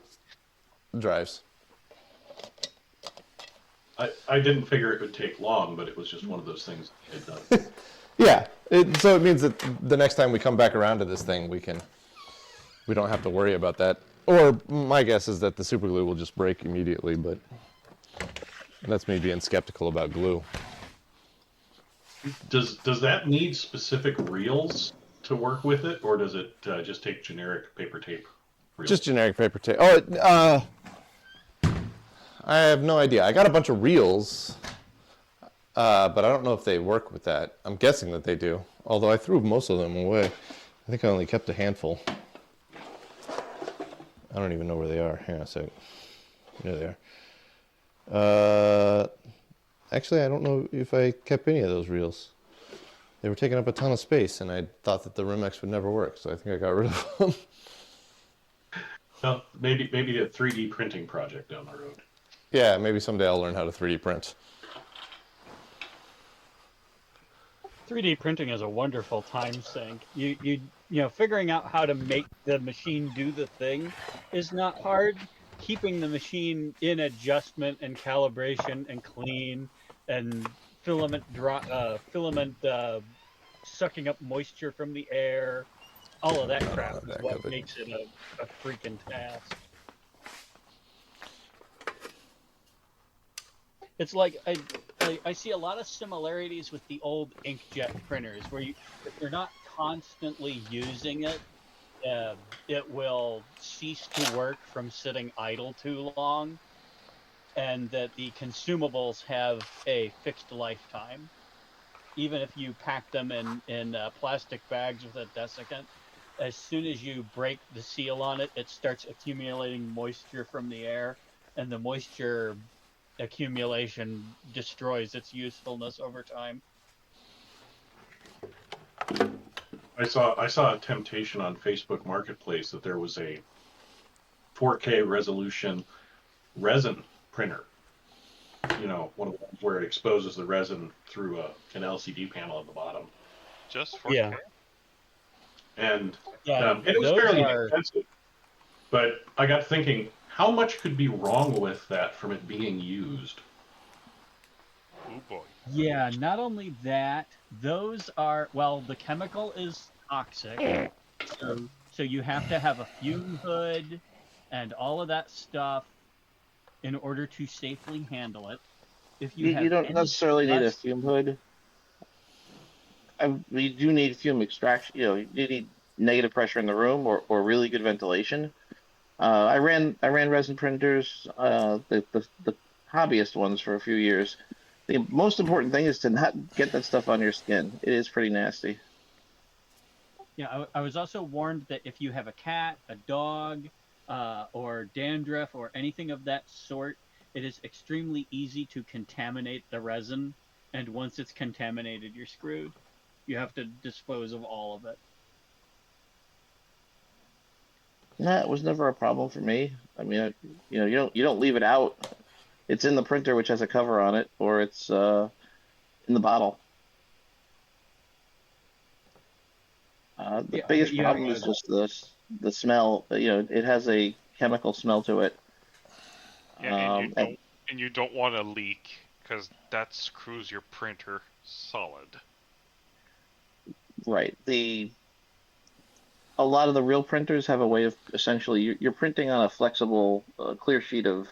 dries. I didn't figure it would take long, but it was just one of those things I had done. Yeah, so it means that the next time we come back around to this thing, we don't have to worry about that. Or my guess is that the super glue will just break immediately, but that's me being skeptical about glue. Does that need specific reels to work with it, or does it just take generic paper tape reels? Just generic paper tape. Oh, I have no idea. I got a bunch of reels, but I don't know if they work with that. I'm guessing that they do, although I threw most of them away. I think I only kept a handful. I don't even know where they are. Hang on a sec. There they are. Actually, I don't know if I kept any of those reels. They were taking up a ton of space, and I thought that the Remex would never work, so I think I got rid of them. Well, maybe a 3D printing project down the road. Yeah, maybe someday I'll learn how to 3D print. 3D printing is a wonderful time sink. You know, figuring out how to make the machine do the thing is not hard. Keeping the machine in adjustment and calibration and clean and filament sucking up moisture from the air, all of that crap is what makes it a freaking task. It's like I see a lot of similarities with the old inkjet printers, where if you're not constantly using it, it will cease to work from sitting idle too long, and that the consumables have a fixed lifetime. Even if you pack them in plastic bags with a desiccant, as soon as you break the seal on it, it starts accumulating moisture from the air, and the moisture accumulation destroys its usefulness over time. I saw a temptation on Facebook Marketplace that there was a 4K resolution resin printer. You know, one of the ones where it exposes the resin through an LCD panel at the bottom. Just for Yeah. And Yeah, it was those fairly are. expensive. But I got thinking, how much could be wrong with that from it being used? Oh boy. Yeah, not only that, those are, well, the chemical is toxic. So you have to have a fume hood and all of that stuff in order to safely handle it. If you You have don't any necessarily need a less, fume hood. You do need fume extraction. You know, you need negative pressure in the room or really good ventilation. I ran resin printers, the hobbyist ones for a few years. The most important thing is to not get that stuff on your skin. It is pretty nasty. yeah, I was also warned that if you have a cat, a dog, or dandruff or anything of that sort, it is extremely easy to contaminate the resin. And once it's contaminated, you're screwed. You have to dispose of all of it. Nah, it was never a problem for me. I mean, you don't leave it out. It's in the printer, which has a cover on it, or it's in the bottle. The Yeah, biggest you have problem is just the smell. You know, it has a chemical smell to it. Yeah, And and you don't want to leak because that screws your printer solid. right, a lot of the real printers have a way of essentially you're printing on a flexible, clear sheet of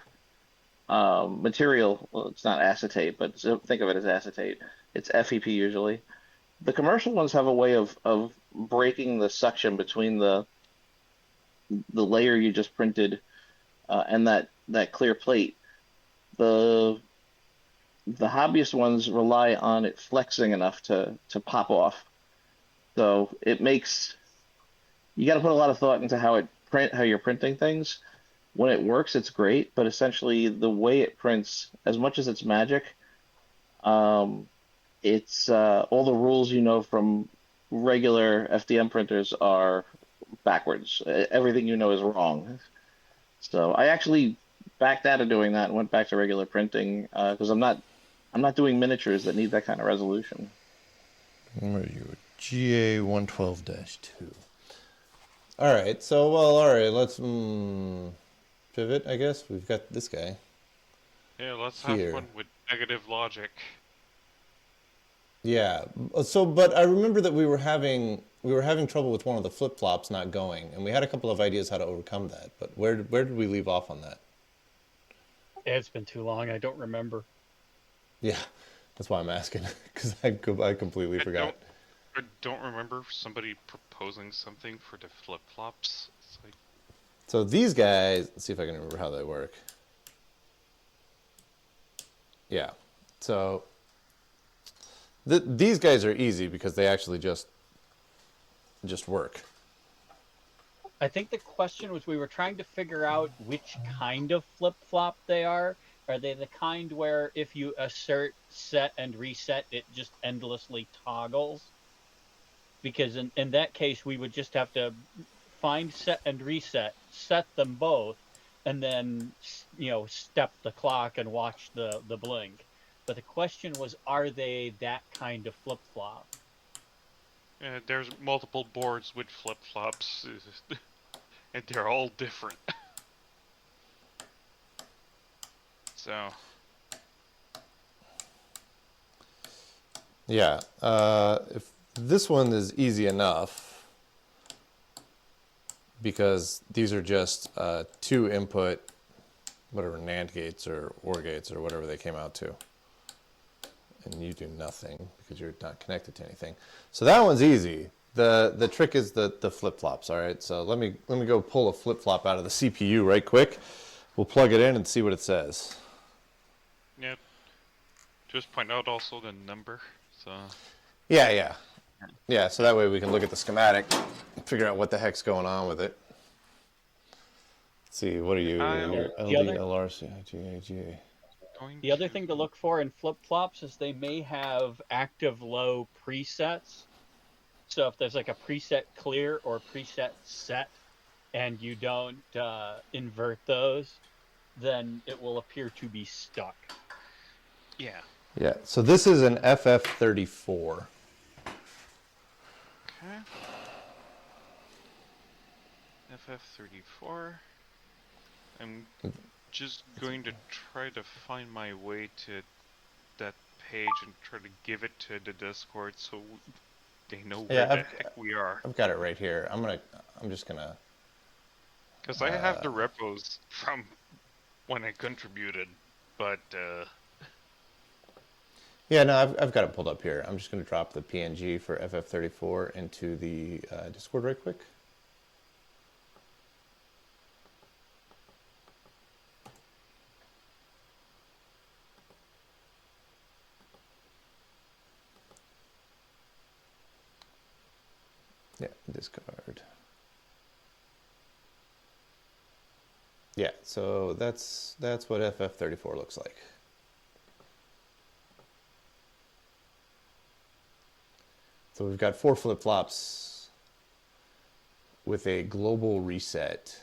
material. Well, it's not acetate, but think of it as acetate. It's FEP usually. The commercial ones have a way of breaking the suction between the layer you just printed and that clear plate. The hobbyist ones rely on it flexing enough to pop off. So it makes you got to put a lot of thought into how you're printing things. When it works, it's great, but essentially the way it prints, as much as it's magic, um, it's all the rules you know from regular FDM printers are backwards. Everything you know is wrong. So I actually backed out of doing that and went back to regular printing because I'm not doing miniatures that need that kind of resolution. Where are you? GA112-2. All right. So, well, all right. Let's pivot, I guess. We've got this guy. Yeah, let's Here. have fun with negative logic. Yeah. So, but I remember that we were having trouble with one of the flip-flops not going, and we had a couple of ideas how to overcome that. But where did we leave off on that? It's been too long. I don't remember. Yeah, that's why I'm asking, because I completely forgot. I don't remember somebody proposing something for the flip-flops. It's like, So these guys, let's see if I can remember how they work. Yeah. So these guys are easy because they actually just work. I think the question was we were trying to figure out which kind of flip-flop they are. Are they the kind where if you assert, set, and reset, it just endlessly toggles? Because in that case, we would just have to find, set, and reset, set them both, and then, step the clock and watch the blink. But the question was, are they that kind of flip-flop? there's multiple boards with flip-flops, and they're all different. So, Yeah. If this one is easy enough, because these are just two input, whatever, NAND gates or OR gates or whatever they came out to. And you do nothing because you're not connected to anything. So that one's easy. The trick is the flip flops. All right, so let me go pull a flip flop out of the CPU right quick. We'll plug it in and see what it says. Yeah. Just point out also the number. So. Yeah. So that way we can look at the schematic, figure out what the heck's going on with it. Let's see, what are you? You're LD, LRC, IGA, GA. The other thing to look for in flip-flops is they may have active low presets. So if there's like a preset clear or preset set and you don't invert those, then it will appear to be stuck. Yeah. Yeah, so this is an FF34. Okay. FF34. I'm just going to try to find my way to that page and try to give it to the Discord so they know where the heck we are. I've got it right here. I'm just gonna. Because I have the repos from when I contributed, but. Yeah, no, I've got it pulled up here. I'm just gonna drop the PNG for FF34 into the Discord right quick. Yeah, discard. Yeah, so that's what FF34 looks like. So we've got 4 flip-flops with a global reset.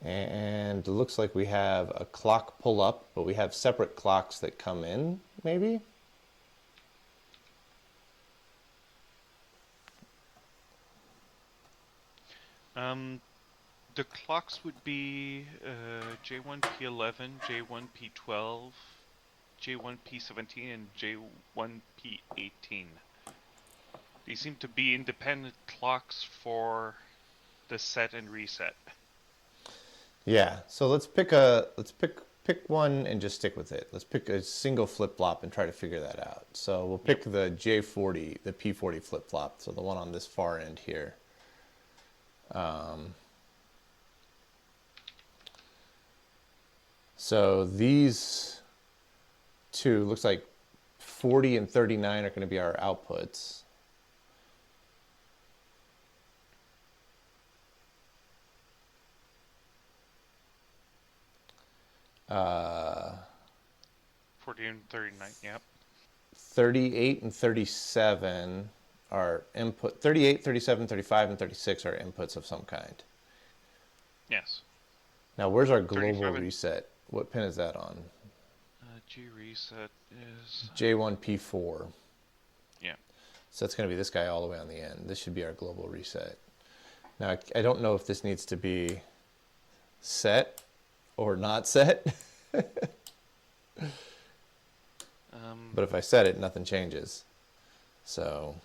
And it looks like we have a clock pull up, but we have separate clocks that come in, maybe? The clocks would be J1P11, J1P12, J1P17, and J1P18. They seem to be independent clocks for the set and reset. Yeah, so let's pick one and just stick with it. Let's pick a single flip-flop and try to figure that out. So we'll pick the J40, the P40 flip-flop, so the one on this far end here. So these two, looks like 40 and 39 are going to be our outputs. Uh, 40 and 39, yep. 38 and 37 are input. 38, 37, 35, and 36 are inputs of some kind. Yes. Now, where's our global reset? What pin is that on? G reset is J1P4. Yeah. So that's going to be this guy all the way on the end. This should be our global reset. Now, I don't know if this needs to be set or not set. But if I set it, nothing changes. So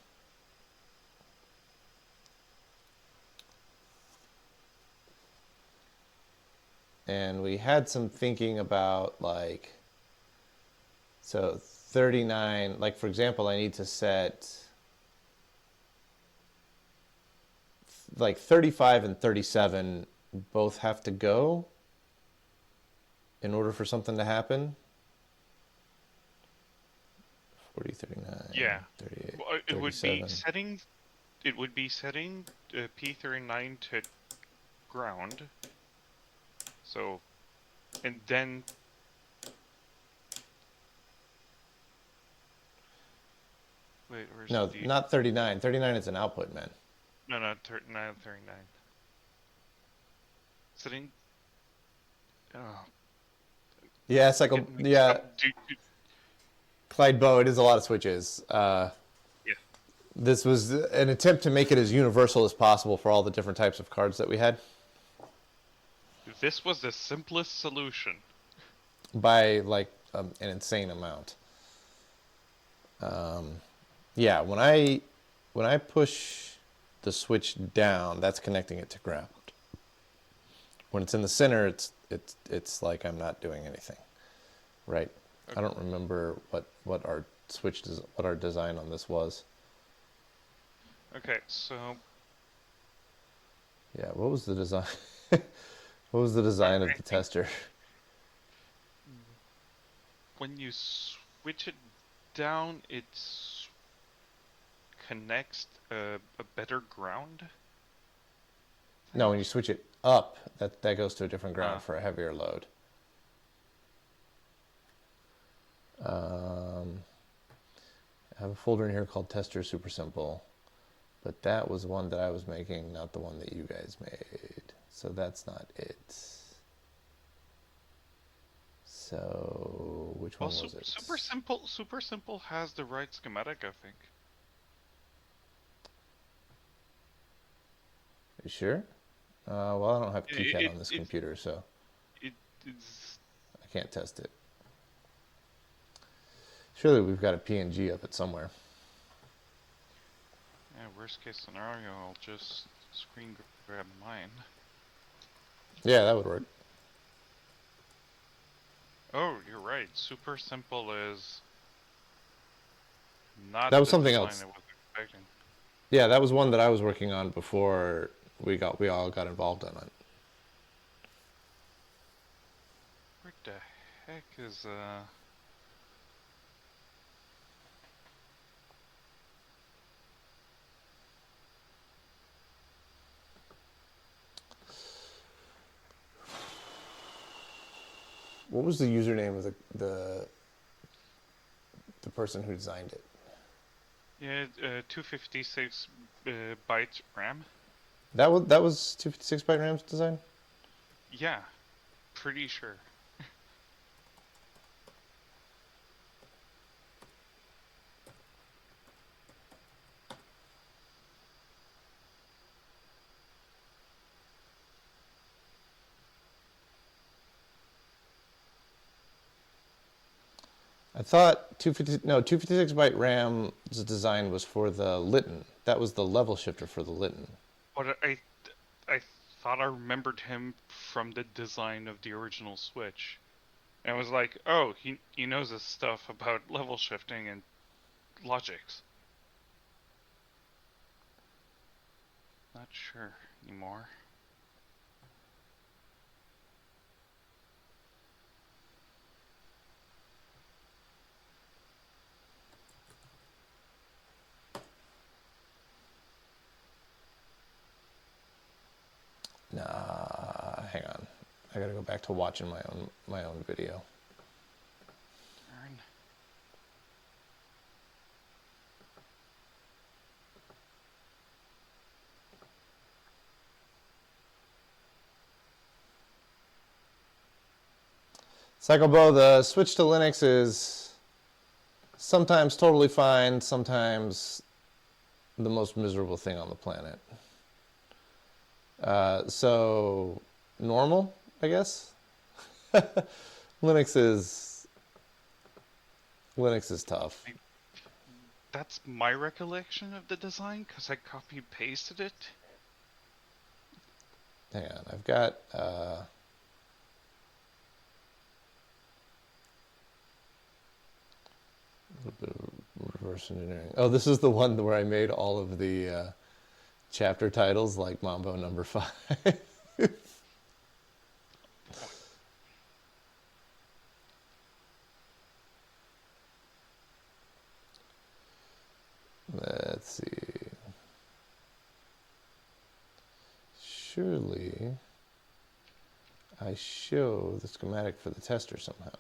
and we had some thinking about like, so 39, like for example, I need to set like 35 and 37 both have to go in order for something to happen. 40, 39, yeah. 38, well, it 37. would be setting P39 to ground. So, and then wait, where's No, the... not 39. 39 is an output, man. No, not 39. Setting. Oh. Yeah, it's like a, yeah. Clyde Bow, it is a lot of switches. Yeah. This was an attempt to make it as universal as possible for all the different types of cards that we had. This was the simplest solution. By like an insane amount. Yeah, when I push the switch down, that's connecting it to ground. When it's in the center, it's like I'm not doing anything, right? I don't remember what our what our design on this was. Okay, so Yeah, what was the design? What was the design of the tester? when you switch it down, it connects a better ground. No, when you switch it up, that goes to a different ground Ah. for a heavier load. I have a folder in here called Tester Super Simple, but that was one that I was making, not the one that you guys made. So that's not it. So which one Well, was it? Super Simple has the right schematic, I think. You sure? Well, I don't have KiCad on this computer, so It's I can't test it. Surely we've got a PNG of it somewhere. yeah. Worst case scenario, I'll just screen grab mine. Yeah, that would work. Oh, you're right. Super Simple is not That was the something design else. I was expecting. Yeah, that was one that I was working on before we all got involved in it. Where the heck is What was the username of the person who designed it? Yeah, 256 bytes RAM. That was 256 byte RAM's design? Yeah, pretty sure. I thought 256 byte RAM's design was for the Lytton. That was the level shifter for the Lytton. But I thought I remembered him from the design of the original Switch. And I was like, oh, he knows his stuff about level shifting and logics. Not sure anymore. Nah, hang on. I gotta go back to watching my own video. Darn. CycleBo, the switch to Linux is sometimes totally fine, sometimes the most miserable thing on the planet. So normal, I guess. Linux is tough. That's my recollection of the design, because I copy-pasted it. Hang on, I've got a little bit of reverse engineering. Oh, this is the one where I made all of the chapter titles like Mambo number 5. Let's see. Surely I show the schematic for the tester somehow.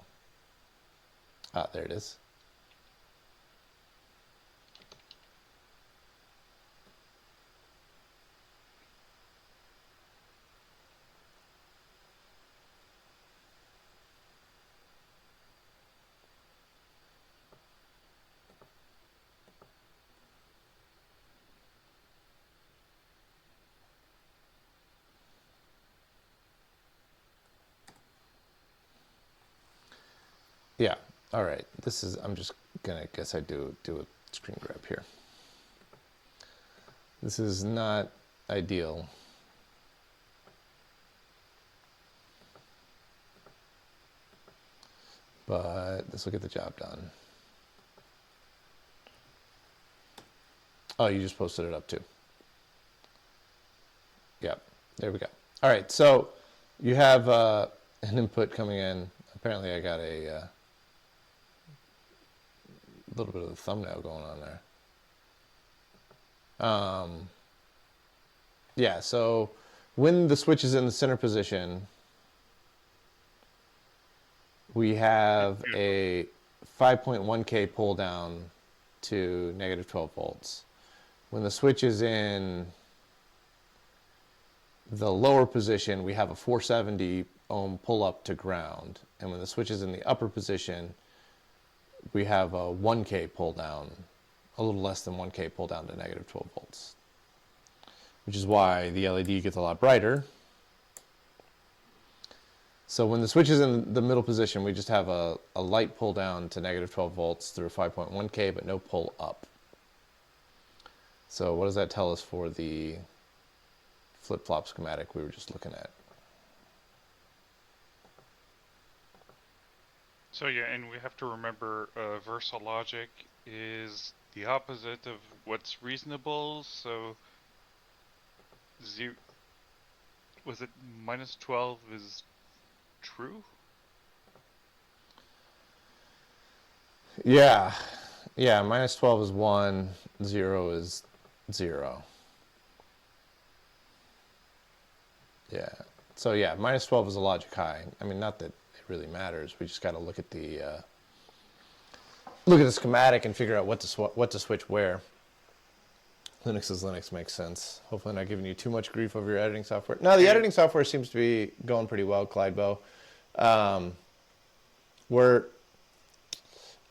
Ah, there it is. Yeah. All right. This is. I'm just gonna guess I do a screen grab here. This is not ideal. but this will get the job done. Oh, you just posted it up too. Yep, there we go. All right, so you have an input coming in. Apparently I got a little bit of the thumbnail going on there. Yeah, so when the switch is in the center position, we have a 5.1K pull down to negative 12 volts. When the switch is in the lower position, we have a 470 ohm pull up to ground. And when the switch is in the upper position, we have a 1K pull down, a little less than 1K pull down to negative 12 volts. Which is why the LED gets a lot brighter. So when the switch is in the middle position, we just have a light pull down to negative 12 volts through 5.1K, but no pull up. So what does that tell us for the flip-flop schematic we were just looking at? So yeah, and we have to remember Versa logic is the opposite of what's reasonable, so was it minus 12 is true? Yeah, minus 12 is 1, 0 is 0. Yeah, so yeah, minus 12 is a logic high. I mean, not that it really matters. We just got to look at the schematic and figure out what to switch where. Linux is Linux makes sense. Hopefully not giving you too much grief over your editing software. No, the editing software seems to be going pretty well, Clydebo.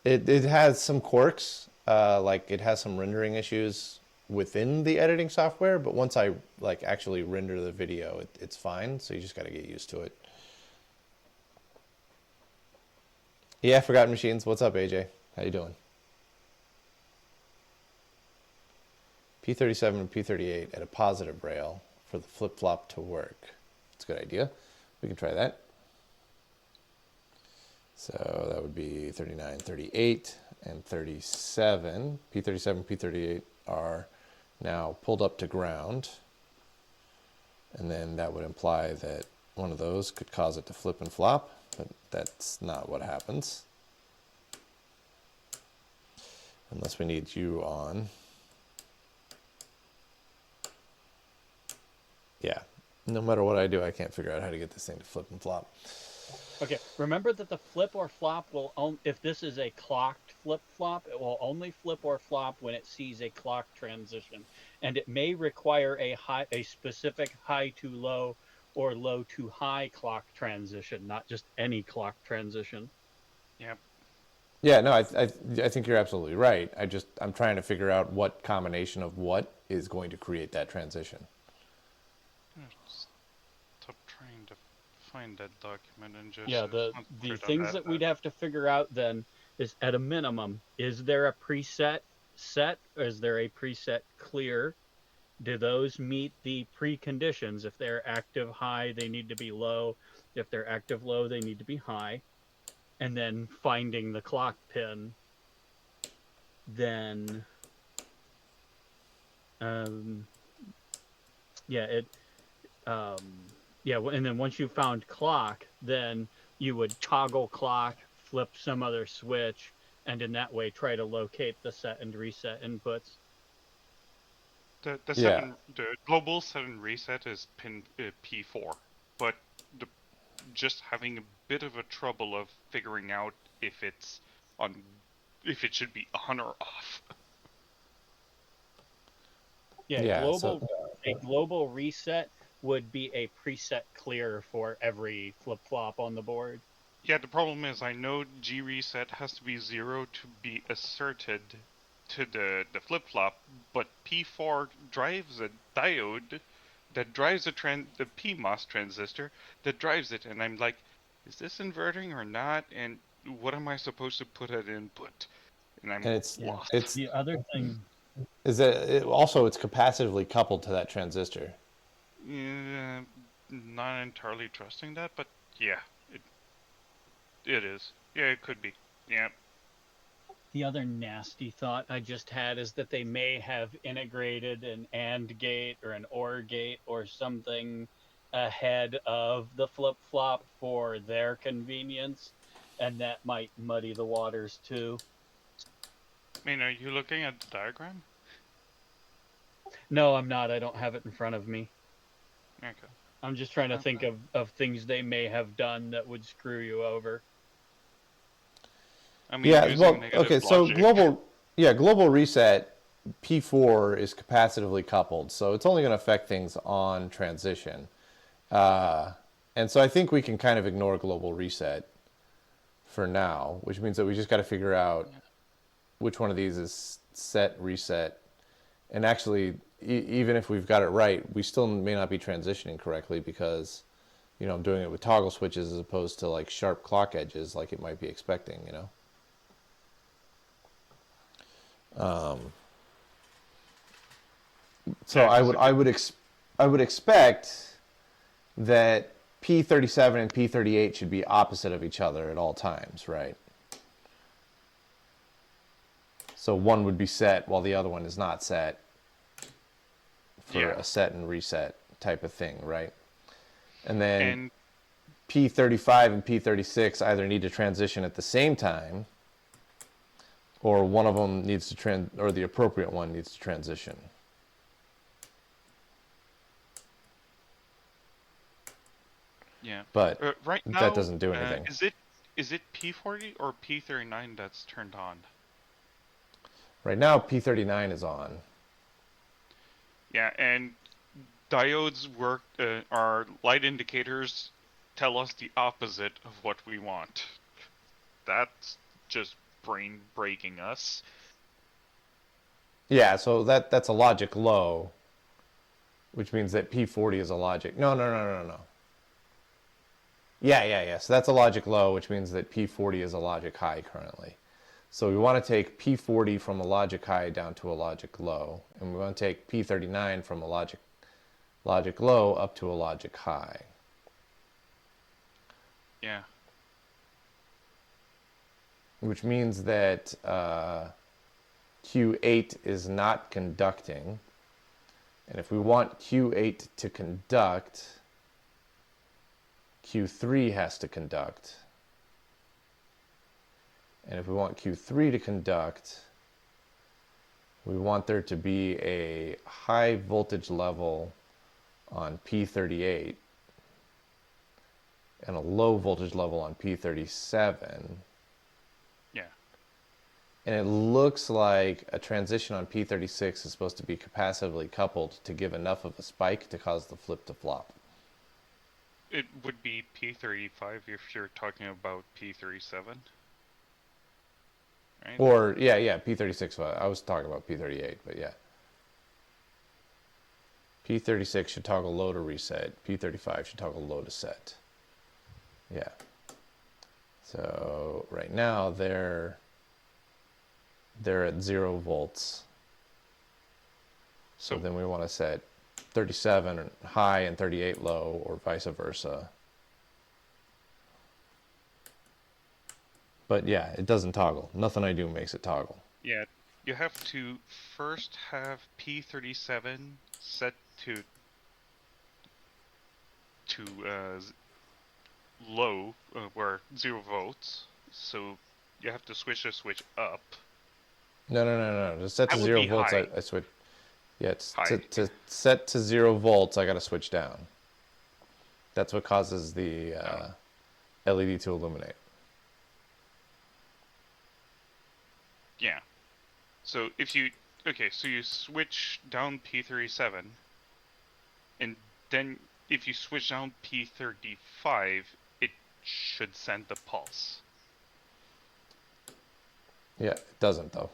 It has some quirks, like it has some rendering issues within the editing software, but once I actually render the video, it's fine. So you just got to get used to it. Yeah, Forgotten Machines. What's up, AJ? How you doing? P37 and P38 at a positive rail for the flip-flop to work. It's a good idea. We can try that. So that would be 39, 38, and 37. P37, P38 are now pulled up to ground. And then that would imply that one of those could cause it to flip and flop, but that's not what happens. Unless we need you on. Yeah, no matter what I do, I can't figure out how to get this thing to flip and flop. Okay, remember that the flip or flop will, if this is a clocked flip-flop, it will only flip or flop when it sees a clock transition. And it may require a specific high to low or low to high clock transition, not just any clock transition. Yep. Yeah, no, I think you're absolutely right. I'm trying to figure out what combination of what is going to create that transition. Stop trying to find that document and just the things that we'd have to figure out then is, at a minimum, is there a preset set or is there a preset clear? Do those meet the preconditions? If they're active high, they need to be low. If they're active low, they need to be high. And then finding the clock pin, then and then once you found clock, then you would toggle clock, flip some other switch, and in that way try to locate the set and reset inputs. The global set and reset is pin P4, but just having a bit of a trouble of figuring out if it should be on or off. A global reset would be a preset clear for every flip-flop on the board. Yeah, the problem is I know G reset has to be 0 to be asserted to the flip-flop, but P4 drives a diode that drives the PMOS transistor that drives it, and I'm like, is this inverting or not? And what am I supposed to put at input? And I'm lost. It's the other thing is that it's capacitively coupled to that transistor. Not entirely trusting that, but yeah, it is. Yeah, it could be. Yeah. The other nasty thought I just had is that they may have integrated an AND gate or an OR gate or something ahead of the flip-flop for their convenience, and that might muddy the waters too. I mean, are you looking at the diagram? No, I'm not. I don't have it in front of me. Okay. I'm just trying to think of things they may have done that would screw you over. I mean, Yeah, using well, negative okay, so logic. global reset, P4 is capacitively coupled, so it's only going to affect things on transition. And so I think we can kind of ignore global reset for now, which means that we just got to figure out which one of these is set, reset. And actually, even if we've got it right, we still may not be transitioning correctly because, you know, I'm doing it with toggle switches as opposed to like sharp clock edges like it might be expecting, you know. So Yeah, I would expect that P37 and P38 should be opposite of each other at all times, right? So one would be set while the other one is not set for a set and reset type of thing, right? And then P35 and P36 either need to transition at the same time, or one of them needs to or the appropriate one needs to transition. Yeah. But right now, that doesn't do anything. Is it P40 or P39 that's turned on? Right now, P39 is on. Yeah, and diodes work. Our light indicators tell us the opposite of what we want. That's just brain breaking us. Yeah, so that's a logic low, which means that P40 is a logic. No. Yeah. So that's a logic low, which means that P40 is a logic high currently. So we want to take P40 from a logic high down to a logic low, and we want to take P39 from a logic low up to a logic high. Yeah. Which means that Q8 is not conducting. And if we want Q8 to conduct, Q3 has to conduct. And if we want Q3 to conduct, we want there to be a high voltage level on P38 and a low voltage level on P37. Yeah. And it looks like a transition on P36 is supposed to be capacitively coupled to give enough of a spike to cause the flip to flop. It would be P35 if you're talking about P37. Right? Or, yeah, P36. I was talking about P38, but yeah. P36 should toggle low to reset. P35 should toggle low to set. Yeah. So right now they're at 0 volts. So then we want to set 37 high and 38 low, or vice versa. But yeah, it doesn't toggle. Nothing I do makes it toggle. Yeah, you have to first have P37 set to low, where 0 volts. So you have to switch the switch up. No. To set to 0 volts, I switch. Yeah, to set to 0 volts, I got to switch down. That's what causes the LED to illuminate. Yeah. So if you so you switch down P37, and then if you switch down P35, it should send the pulse. Yeah, it doesn't though.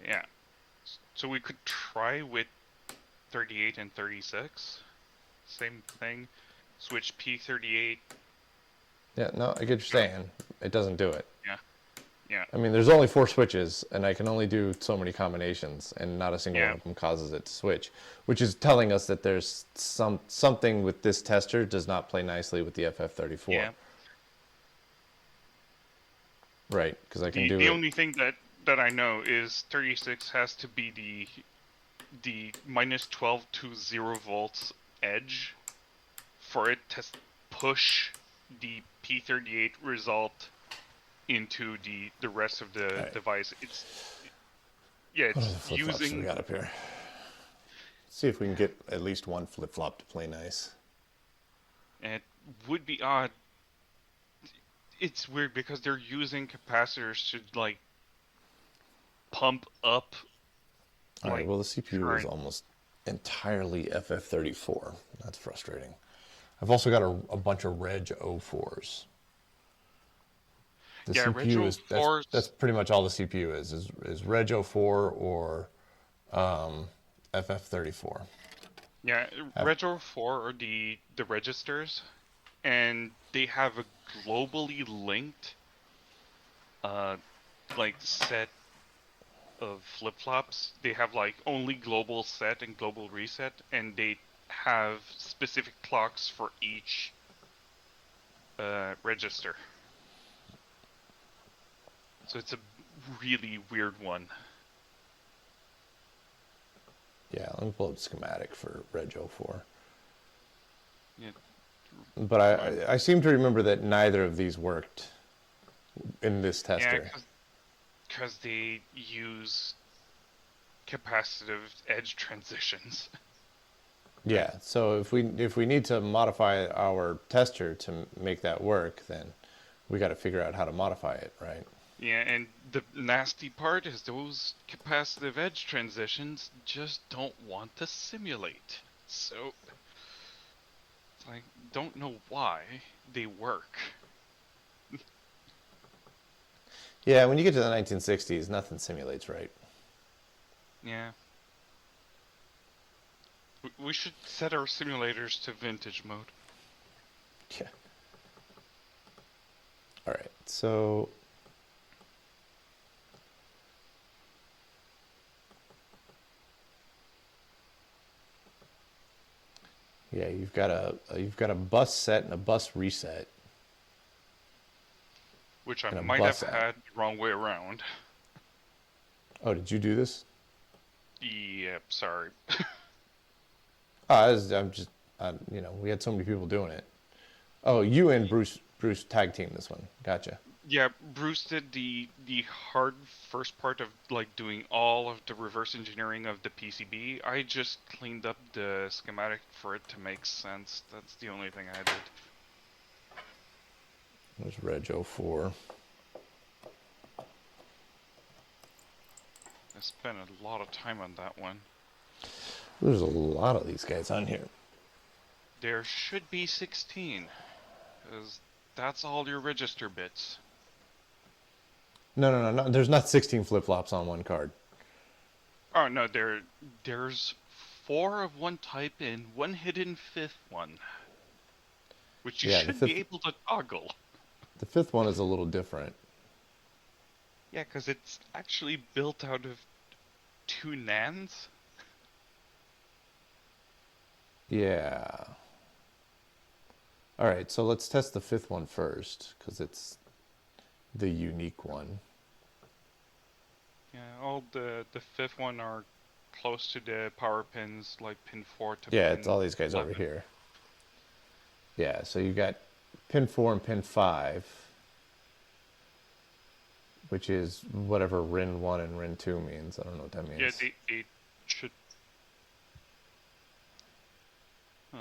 Yeah. So we could try with 38 and 36. Same thing. Switch P38. Yeah, no, I get what you're saying. It doesn't do it. Yeah. I mean, there's only 4 switches, and I can only do so many combinations, and not a single one of them causes it to switch, which is telling us that there's something with this tester does not play nicely with the FF34. Right, because I can do The it. only thing that I know is 36 has to be the minus 12 to 0 volts edge for it to push the P38 result into the rest of the Right. device. It's What are the it's flip-flops we using got up here? See if we can get at least one flip-flop to play nice. it would be odd. It's weird because they're using capacitors to like pump up. All right, like, well, the CPU is current. almost entirely FF34. That's frustrating. I've also got a bunch of Reg 04s. The Yeah, CPU Retro is Force. that's pretty much all the CPU is Reg 04 or FF34. Yeah, Retro 4 are the registers, and they have a globally linked like set of flip-flops. They have like only global set and global reset, and they have specific clocks for each register. So it's a really weird one. Yeah, let me pull up schematic for Reg 04. Yeah. But I seem to remember that neither of these worked in this tester. Yeah, because they use capacitive edge transitions. Yeah, so if we need to modify our tester to make that work, then we got to figure out how to modify it, right? Yeah, and the nasty part is those capacitive edge transitions just don't want to simulate. So, I don't know why they work. Yeah, when you get to the 1960s, nothing simulates right. Yeah. We should set our simulators to vintage mode. Yeah. All right, so yeah, you've got a bus set and a bus reset. Which I And a might have bus app. had the wrong way around. Oh, did you do this? Yep, sorry. I'm just, we had so many people doing it. Oh, you and Bruce tag team this one. Gotcha. Yeah, Bruce did the hard first part of like doing all of the reverse engineering of the PCB. I just cleaned up the schematic for it to make sense. That's the only thing I did. There's Reg 04. I spent a lot of time on that one. There's a lot of these guys on here. There should be 16, because that's all your register bits. No. There's not 16 flip-flops on one card. Oh no, there's 4 of one type and one hidden 5th one, which you should be able to toggle. The 5th one is a little different. Yeah, because it's actually built out of 2 NANDs. Yeah. All right, so let's test the 5th one first, because it's the unique one. Yeah, all the 5th one are close to the power pins, like pin 4 to Yeah, pin it's all these guys 11. over here. Yeah, so you got pin 4 and pin 5, which is whatever RIN 1 and RIN 2 means. I don't know what that means. Yeah, they should... Huh.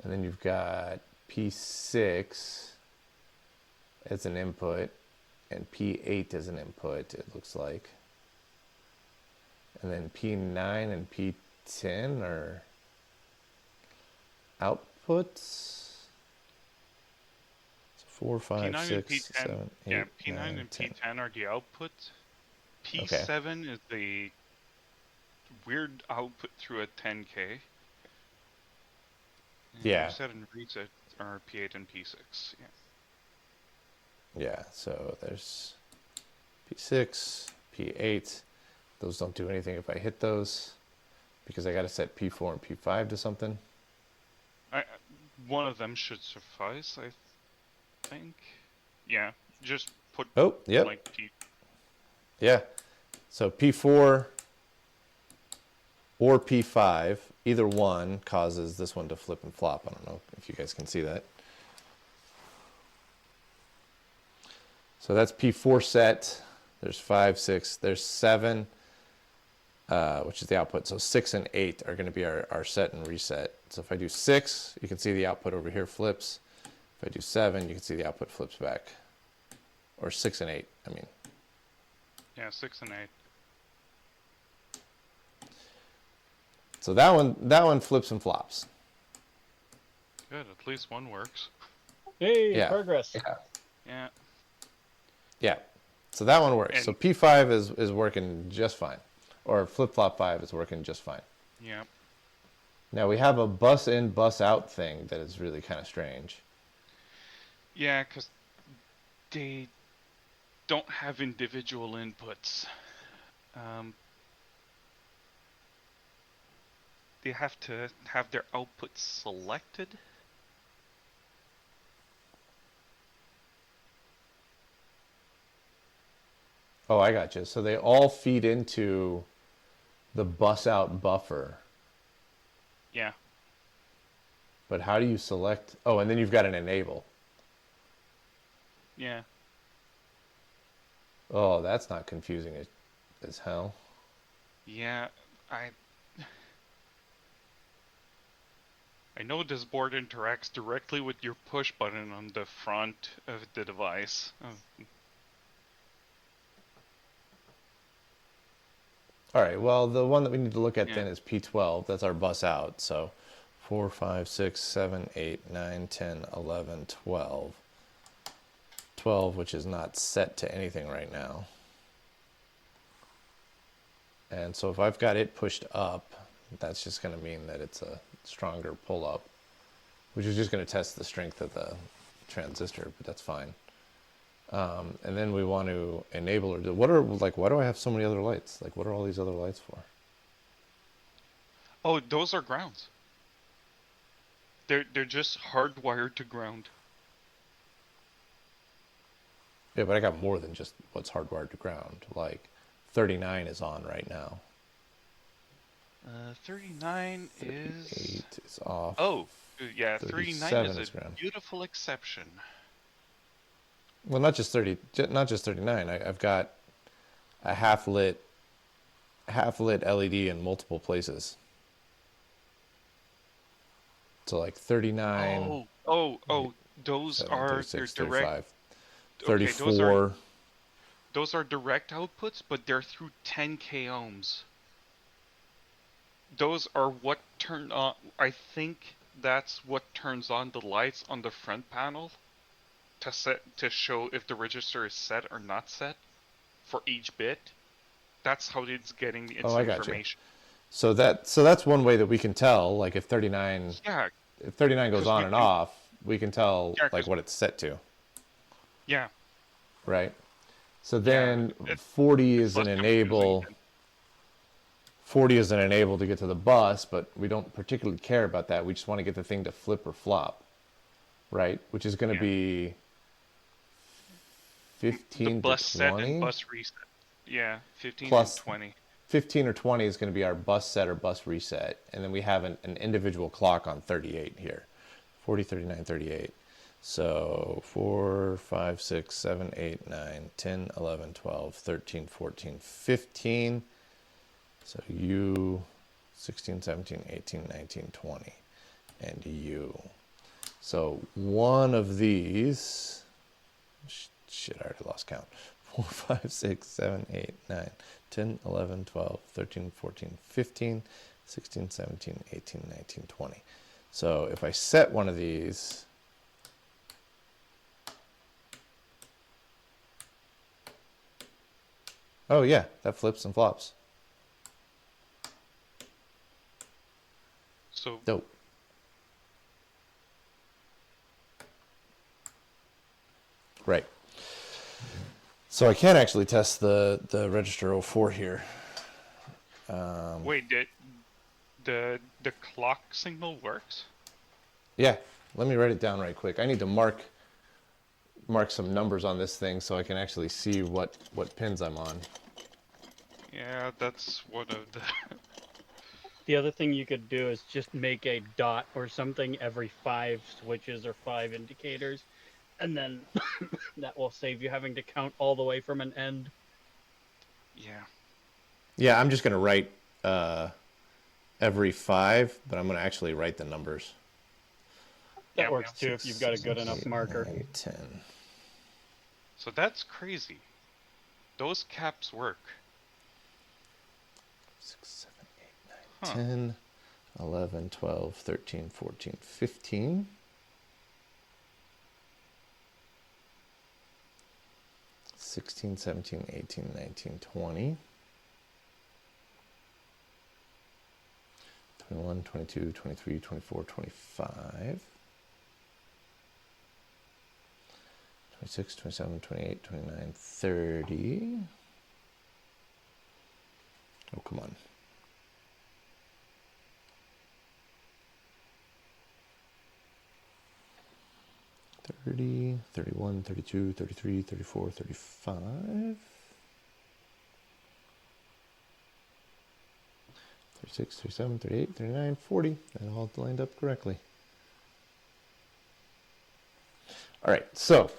And then you've got P6 as an input and P8 as an input, it looks like. And then P9 and P10 are outputs. So 4, 5, P9 6, and P10, 7, 8, yeah, P9 9, and 10. P10 are the outputs. P7 is the weird output through a 10K. And Yeah. Reset and reset are P8 and P6. Yeah. Yeah, so there's P6, P8. Those don't do anything if I hit those, because I got to set P4 and P5 to something. One of them should suffice. think. Yeah, just put Oh, yep. like P. Yeah. So P4 or P5, either one causes this one to flip and flop. I don't know if you guys can see that. So that's P4 set. There's 5, 6, there's 7, which is the output. So 6 and 8 are going to be our set and reset. So if I do 6, you can see the output over here flips. If I do 7, you can see the output flips back. Or 6 and 8, I mean. Yeah, 6 and 8. So that one flips and flops. Good, at least one works. Hey, Yeah. progress. Yeah. Yeah. So that one works. And- So P5 is working just fine. Or flip-flop 5 is working just fine. Yeah. Now we have a bus in, bus out thing that is really kind of strange. Yeah, because they don't have individual inputs. They have to have their outputs selected. Oh, I got you. So they all feed into the bus out buffer. Yeah. But how do you select? Oh, and then you've got an enable. Yeah. Oh, that's not confusing as hell. Yeah, I know this board interacts directly with your push button on the front of the device. All right, well, the one that we need to look at Yeah. then is P12. That's our bus out. So 4, 5, 6, 7, 8, 9, 10, 11, 12. 12, which is not set to anything right now. And so if I've got it pushed up, that's just going to mean that it's a stronger pull up, which is just going to test the strength of the transistor, but that's fine. And then we want to enable or why do I have so many other lights? Like, what are all these other lights for? Oh, those are grounds. They're just hardwired to ground. Yeah, but I got more than just what's hardwired to ground. Like 39 is on right now. 39 is... 8 is off. Oh, yeah, 39 37 is is a ground. beautiful exception. Well, not just 39. I've got a half lit LED in multiple places. So like 39. Those 7, are 36, their direct. 35, Okay, 34. those are direct outputs, but they're through 10k ohms. Those are what turn on. I think that's what turns on the lights on the front panel to show if the register is set or not set for each bit. That's how it's getting the I got you. information. So that's one way that we can tell, like if 39 Yeah. If 39 goes 'Cause on we and can- off, we can tell Yeah, like 'cause- what it's set to, Yeah. right? So then it- 40 it's is an less enable. confusing 40 is an enable to get to the bus, but we don't particularly care about that. We just want to get the thing to flip or flop, right? Which is going to be 15 the bus to set 20. and bus reset. Yeah, 15 Plus- and 20. 15 or 20 is going to be our bus set or bus reset. And then we have an individual clock on 38 here. 40, 39, 38. So 4, 5, 6, 7, 8, 9, 10, 11, 12, 13, 14, 15. So U, 16, 17, 18, 19, 20. And U. So one of these... Shit, I already lost count. 4, 5, 6, 7, 8, 9, 10, 11, 12, 13, 14, 15, 16, 17, 18, 19, 20. So if I set one of these, oh yeah, that flips and flops. So Dope. Right. So I can actually test the register 04 here. wait, the clock signal works? Yeah, let me write it down right quick. I need to mark mark some numbers on this thing so I can actually see what pins I'm on. Yeah, that's one of the. The other thing you could do is just make a dot or something every 5 switches or 5 indicators, and then that will save you having to count all the way from an end. Yeah. Yeah, I'm just going to write every 5, but I'm going to actually write the numbers. That Yeah, works too if you've got a good enough 8, marker. 9, 10. So that's crazy. Those caps work. 6, 7, 8, 9, 10, 11, 12, 13, 14, 15. 16, 17, 18, 19, 20. 21, 22, 23, 24, 25. 26, 27, 28, 29, 30. Oh, come on. 30, 31, 32, 33, 34, 35. 36, 37, 38, 39, 40. That all lined up correctly. All right, so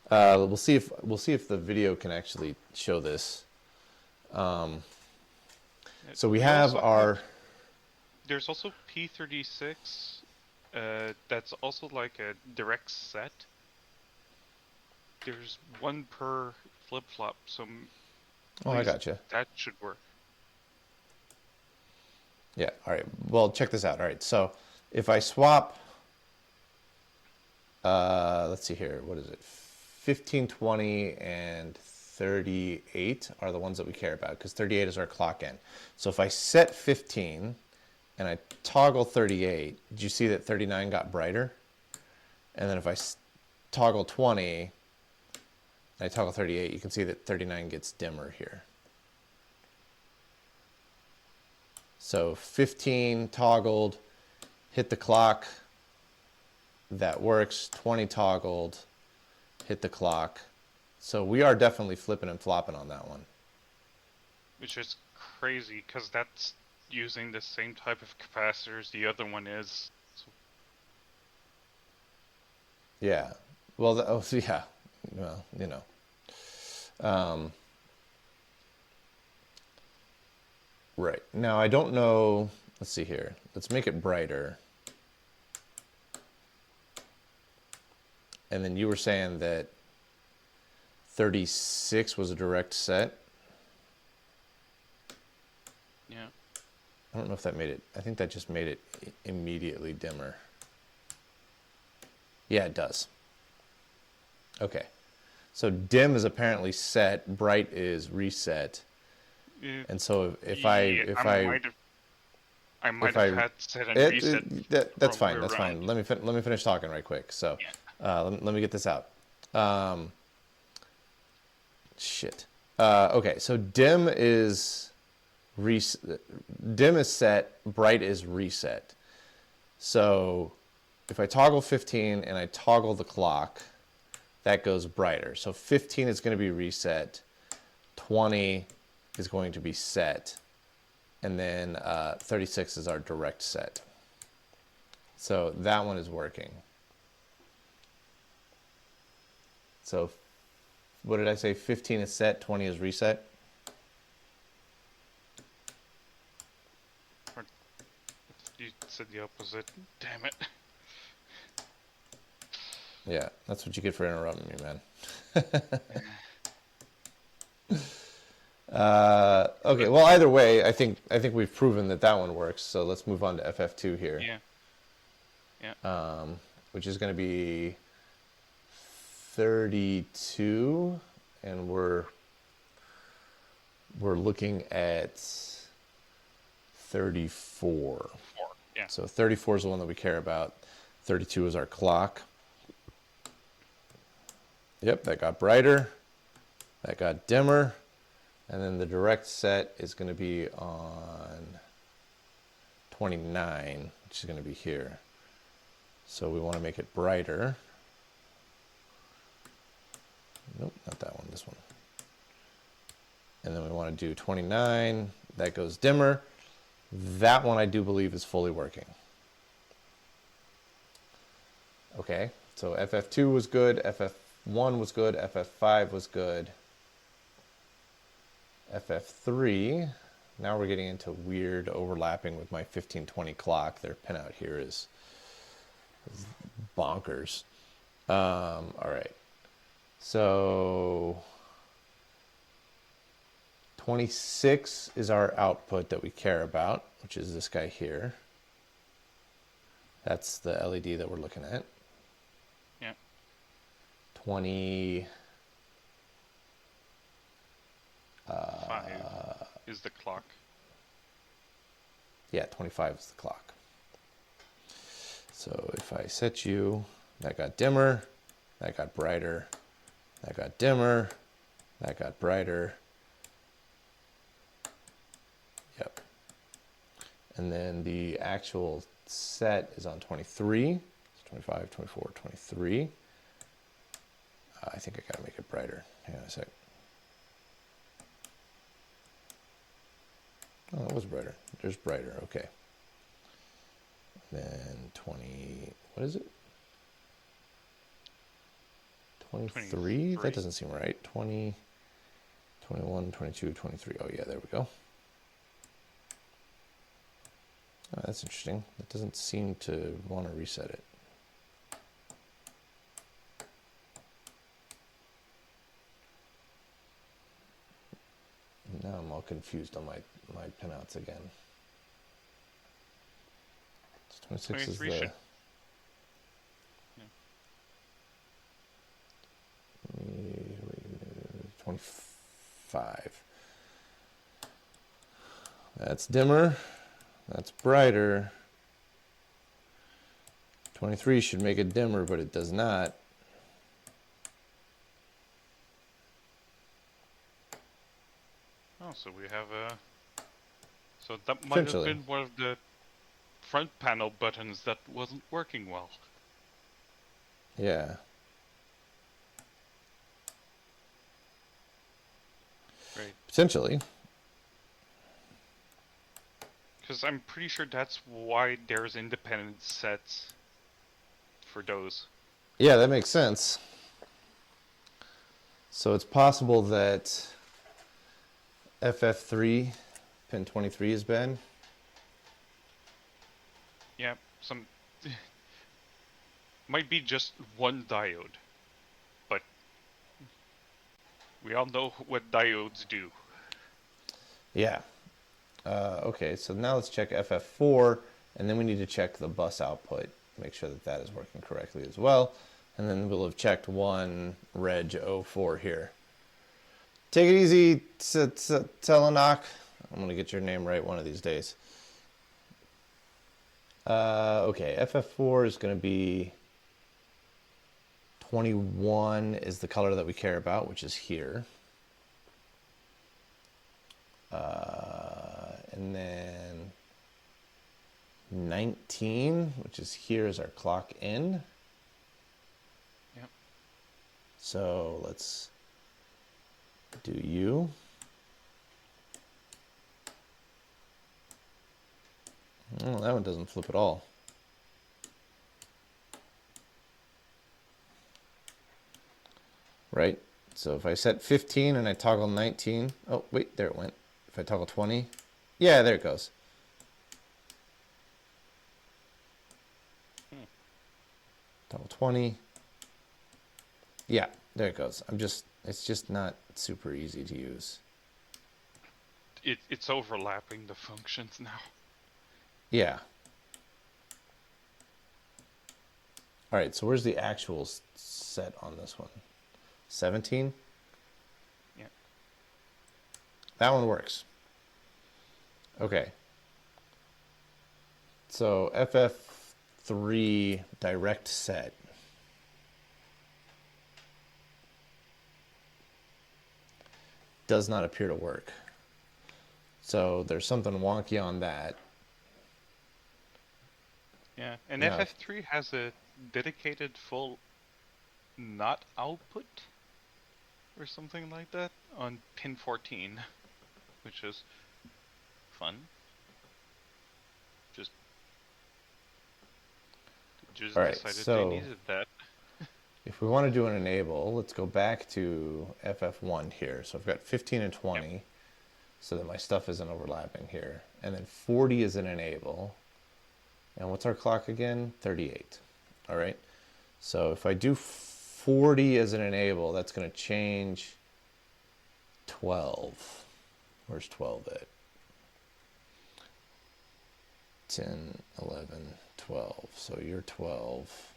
we'll see if the video can actually show this. So we have our. There's also P36. That's also like a direct set. There's one per flip-flop, so Oh, I gotcha. that should work. Yeah, all right. Well, check this out. All right, so if I swap, let's see here. What is it? 15, 20, and 38 are the ones that we care about because 38 is our clock end. So if I set 15 and I toggle 38, did you see that 39 got brighter? And then if I toggle 20 and I toggle 38, you can see that 39 gets dimmer here. So 15 toggled, hit the clock, that works. 20 toggled, hit the clock. So we are definitely flipping and flopping on that one. Which is crazy because that's using the same type of capacitors the other one is. So. Yeah. Well, yeah. Well, you know. Right. Now, I don't know. Let's see here. Let's make it brighter. And then you were saying that 36 was a direct set. Yeah. I don't know if that made it. I think that just made it immediately dimmer. Yeah, it does. Okay. So dim is apparently set, bright is reset. And so if I might have had set and reset. That's fine. That's fine. Let me finish talking right quick. So let me get this out. Shit. Okay. So dim is set. Bright is reset. So if I toggle 15 and I toggle the clock, that goes brighter. So 15 is going to be reset. 20 is going to be set, and then 36 is our direct set. So that one is working. So what did I say? 15 is set, 20 is reset. You said the opposite. Damn it. Yeah, that's what you get for interrupting me, man. Okay, well, either way, I think we've proven that one works. So let's move on to FF2 here. Yeah. Which is going to be 32, and we're looking at 34. Yeah. So 34 is the one that we care about. 32 is our clock. Yep, that got brighter. That got dimmer. And then the direct set is going to be on 29, which is going to be here. So we want to make it brighter. Nope, not that one, this one. And then we want to do 29. That goes dimmer. That one I do believe is fully working. Okay, so FF2 was good, FF1 was good, FF5 was good. FF3, now we're getting into weird overlapping with my 1520 clock. Their pinout here is bonkers. All right, so 26 is our output that we care about, which is this guy here. That's the LED that we're looking at. Yeah. 20. 5 is the clock. Yeah, 25 is the clock. So if I set you, that got dimmer, that got brighter, that got dimmer, that got brighter. Yep. And then the actual set is on 23. It's 25, 24, 23. I think I gotta make it brighter. Hang on a sec. Oh, it was brighter. There's brighter. Okay. Then 20. What is it? 23? 23. That doesn't seem right. 20, 21, 22, 23. Oh, yeah, there we go. Oh, that's interesting. It doesn't seem to want to reset it. Now I'm all confused on my pinouts again. It's 26 is the... should... Yeah. 25. That's dimmer. That's brighter. 23 should make it dimmer, but it does not. Oh, so we have a... So that might have been one of the front panel buttons that wasn't working well. Yeah. Right. Potentially. Because I'm pretty sure that's why there's independent sets for those. Yeah, that makes sense. So it's possible that FF3 pin 23 is bad. Yeah, some might be just one diode, but we all know what diodes do. Yeah. Okay, so now let's check FF4, and then we need to check the bus output, make sure that that is working correctly as well. And then we'll have checked one Reg 04 here. Take it easy, Telenak. I'm going to get your name right one of these days. Okay, FF4 is going to be 21 is the color that we care about, which is here. And then 19, which is here, is our clock in. Yep. So let's do you. Oh, that one doesn't flip at all. Right? So if I set 15 and I toggle 19, oh, wait, there it went. If I toggle 20, yeah, there it goes. Toggle 20. Yeah, there it goes. It's just not super easy to use. It's overlapping the functions now. Yeah. All right, so where's the actual set on this one? 17? Yeah. That one works. Okay. So FF3 direct set. Does not appear to work. So there's something wonky on that. Yeah, and Yeah. FF3 has a dedicated full NOT output. or something like that on pin 14, which is fun. Just All right, decided so they needed that. if we want to do an enable, let's go back to FF1 here. So I've got 15 and 20, Yep. so that my stuff isn't overlapping here. And then 40 is an enable. And what's our clock again? 38. All right. So if I do 40 as an enable, that's going to change 12. Where's 12 at? 10, 11, 12. So you're 12.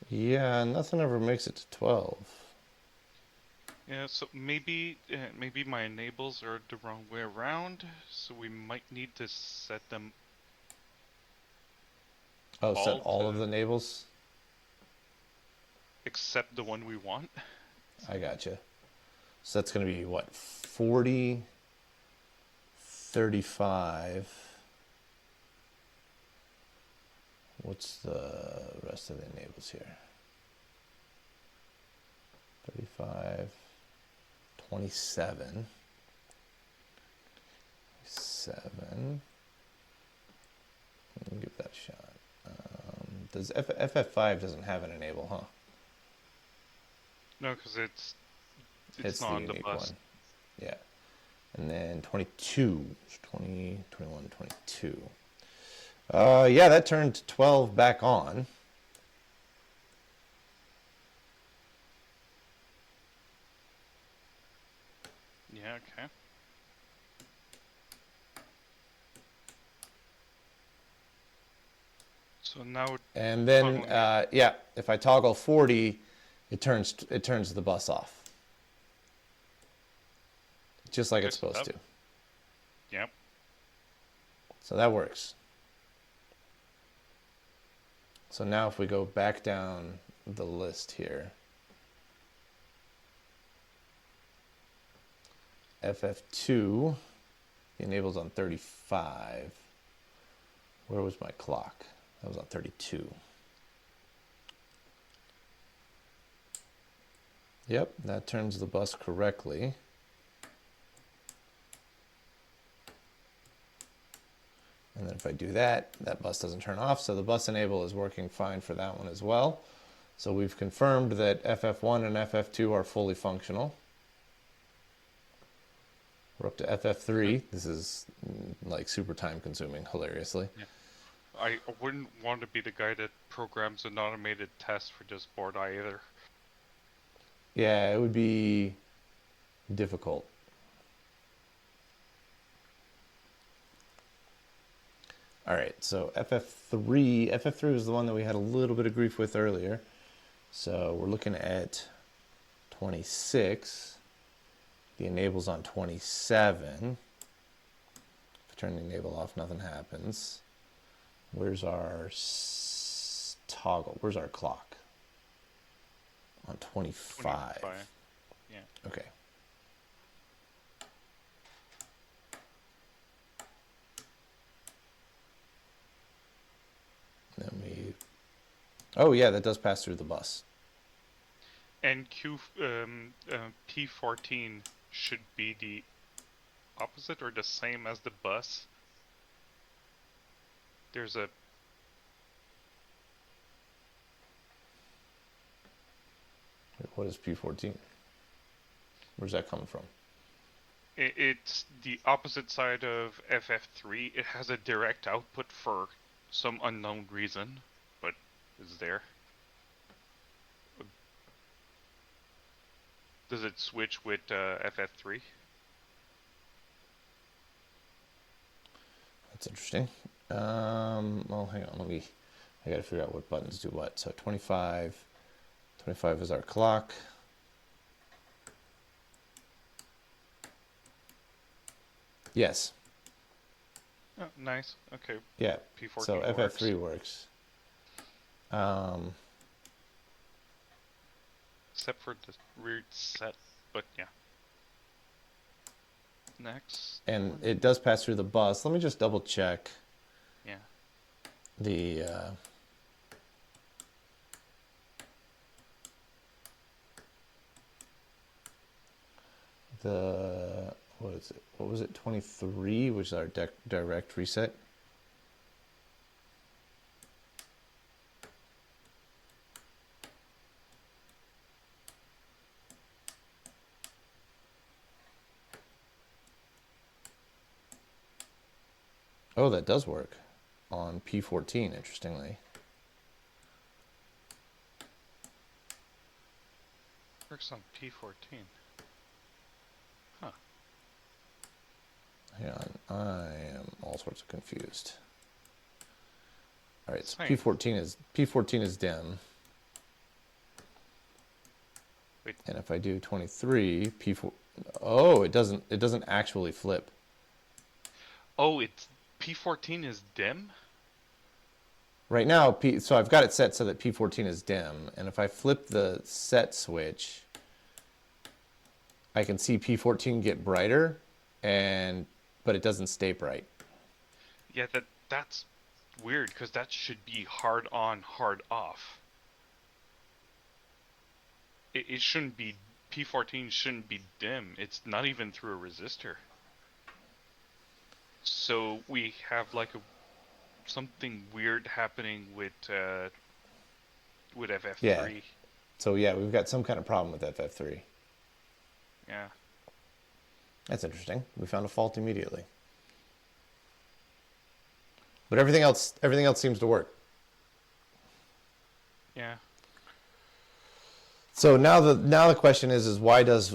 Yeah, nothing ever makes it to 12. Yeah, so maybe my enables are the wrong way around, so we might need to set them. Oh, set all to of the enables? Except the one we want. I gotcha. So that's going to be what? 40, 35. What's the rest of the enables here? 35, 27, 7. Let me give that a shot. Does FF5 doesn't have an enable, huh? No, because it's It's not the on the unique bus. one. Yeah. And then 22. 20, 21, 22. Yeah, that turned 12 back on. Yeah, okay. So now, And then, toggling yeah, if I toggle 40, it turns the bus off. Just like it's Okay, so supposed to. Yep. So that works. So now if we go back down the list here, FF2, the enable's on 35. Where was my clock? That was on 32. Yep, that turns the bus correctly. And then if I do that, that bus doesn't turn off, so the bus enable is working fine for that one as well. So we've confirmed that FF1 and FF2 are fully functional. We're up to FF3. This is like super time consuming, hilariously. Yeah. I wouldn't want to be the guy that programs an automated test for this board either. Yeah, it would be difficult. All right, so FF3 was the one that we had a little bit of grief with earlier. So we're looking at 26. The enable's on 27. If I turn the enable off, nothing happens. Where's our toggle? Where's our clock? On 25. 25. Yeah. Okay. Then we. Oh yeah, that does pass through the bus. And P14 should be the opposite or the same as the bus. There's a What is P14? Where's that coming from? It's the opposite side of FF3. It has a direct output for some unknown reason, but it's there. Does it switch with FF3? That's interesting. Well, hang on. I gotta figure out what buttons do what. So 25 is our clock. Yes. Oh, nice. Okay. Yeah. P14 So works. FF3 works. Except for the weird set, but yeah. next. And it does pass through the bus. Let me just double check Yeah. the what is it? What was it? 23, which is our direct reset. Oh, that does work on P14, interestingly. Works on P14. Huh. Hang on, I am all sorts of confused. All right, so Same. P14 is dim. Wait. And if I do 23, P4, oh, it doesn't actually flip. Oh, it's P14 is dim? Right now, so I've got it set so that P14 is dim, and if I flip the set switch, I can see P14 get brighter, but it doesn't stay bright. Yeah, that's weird, because that should be hard on, hard off. It shouldn't be, P14 shouldn't be dim. It's not even through a resistor. So we have like something weird happening with FF3. Yeah. So yeah, we've got some kind of problem with FF3. Yeah. That's interesting. We found a fault immediately. But everything else seems to work. Yeah. So now the question is why does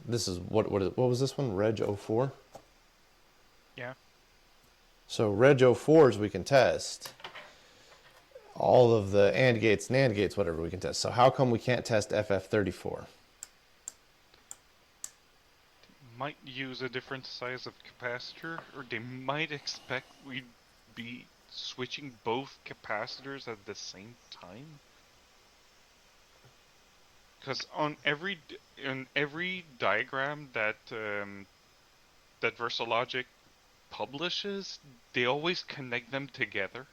this is what was this one? Reg 04? Yeah. So Reg 04s we can test. All of the AND gates, NAND gates, whatever we can test. So how come we can't test FF34? Might use a different size of capacitor, or they might expect we'd be switching both capacitors at the same time. Because on every diagram that that VersaLogic publishes, they always connect them together.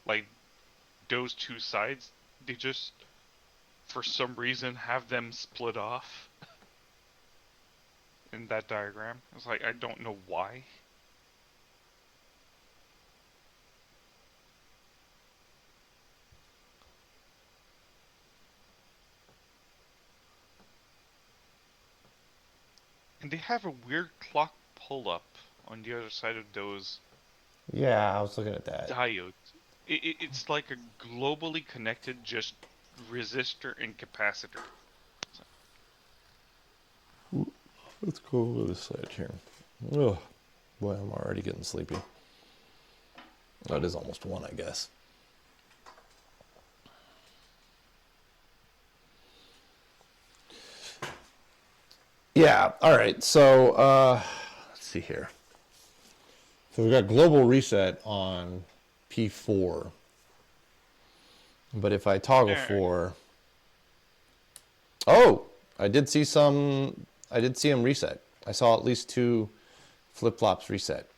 Like those two sides, they just for some reason have them split off in that diagram. It's like, I don't know why. And they have a weird clock pull-up on the other side of those Yeah, I was looking at that. diodes. It's like a globally connected just resistor and capacitor. Let's go over this side here. Oh, boy, I'm already getting sleepy. Oh, it is almost 1, I guess. Yeah, all right. So let's see here. So we've got global reset on P4. But if I toggle for... Oh, I did see them reset. I saw at least 2 flip-flops reset.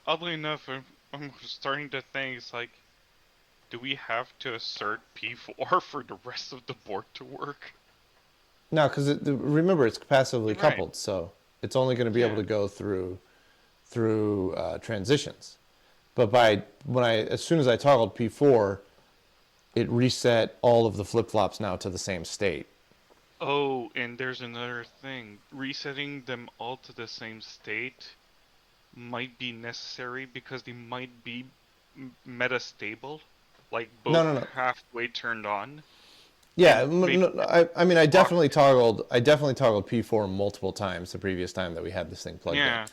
Oddly enough, I'm starting to think, it's like, do we have to assert P4 for the rest of the board to work? No, because remember, it's capacitively coupled, Right. so it's only going to be able to go through transitions. But as soon as I toggled P4, it reset all of the flip-flops now to the same state. Oh, and there's another thing. Resetting them all to the same state might be necessary because they might be metastable, like both halfway turned on. Yeah, I mean, I definitely toggled P4 multiple times the previous time that we had this thing plugged in.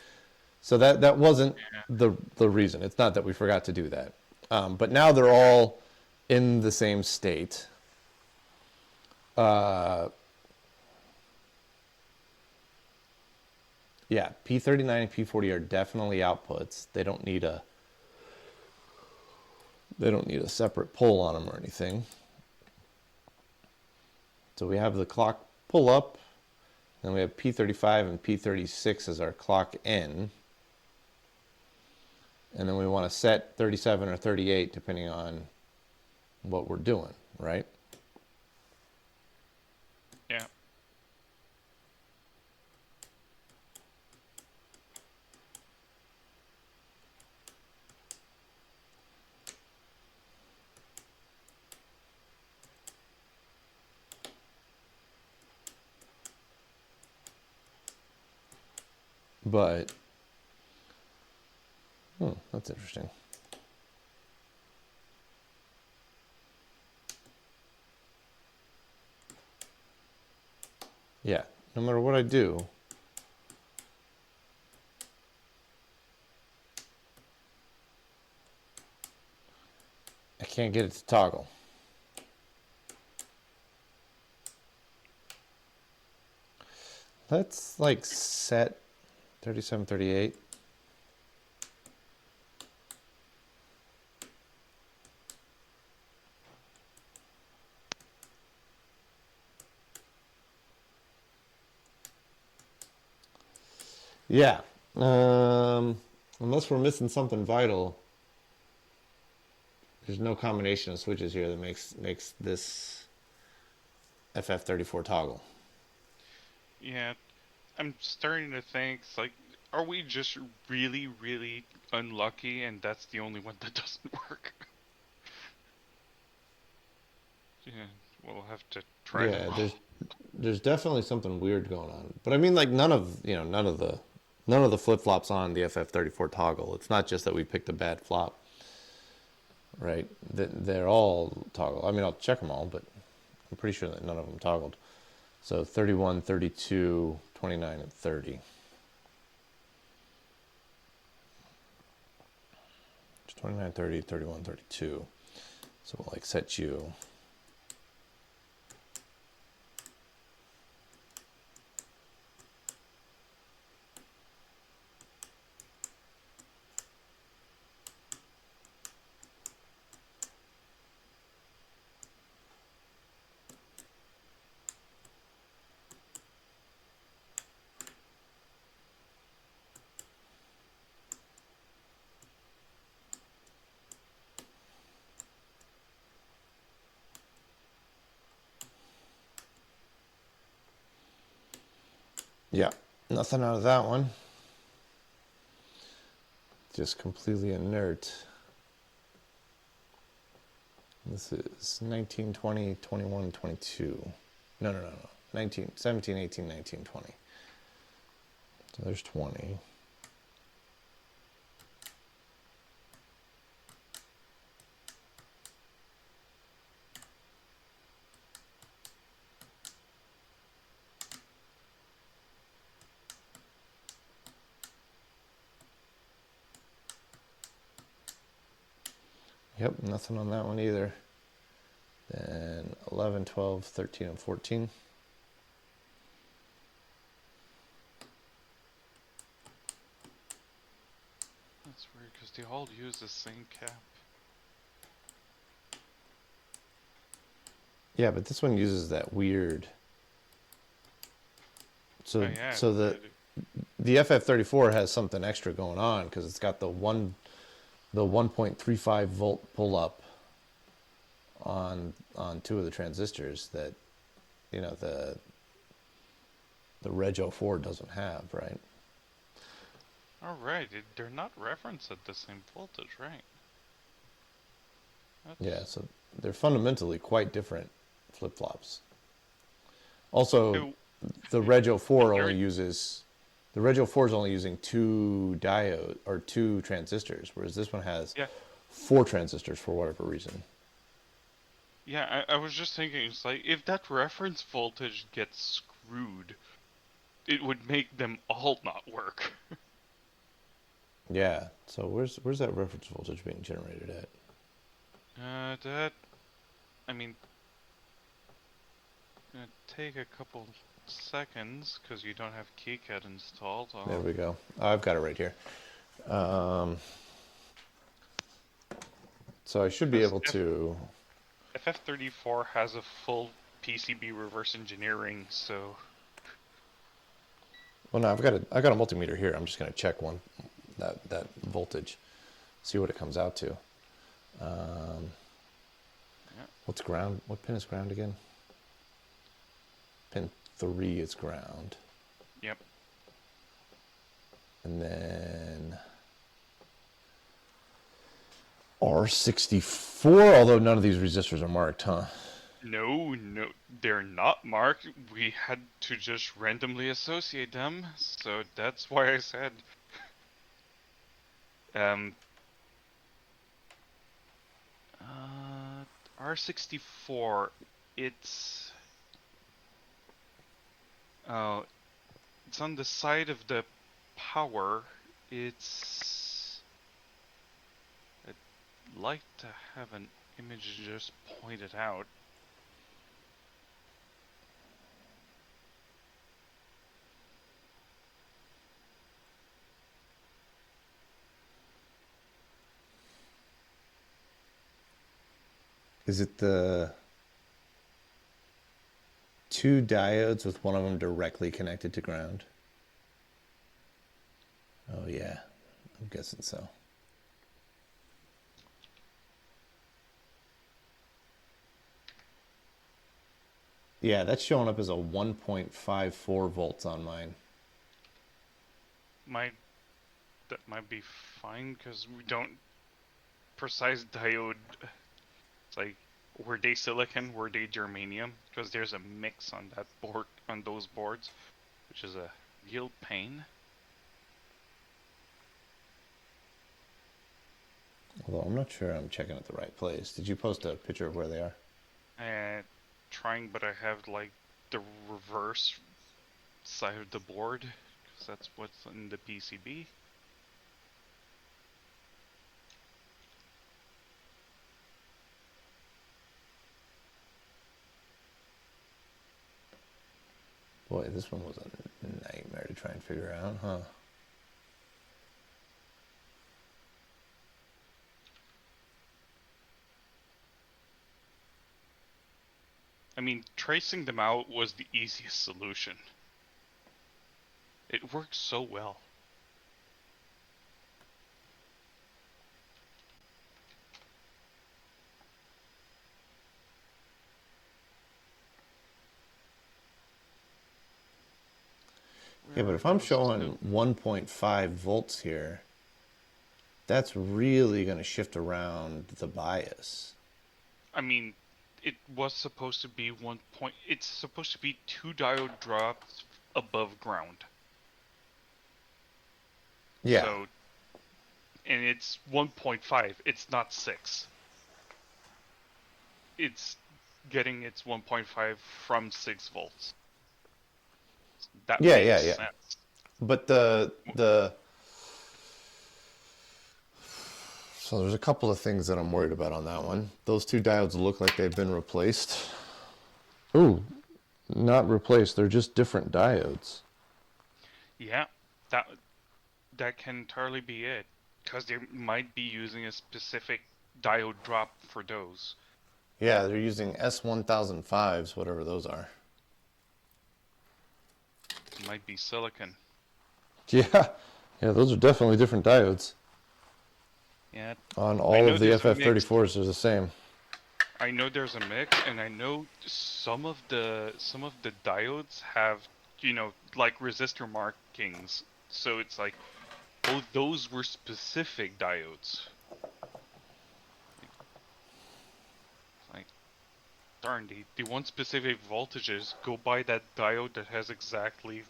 So that wasn't the reason. It's not that we forgot to do that. But now they're all in the same state. Yeah, P39 and P40 are definitely outputs. They don't need a separate pull on them or anything. So we have the clock pull up, Then we have P35 and P36 as our clock in. And then we want to set 37 or 38 depending on what we're doing, right? Yeah. But, that's interesting. Yeah, no matter what I do, I can't get it to toggle. Let's like set 37, 38. Yeah. Unless we're missing something vital, there's no combination of switches here that makes this FF34 toggle. Yeah, I'm starting to think, it's like, are we just really, really unlucky and that's the only one that doesn't work? Yeah, we'll have to try them all. There's definitely something weird going on. But I mean, like, none of the flip-flops on the FF34 toggle. It's not just that we picked a bad flop, right? They're all toggle. I mean, I'll check them all, but I'm pretty sure that none of them toggled. So 31, 32, 29, and 30. It's 29, 30, 31, 32. So we'll like set you. Yeah, nothing out of that one. Just completely inert. This is 19, 20, 21, 22. No. 19, 17, 18, 19, 20. So there's 20. Yep, nothing on that one either. Then 11, 12, 13, and 14. That's weird because they all use the same cap. Yeah, but this one uses that weird. So, yeah, so the FF34 has something extra going on because it's got the 1.35 volt pull up on two of the transistors that, you know, the Reg 04 doesn't have, right? Alright, they're not referenced at the same voltage, right? Yeah, so they're fundamentally quite different flip-flops. Also, the Reg 04 only uses... The Reg 04 is only using 2 diode or 2 transistors, whereas this one has 4 transistors for whatever reason. Yeah, I was just thinking, it's like, if that reference voltage gets screwed, it would make them all not work. Yeah, so where's that reference voltage being generated at? I mean, gonna take a couple seconds because you don't have KiCad installed. There we go. I've got it right here. So I should be able to... FF34 has a full PCB reverse engineering, so... Well, no, I got a multimeter here. I'm just going to check that voltage, see what it comes out to. What's ground? What pin is ground again? Pin 3 is ground. Yep. And then R64, although none of these resistors are marked, huh? No, they're not marked. We had to just randomly associate them, so that's why I said. R64, it's it's on the side of the power. I'd like to have an image just pointed out. Is it the 2 diodes with one of them directly connected to ground? Oh yeah, I'm guessing so. Yeah, that's showing up as a 1.54 volts on mine. That might be fine because we don't precise diode. It's like, were they silicon? Were they germanium? Because there's a mix on that board, on those boards, which is a real pain. Although I'm not sure I'm checking at the right place. Did you post a picture of where they are? Trying, but I have like the reverse side of the board because that's what's in the PCB. Boy, this one was a nightmare to try and figure out, huh? I mean, tracing them out was the easiest solution. It worked so well. Yeah, but if I'm showing 1.5 volts here, that's really going to shift around the bias. I mean, it was supposed to be it's supposed to be 2 diode drops above ground. Yeah. So, and it's 1.5, it's not 6. It's getting its 1.5 from 6 volts. That makes sense. But so there's a couple of things that I'm worried about on that one. Those 2 diodes look like they've been replaced. Ooh, not replaced. They're just different diodes. Yeah, that can entirely be it. Because they might be using a specific diode drop for those. Yeah, they're using S1005s, whatever those are. Might be silicon. Yeah, those are definitely different diodes. Yeah. On all of the FF34s, they're the same. I know there's a mix, and I know some of the diodes have, like resistor markings. So it's like, oh, those were specific diodes. Like, darn, they want specific voltages. Go buy that diode that has exactly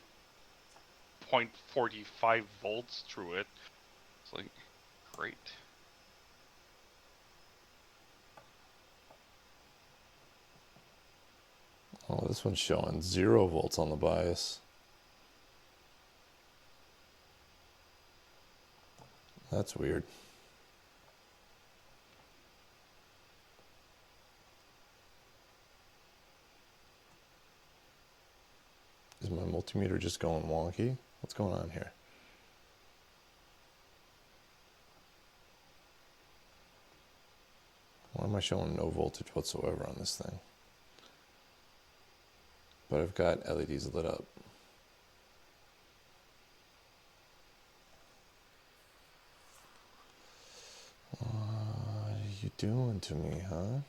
0.45 volts through it. It's like, great. Oh, this one's showing 0 volts on the bias. That's weird. Is my multimeter just going wonky? What's going on here? Why am I showing no voltage whatsoever on this thing? But I've got LEDs lit up. doing to me, huh?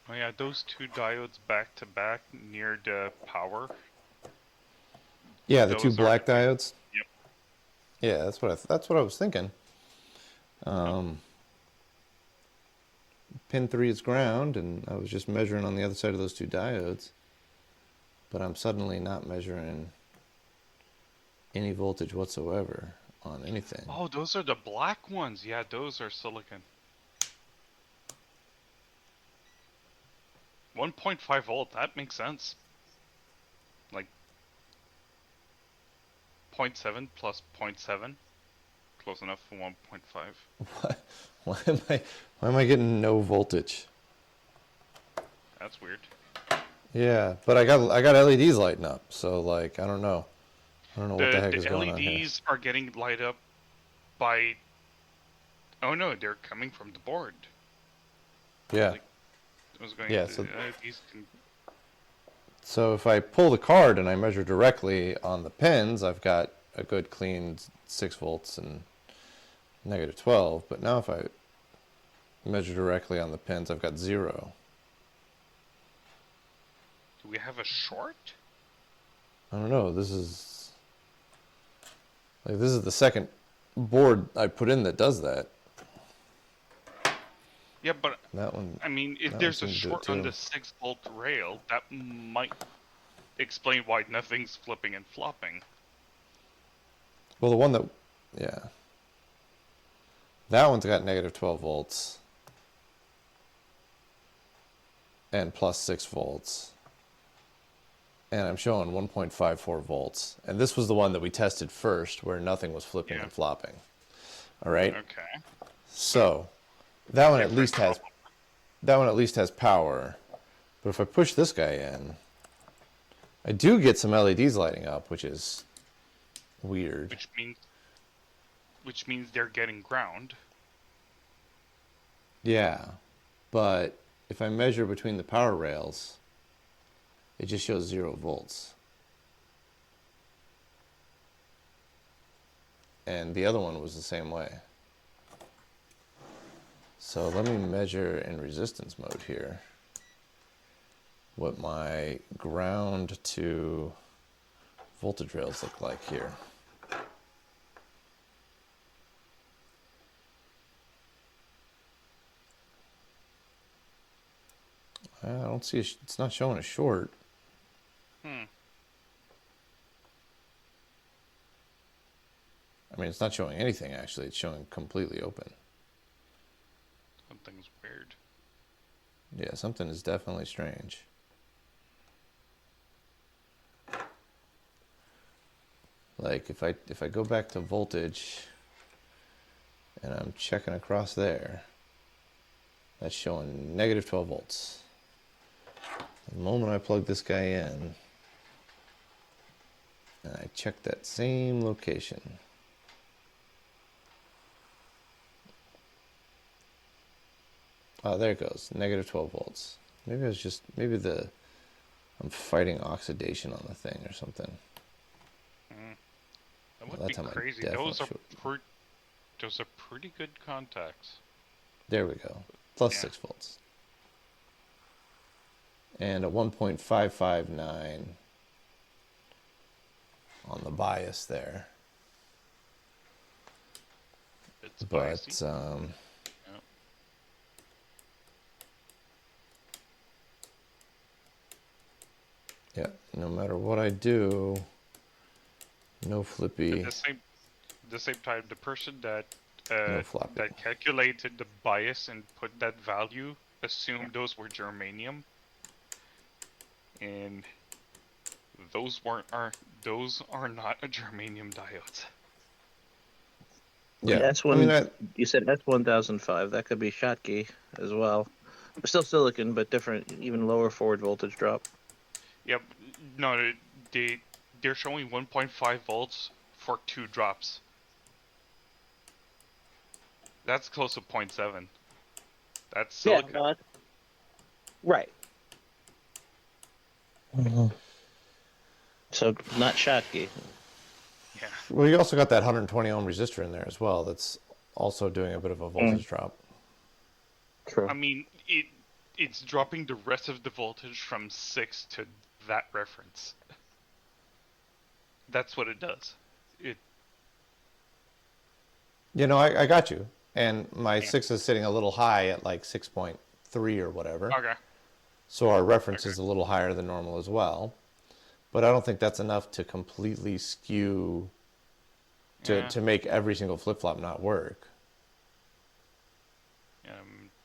Oh yeah, those two diodes back to back near the power. Yeah, the two Those are black the two- diodes. Yep. Yeah, that's what I was thinking. Pin 3 is ground, and I was just measuring on the other side of those two diodes. But I'm suddenly not measuring any voltage whatsoever on anything. Oh, those are the black ones. Yeah, those are silicon. 1.5 volt, that makes sense. Like 0.7 plus 0.7. Close enough for 1.5. Why am I getting no voltage? That's weird. Yeah, but I got LEDs lighting up, so like I don't know. I don't know what the heck is going on here. LEDs are getting light up by... Oh no, they're coming from the board. Yeah. Like, I was going Yeah, to, so LEDs can... So if I pull the card and I measure directly on the pins, I've got a good clean 6 volts and negative 12. But now if I measure directly on the pins, I've got 0. Do we have a short? I don't know. This is the second board I put in that does that. Yeah, but That one. I mean, if that there's a one seemed to do it short on too. the 6 volt rail, that might explain why nothing's flipping and flopping. Well, the one that, yeah. That one's got negative 12 volts. And plus 6 volts. And I'm showing 1.54 volts. And this was the one that we tested first, where nothing was flipping Yeah. and flopping. All right? Okay. So, that one at Different least has, problem. that one at least has power. But if I push this guy in, I do get some LEDs lighting up, which is weird. Which means they're getting ground. Yeah, but if I measure between the power rails, it just shows 0 volts. And the other one was the same way. So let me measure in resistance mode here what my ground to voltage rails look like here. I don't see it's not showing a short. Hmm. I mean, it's not showing anything actually. It's showing completely open. Something's weird. Yeah, something is definitely strange. Like if I go back to voltage and I'm checking across there, that's showing negative 12 volts. The moment I plug this guy in and I check that same location, oh, there it goes, negative 12 volts. Maybe I'm fighting oxidation on the thing or something. That would Well, be that time I crazy. definitely Those are pretty good contacts. There we go. Plus Yeah. 6 volts. And a 1.559 on the bias there. It's But spicy. Yep. yeah, no matter what I do, no flippy, At the same time, the person that no floppy. that calculated the bias and put that value assumed those were germanium, and those are not a germanium diodes. Yeah, That's I mean, you said that's 1005. That could be Schottky as well. Still silicon, but different, even lower forward voltage drop. Yep. No, they're showing 1.5 volts for 2 drops. That's close to 0.7. That's silicon. Yeah, right. So not Schottky. Yeah. Well, you also got that 120 ohm resistor in there as well. That's also doing a bit of a voltage drop. True. I mean, it's dropping the rest of the voltage from 6 to that reference. That's what it does. You know, I got you. And my 6 is sitting a little high at like 6.3 or whatever. Okay. So our reference is a little higher than normal as well. But I don't think that's enough to completely skew to make every single flip-flop not work.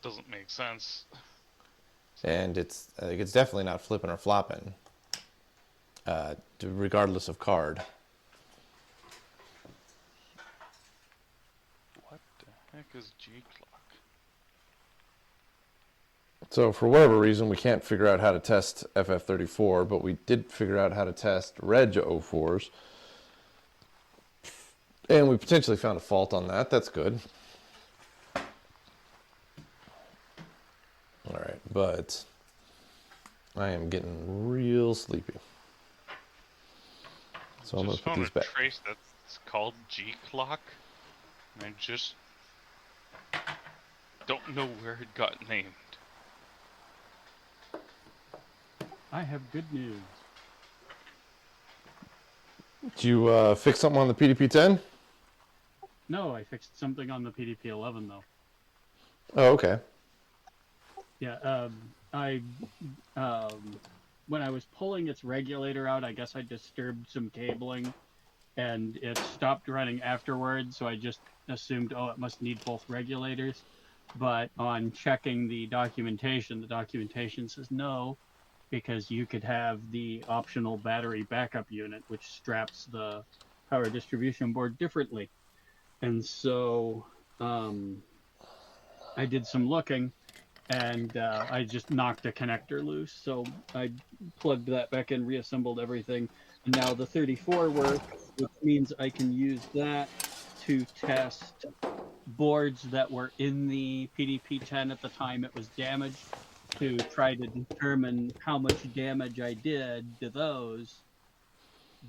Doesn't make sense. And it's definitely not flipping or flopping, regardless of card. What the heck is G clock? So for whatever reason, we can't figure out how to test FF34, but we did figure out how to test Reg 04s. And we potentially found a fault on that. That's good. All right, but I am getting real sleepy. So I'm going to put these back. Just found a trace that's called G clock, and I just don't know where it got named. I have good news. Did you fix something on the PDP-10? No, I fixed something on the PDP-11 though. Oh, okay. Yeah, when I was pulling its regulator out, I guess I disturbed some cabling, and it stopped running afterwards, so I just assumed, oh, it must need both regulators. But on checking the documentation says no, because you could have the optional battery backup unit, which straps the power distribution board differently. And so I did some looking, and I just knocked a connector loose. So I plugged that back in, reassembled everything, and now the 34 works, which means I can use that to test boards that were in the PDP-10 at the time it was damaged, to try to determine how much damage I did to those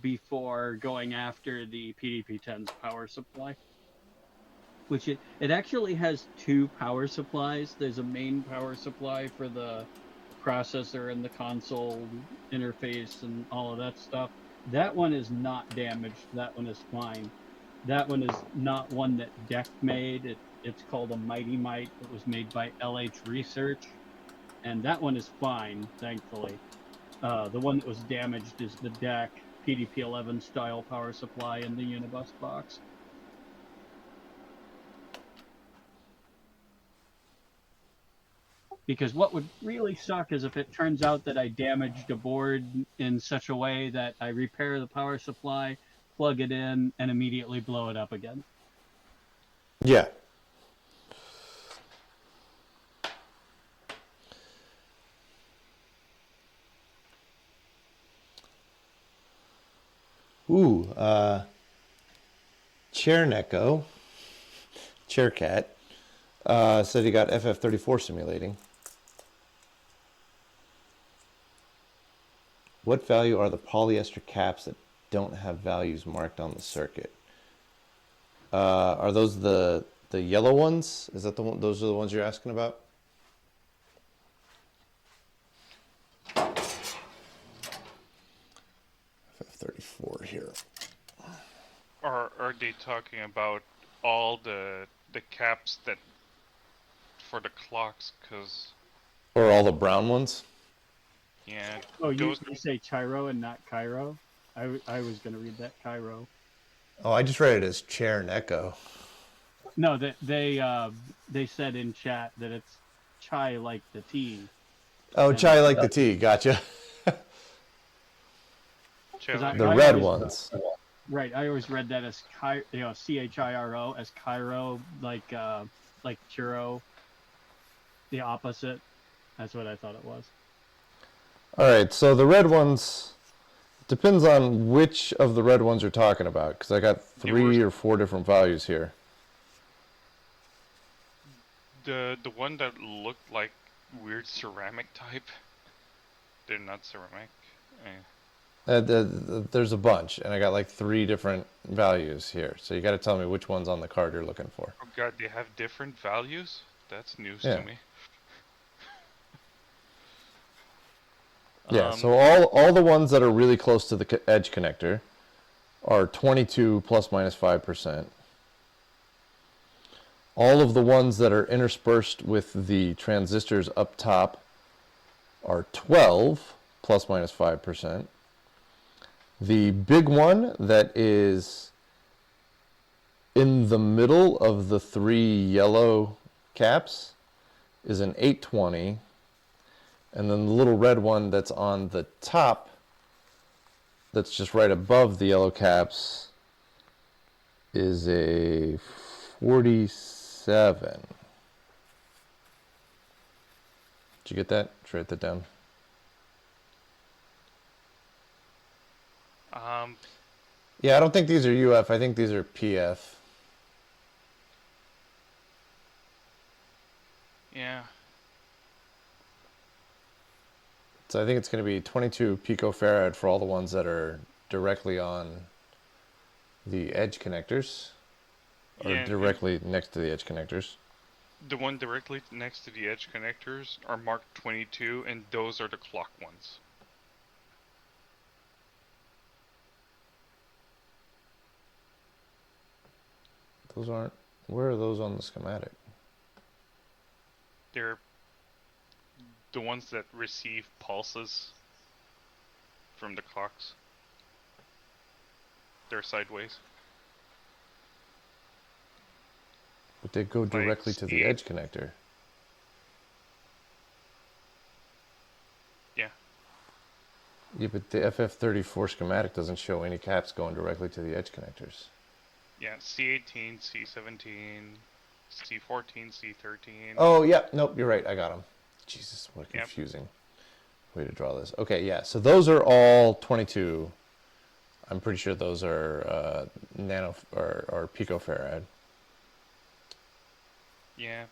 before going after the PDP-10's power supply. Which it actually has two power supplies. There's a main power supply for the processor and the console interface and all of that stuff. That one is not damaged. That one is fine. That one is not one that DEC made. It's called a Mighty Mite. It was made by LH Research. And that one is fine, thankfully. The one that was damaged is the DEC PDP-11 style power supply in the Unibus box. Because what would really suck is if it turns out that I damaged a board in such a way that I repair the power supply, plug it in, and immediately blow it up again. Yeah. Ooh, Chairnecko, Chaircat, said he got FF34 simulating. What value are the polyester caps that don't have values marked on the circuit? Are those the yellow ones? Is that the one? Those are the ones you're asking about? FF34 here. Are they talking about all the caps that for the clocks? Cause or all the brown ones? Yeah. Oh, you say Chiro and not Cairo? I was going to read that Cairo. Oh, I just read it as Chairnecko. No, they said in chat that it's chai like the tea. Oh, chai like the tea. Gotcha. The red ones. Right, I always read that as CHIRO, as Cairo, like churro, the opposite. That's what I thought it was. All right, so the red ones, depends on which of the red ones you're talking about, because I got 3 or 4 different values here. The one that looked like weird ceramic type. They're not ceramic. There's a bunch, and I got like 3 different values here. So you got to tell me which one's on the card you're looking for. Oh god, they have different values? That's news Yeah. to me. Yeah, so all the ones that are really close to the edge connector are 22 plus minus 5%. All of the ones that are interspersed with the transistors up top are 12 plus minus 5%. The big one that is in the middle of the 3 yellow caps is an 820. And then the little red one that's on the top, that's just right above the yellow caps, is a 47. Did you get that? Did you write that down? Yeah, I don't think these are UF. I think these are PF. Yeah. So I think it's going to be 22 picofarad for all the ones that are directly on the edge connectors, or Yeah, directly next to the edge connectors. The one directly next to the edge connectors are marked 22, and those are the clock ones. Those aren't. Where are those on the schematic? They're the ones that receive pulses from the clocks. They're sideways. But they go directly to the edge connector. Yeah. Yeah, but the FF34 schematic doesn't show any caps going directly to the edge connectors. Yeah, C18, C17, C14, C13. Oh, yeah. Nope, you're right. I got them. Jesus, what a confusing way to draw this. Okay, yeah. So those are all 22. I'm pretty sure those are nano or picofarad. Yeah.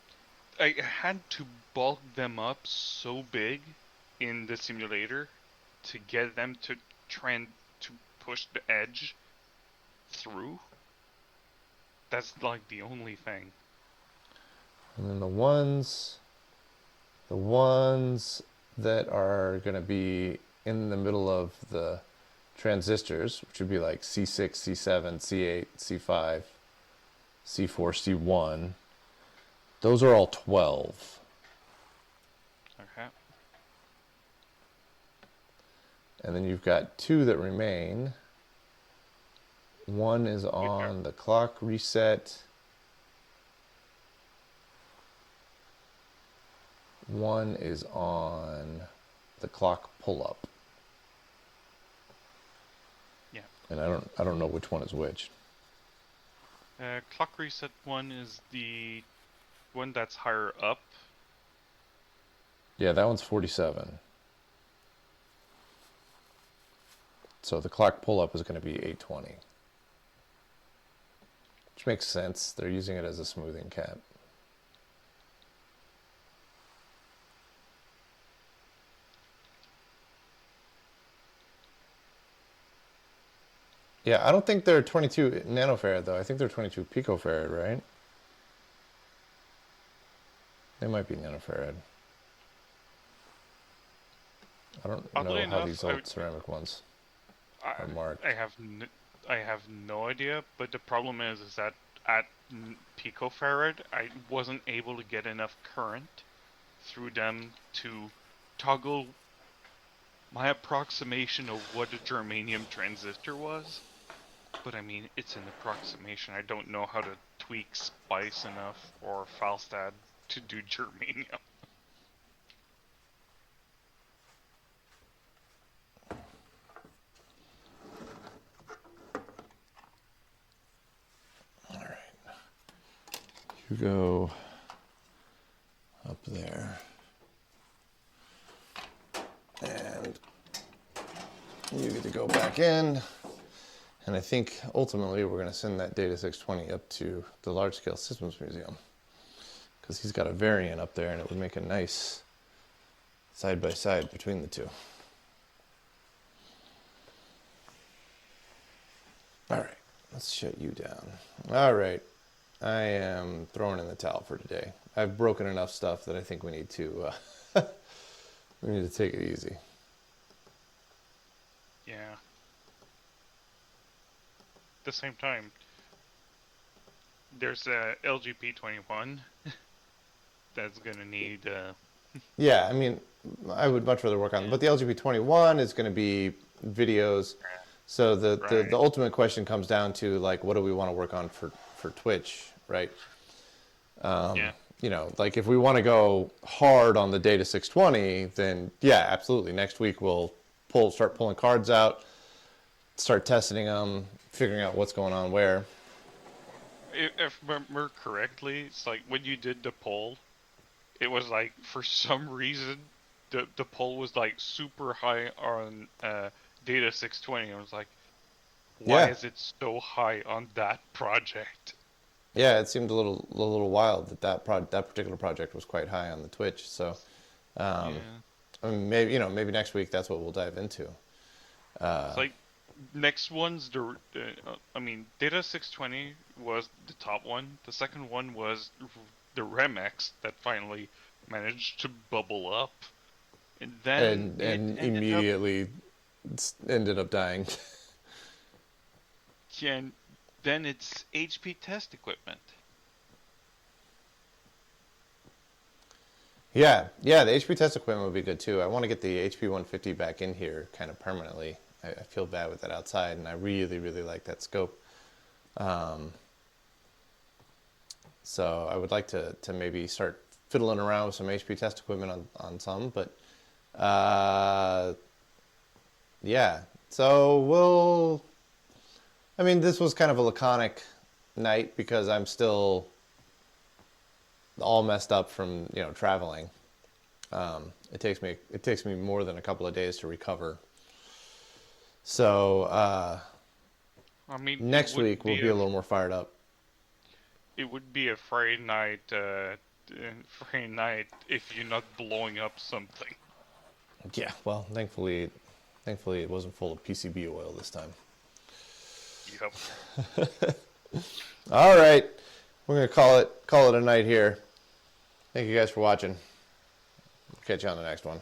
I had to bulk them up so big in the simulator to get them to to push the edge through. That's like the only thing. And then the ones that are going to be in the middle of the transistors, which would be like C6, C7, C8, C5, C4, C1, those are all 12. Okay. And then you've got 2 that remain. One is on the clock reset. One is on the clock pull-up. Yeah. And I don't know which one is which. Clock reset one is the one that's higher up. Yeah, that one's 47. So the clock pull-up is going to be 820. Which makes sense. They're using it as a smoothing cap. Yeah, I don't think they're 22 nanofarad though. I think they're 22 picofarad, right? They might be nanofarad. I don't Oddly know how enough, these old ceramic ones are marked. I have no idea, but the problem is that at picofarad, I wasn't able to get enough current through them to toggle my approximation of what a germanium transistor was. But I mean, it's an approximation. I don't know how to tweak spice enough or Falstad to do germanium. You go up there, and you get to go back in, and I think ultimately we're going to send that Data 620 up to the Large Scale Systems Museum, because he's got a variant up there, and it would make a nice side-by-side between the two. Let's shut you down. All right. I am throwing in the towel for today. I've broken enough stuff that I think we need to we need to take it easy. Yeah. At the same time, there's a LGP21 that's gonna need. Yeah, I mean, I would much rather work on, but the LGP21 is going to be videos. So the ultimate question comes down to like, what do we want to work on for Twitch, right? Yeah. You know, like if we want to go hard on the Data 620, then yeah, absolutely. Next week we'll start pulling cards out, start testing them, figuring out what's going on where. If I remember correctly, it's like when you did the poll, it was like for some reason the poll was like super high on Data 620. I was like, why is it so high on that project? Yeah, it seemed a little wild that particular project was quite high on the Twitch. So, I mean, maybe next week that's what we'll dive into. It's like next one's I mean, Data 620 was the top one. The second one was the Remex that finally managed to bubble up, and then and immediately ended up dying. And then it's HP test equipment. Yeah, the HP test equipment would be good too. I want to get the HP 150 back in here kind of permanently. I feel bad with that outside, and I really, really like that scope. So I would like to maybe start fiddling around with some HP test equipment on some, but yeah. So I mean, this was kind of a laconic night because I'm still all messed up from traveling. It takes me more than a couple of days to recover. So I mean, next week we'll be a little more fired up. It would be a Friday night if you're not blowing up something. Yeah, well, thankfully it wasn't full of PCB oil this time. Yep. All right, we're gonna call it a night here. Thank you guys for watching. Catch you on the next one.